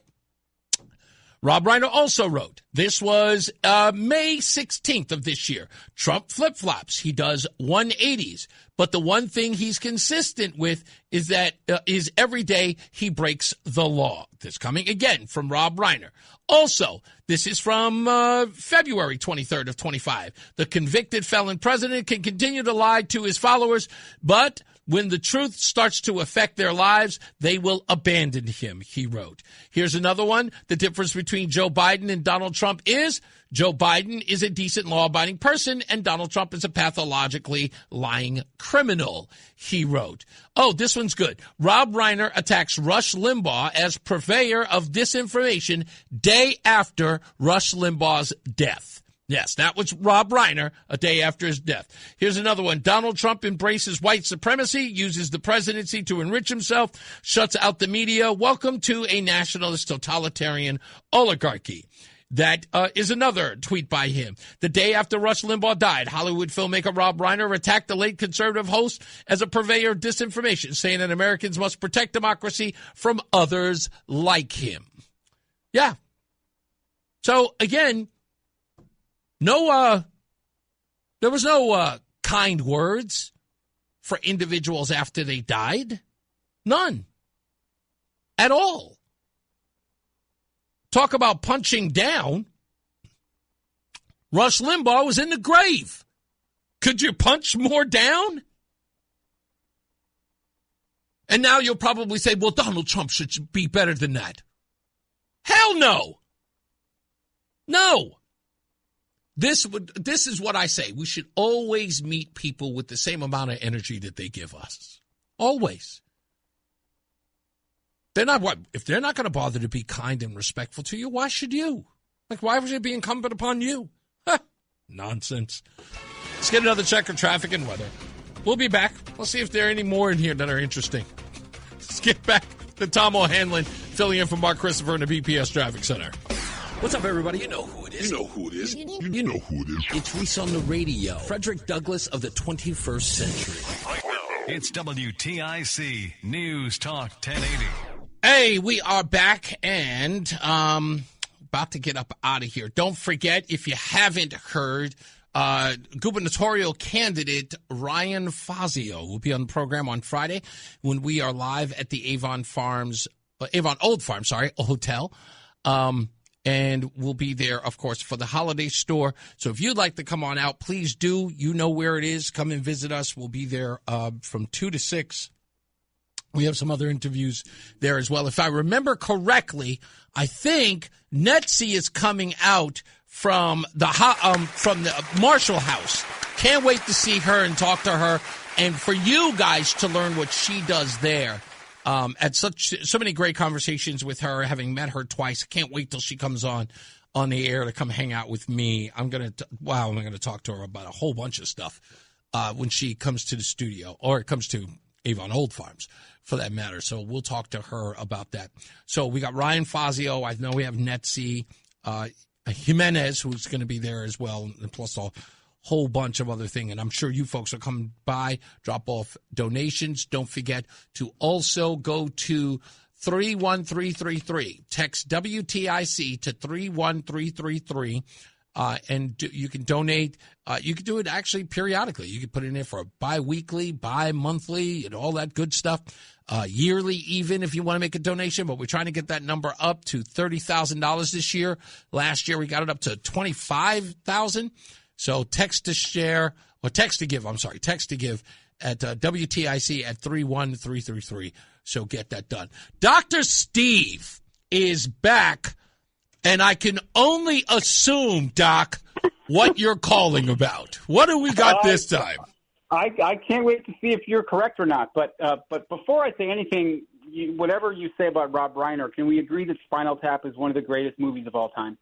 Rob Reiner also wrote, this was May 16th of this year. Trump flip-flops. He does 180s. But the one thing he's consistent with is that is every day he breaks the law. This coming again from Rob Reiner. Also, this is from February 23rd of 25. The convicted felon president can continue to lie to his followers, but when the truth starts to affect their lives, they will abandon him, he wrote. Here's another one. The difference between Joe Biden and Donald Trump is Joe Biden is a decent, law-abiding person, and Donald Trump is a pathologically lying criminal, he wrote. Oh, this one's good. Rob Reiner attacks Rush Limbaugh as purveyor of disinformation day after Rush Limbaugh's death. Yes, that was Rob Reiner a day after his death. Here's another one. Donald Trump embraces white supremacy, uses the presidency to enrich himself, shuts out the media. Welcome to a nationalist totalitarian oligarchy. That is another tweet by him. The day after Rush Limbaugh died, Hollywood filmmaker Rob Reiner attacked the late conservative host as a purveyor of disinformation, saying that Americans must protect democracy from others like him. Yeah. So, again, there was no kind words for individuals after they died. None. At all. Talk about punching down. Rush Limbaugh was in the grave. Could you punch more down? And now you'll probably say, well, Donald Trump should be better than that. Hell no. No. This is what I say. We should always meet people with the same amount of energy that they give us. Always. If they're not going to bother to be kind and respectful to you, why should you? Like, why would it be incumbent upon you? Nonsense. Let's get another check of traffic and weather. We'll be back. We'll see if there are any more in here that are interesting. Let's get back to Tom O'Hanlon, filling in for Mark Christopher in the BPS Traffic Center. What's up, everybody? You know who it is. You know who it is. You know who it is. It's Reese on the radio. Frederick Douglass of the 21st century. It's WTIC News Talk 1080. Hey, we are back and about to get up out of here. Don't forget, if you haven't heard, gubernatorial candidate Ryan Fazio will be on the program on Friday when we are live at the Avon Old Farm Hotel. And we'll be there, of course, for the holiday store. So if you'd like to come on out, please do. You know where it is. Come and visit us. We'll be there from 2 to 6. We have some other interviews there as well. If I remember correctly, I think Netzie is coming out from the Marshall House. Can't wait to see her and talk to her, and for you guys to learn what she does there. Had so many great conversations with her, having met her twice. Can't wait till she comes on the air to come hang out with me. I'm gonna talk to her about a whole bunch of stuff when she comes to the studio, or it comes to Avon Old Farms, for that matter. So we'll talk to her about that. So we got Ryan Fazio. I know we have Netzie Jimenez, who's going to be there as well, and plus a whole bunch of other things. And I'm sure you folks will come by, drop off donations. Don't forget to also go to 31333. Text WTIC to 31333. And you can donate. You can do it actually periodically. You can put it in there for a bi-weekly, bi-monthly, and all that good stuff. Yearly even if you want to make a donation. But we're trying to get that number up to $30,000 this year. Last year we got it up to $25,000. So text to give at WTIC at 31333. So get that done. Dr. Steve is back. And I can only assume, Doc, what you're calling about. What do we got this time? I can't wait to see if you're correct or not. But before I say anything, whatever you say about Rob Reiner, can we agree that Spinal Tap is one of the greatest movies of all time?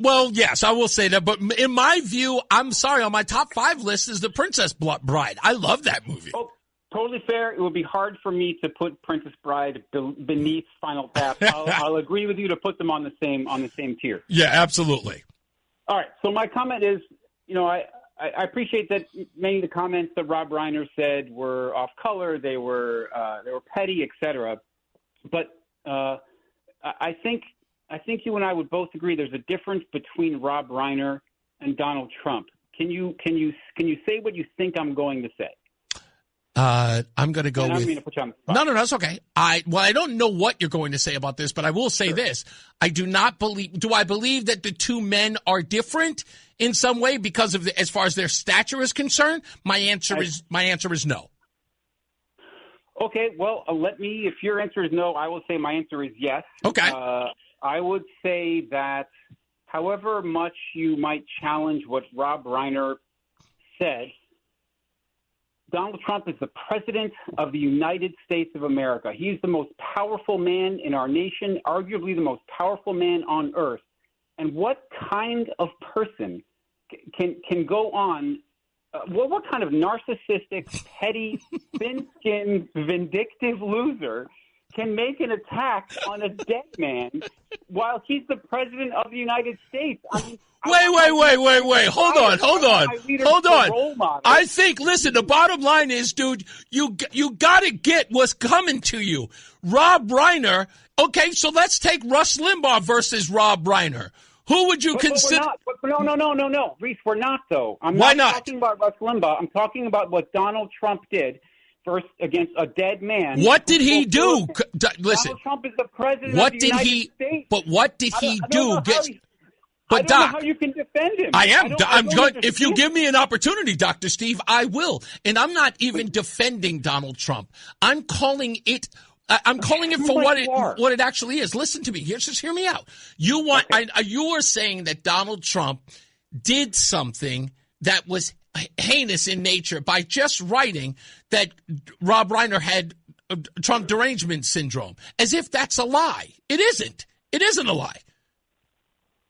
Well, yes, I will say that. But in my view, I'm sorry, on my top 5 list is The Princess Bride. I love that movie. Oh, totally fair. It would be hard for me to put Princess Bride beneath Spinal Tap. I'll agree with you to put them on the same tier. Yeah, absolutely. All right. So my comment is, I appreciate that many of the comments that Rob Reiner said were off color. They were petty, etc. But I think you and I would both agree there's a difference between Rob Reiner and Donald Trump. Can you say what you think I'm going to say? I'm going to go with. I don't mean to put you on the spot. No, that's okay. I don't know what you're going to say about this, but I will say this: I do not believe. Do I believe that the two men are different in some way because of as far as their stature is concerned? My answer is no. Okay, well, if your answer is no, I will say my answer is yes. Okay. I would say that however much you might challenge what Rob Reiner said, Donald Trump is the president of the United States of America. He's the most powerful man in our nation, arguably the most powerful man on earth. And what kind of person can go on? What kind of narcissistic, petty, thin-skinned, vindictive loser can make an attack on a dead man while he's the president of the United States? I mean, Wait. Hold on. I think, listen, the bottom line is, dude, you got to get what's coming to you. Rob Reiner. Okay, so let's take Rush Limbaugh versus Rob Reiner. Who would you consider? No. Reese, we're not, though. Why not? Talking about Rush Limbaugh. I'm talking about what Donald Trump did first against a dead man. What did he do? Listen. Donald Trump is the president of the United States. But what did he do? I don't know how you can defend him. I'm going. If you give me an opportunity, Dr. Steve, I will. And I'm not even defending Donald Trump. I'm calling it. I'm calling it for what it actually is. Listen to me. Just hear me out. You are saying that Donald Trump did something that was heinous in nature by just writing that Rob Reiner had Trump derangement syndrome, as if that's a lie. It isn't. It isn't a lie.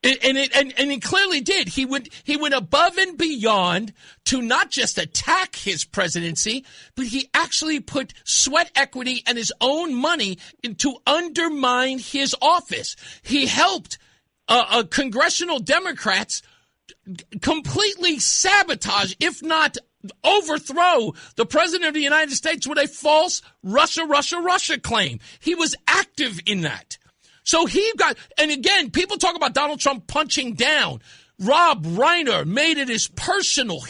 And he clearly did. He went above and beyond to not just attack his presidency, but he actually put sweat equity and his own money to undermine his office. He helped congressional Democrats completely sabotage, if not overthrow, the president of the United States with a false Russia claim. He was active in that. So and again, people talk about Donald Trump punching down. Rob Reiner made it his personal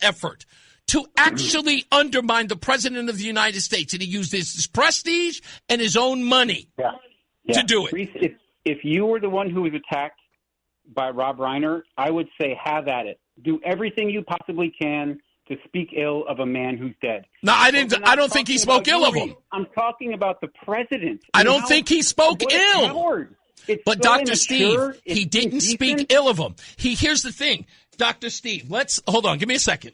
effort to actually undermine the president of the United States. And he used his prestige and his own money to do it. Reese, if you were the one who was attacked by Rob Reiner, I would say have at it. Do everything you possibly can to speak ill of a man who's dead. No, I don't think he spoke ill of him. I'm talking about the president. I don't think he spoke ill. But so Dr. Steve, he didn't speak ill of him. Here's the thing, Dr. Steve. Hold on. Give me a second.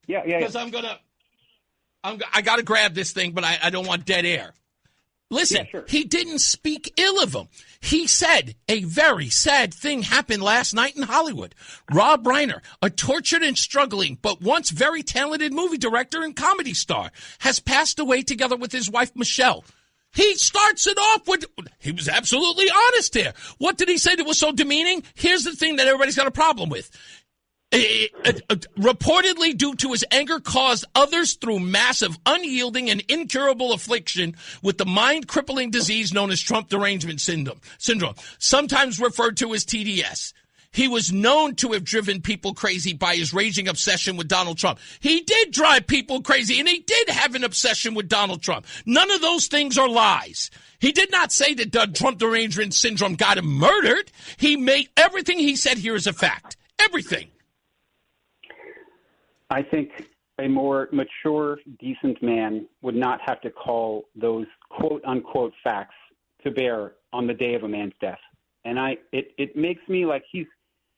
Yeah. Because I got to grab this thing, but I don't want dead air. Listen, He didn't speak ill of him. He said a very sad thing happened last night in Hollywood. Rob Reiner, a tortured and struggling but once very talented movie director and comedy star, has passed away together with his wife, Michelle. He starts it off with, he was absolutely honest here. What did he say that was so demeaning? Here's the thing that everybody's got a problem with. Reportedly due to his anger caused others through massive, unyielding, and incurable affliction with the mind-crippling disease known as Trump derangement syndrome, sometimes referred to as TDS. He was known to have driven people crazy by his raging obsession with Donald Trump. He did drive people crazy, and he did have an obsession with Donald Trump. None of those things are lies. He did not say that Trump derangement syndrome got him murdered. He made everything he said here is a fact. Everything. I think a more mature, decent man would not have to call those quote-unquote facts to bear on the day of a man's death. And it makes me like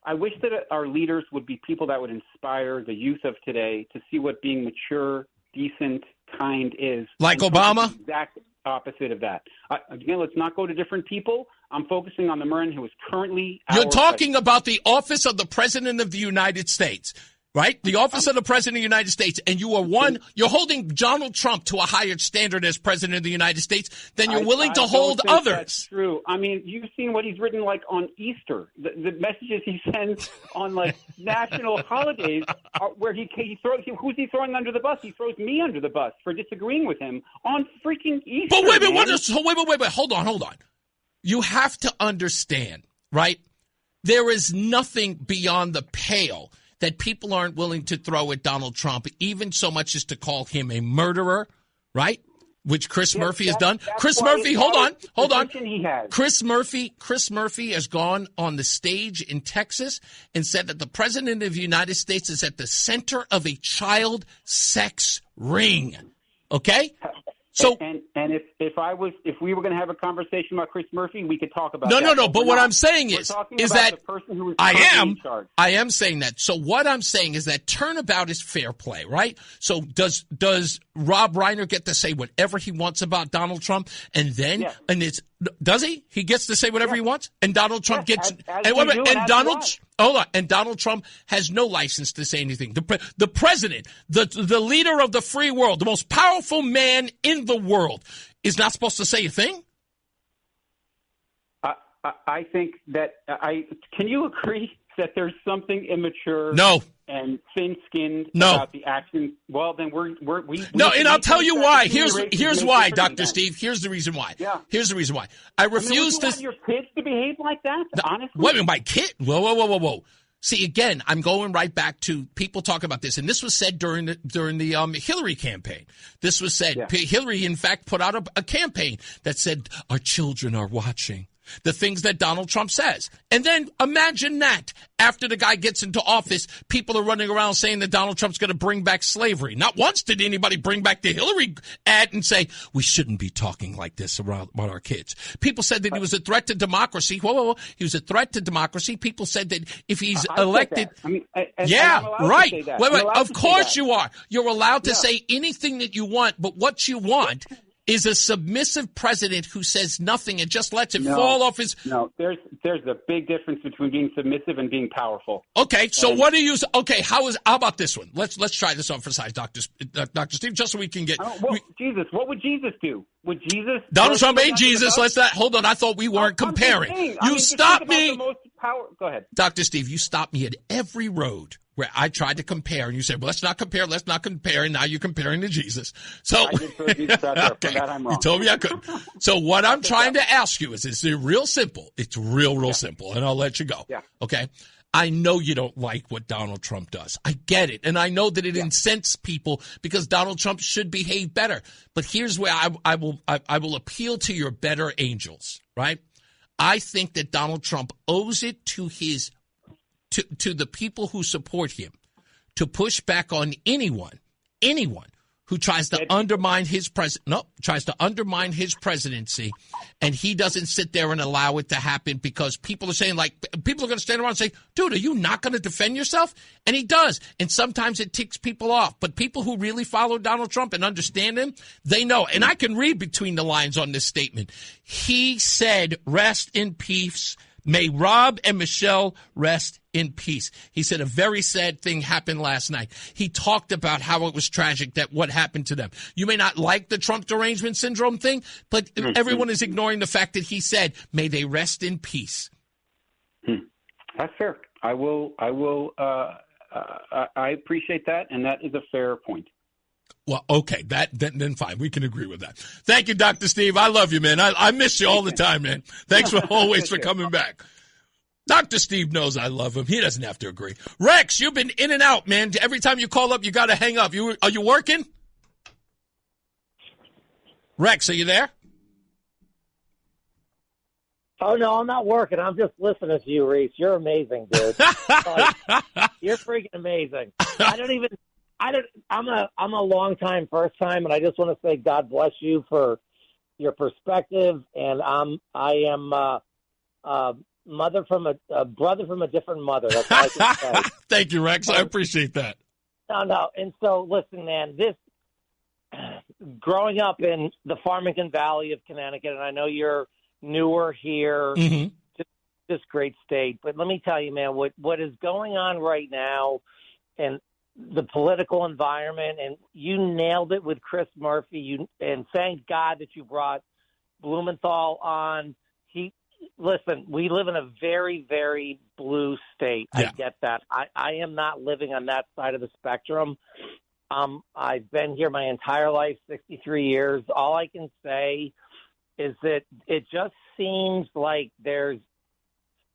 I wish that our leaders would be people that would inspire the youth of today to see what being mature, decent, kind is. Like I'm Obama? the exact opposite of that. Again, let's not go to different people. I'm focusing on the man who is currently. You're talking about the office of the President of the United States, right? The office of the President of the United States, and you're holding Donald Trump to a higher standard as President of the United States than you're willing to hold don't think others. That's true. I mean, you've seen what he's written like on Easter. The messages he sends on like national holidays, where he throws who's he throwing under the bus? He throws me under the bus for disagreeing with him on freaking Easter. But wait, man. wait, hold on. You have to understand, right? There is nothing beyond the pale that people aren't willing to throw at Donald Trump, even so much as to call him a murderer, right? Which Chris Murphy has done. Chris Murphy, hold on. Chris Murphy has gone on the stage in Texas and said that the President of the United States is at the center of a child sex ring. Okay? So and if we were going to have a conversation about Chris Murphy, we could talk about No. But what I'm saying is that the person who is I am saying that. So what I'm saying is that turnabout is fair play, right? So does Rob Reiner get to say whatever he wants about Donald Trump, and then does he? He gets to say whatever he wants, and Donald Trump gets and Donald Trump has no license to say anything. The president, the leader of the free world, the most powerful man in the world, is not supposed to say a thing? I think that can you agree that there's something immature and thin-skinned about the action? Well, then and I'll tell you why. Here's why, Dr. Steve. Here's the reason why. Yeah. Here's the reason why. I refuse to. Want your kids to behave like that? Honestly, wait, my kid? Whoa. See, again, I'm going right back to people talking about this, and this was said during the Hillary campaign. This was said. Yeah. Hillary, in fact, put out a campaign that said, "Our children are watching." The things that Donald Trump says. And then imagine that after the guy gets into office, people are running around saying that Donald Trump's going to bring back slavery. Not once did anybody bring back the Hillary ad and say, we shouldn't be talking like this about our kids. People said that he was a threat to democracy. Whoa. He was a threat to democracy. People said that if he's elected. Right. Wait. Of course you are. You're allowed to say anything that you want, but what you want is a submissive president who says nothing and just lets it fall off his... No, there's a big difference between being submissive and being powerful. Okay, so how about this one? Let's try this on for size, Dr. Steve, just so we can get... Jesus, what would Jesus do? Would Jesus... Donald Trump ain't Jesus. Let's not... Hold on, I thought we weren't comparing. You stopped me... Go ahead. Dr. Steve, you stopped me at every road where I tried to compare, and you said, well, let's not compare, and now you're comparing to Jesus. So, I did throw Jesus out there. For that I'm wrong. You told me I couldn't. So what I'm trying to ask you is, it's real simple. It's real simple, and I'll let you go. Yeah. Okay? I know you don't like what Donald Trump does. I get it, and I know that it incensed people because Donald Trump should behave better. But here's where I will appeal to your better angels, right? I think that Donald Trump owes it to to the people who support him to push back on anyone who tries to undermine his presidency, and he doesn't sit there and allow it to happen because people are saying, people are going to stand around and say, dude, are you not going to defend yourself? And he does. And sometimes it ticks people off. But people who really follow Donald Trump and understand him, they know. And I can read between the lines on this statement. He said, rest in peace. May Rob and Michelle rest in peace. He said a very sad thing happened last night. He talked about how it was tragic that what happened to them. You may not like the Trump derangement syndrome thing, but everyone is ignoring the fact that he said, may they rest in peace. That's fair. I appreciate that, and that is a fair point. Well, okay, then fine. We can agree with that. Thank you, Dr. Steve. I love you, man. I miss you all the time, man. Thanks for always for coming back. Dr. Steve knows I love him. He doesn't have to agree. Rex, you've been in and out, man. Every time you call up, you got to hang up. Are you working? Rex, are you there? Oh, no, I'm not working. I'm just listening to you, Reese. You're amazing, dude. You're freaking amazing. I'm a long time first time, and I just want to say God bless you for your perspective. And I am a brother from a different mother. That's all I can say. Thank you, Rex. I appreciate that. No. And so, listen, man, growing up in the Farmington Valley of Connecticut, and I know you're newer here, just great state. But let me tell you, man, what is going on right now and the political environment, and you nailed it with Chris Murphy. And thank God that you brought Blumenthal on. Listen, we live in a very, very blue state. Yeah. I get that. I am not living on that side of the spectrum. I've been here my entire life, 63 years. All I can say is that it just seems like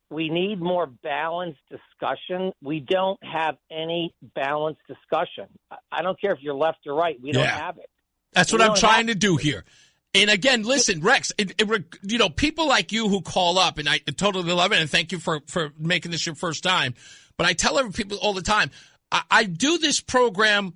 we need more balanced discussion. We don't have any balanced discussion. I don't care if you're left or right. We don't have it. That's what I'm trying to do here. And again, listen, Rex, people like you who call up, and I totally love it, and thank you for making this your first time. But I tell people all the time, I do this program,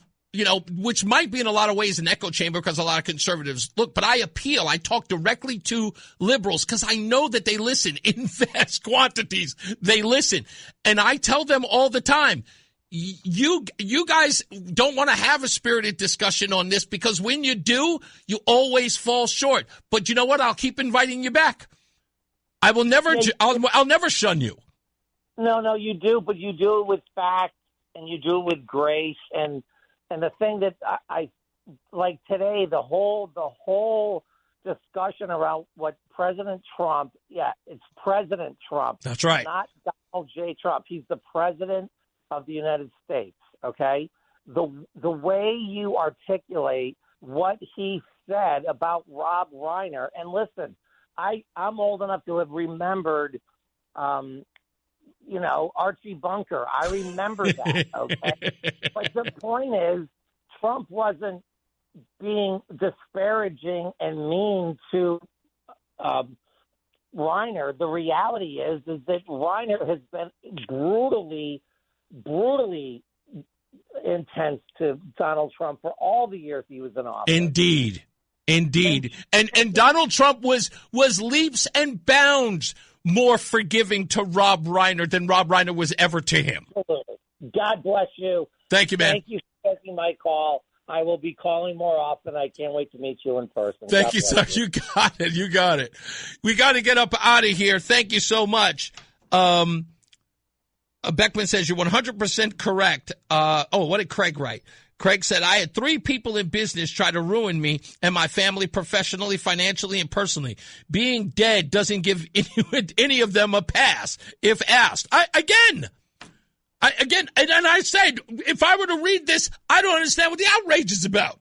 which might be in a lot of ways an echo chamber because a lot of conservatives look, but I appeal. I talk directly to liberals because I know that they listen in vast quantities. They listen. And I tell them all the time, you guys don't want to have a spirited discussion on this because when you do, you always fall short. But you know what? I'll keep inviting you back. I will never. I'll never shun you. No, you do, but you do it with facts and you do it with grace. And the thing that I like today, the whole discussion around what President Trump. Yeah, it's President Trump. That's right. Not Donald J. Trump. He's the president of the United States, okay? The way you articulate what he said about Rob Reiner, and listen, I'm old enough to have remembered, Archie Bunker. I remember that, okay? But the point is, Trump wasn't being disparaging and mean to Reiner. The reality is that Reiner has been brutally intense to Donald Trump for all the years he was in office. Indeed. And Donald Trump was leaps and bounds more forgiving to Rob Reiner than Rob Reiner was ever to him. Absolutely. God bless you. Thank you, man. Thank you for taking my call. I will be calling more often. I can't wait to meet you in person. Thank you, sir. You got it. We got to get up out of here. Thank you so much. Beckman says you're 100% correct. What did Craig write? Craig said, I had 3 people in business try to ruin me and my family professionally, financially, and personally. Being dead doesn't give any of them a pass if asked. And I said, if I were to read this, I don't understand what the outrage is about.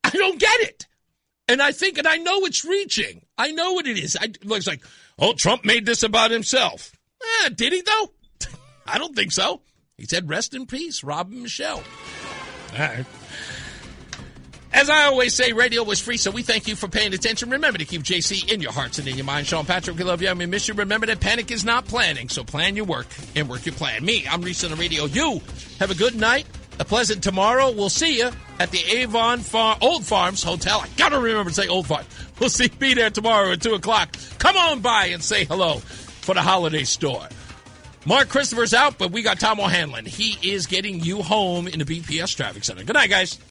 I don't get it. And I know it's reaching. I know what it is. It's like, Trump made this about himself. Did he, though? I don't think so. He said, rest in peace, Rob and Michelle. All right. As I always say, radio was free, so we thank you for paying attention. Remember to keep JC in your hearts and in your mind. Sean Patrick, we love you. I miss you. Remember that panic is not planning, so plan your work and work your plan. I'm Reese on the radio. You have a good night, a pleasant tomorrow. We'll see you at the Avon Old Farms Hotel. I got to remember to say Old Farm. We'll be there tomorrow at 2 o'clock. Come on by and say hello for the holiday store. Mark Christopher's out, but we got Tom O'Hanlon. He is getting you home in the BPS Traffic Center. Good night, guys.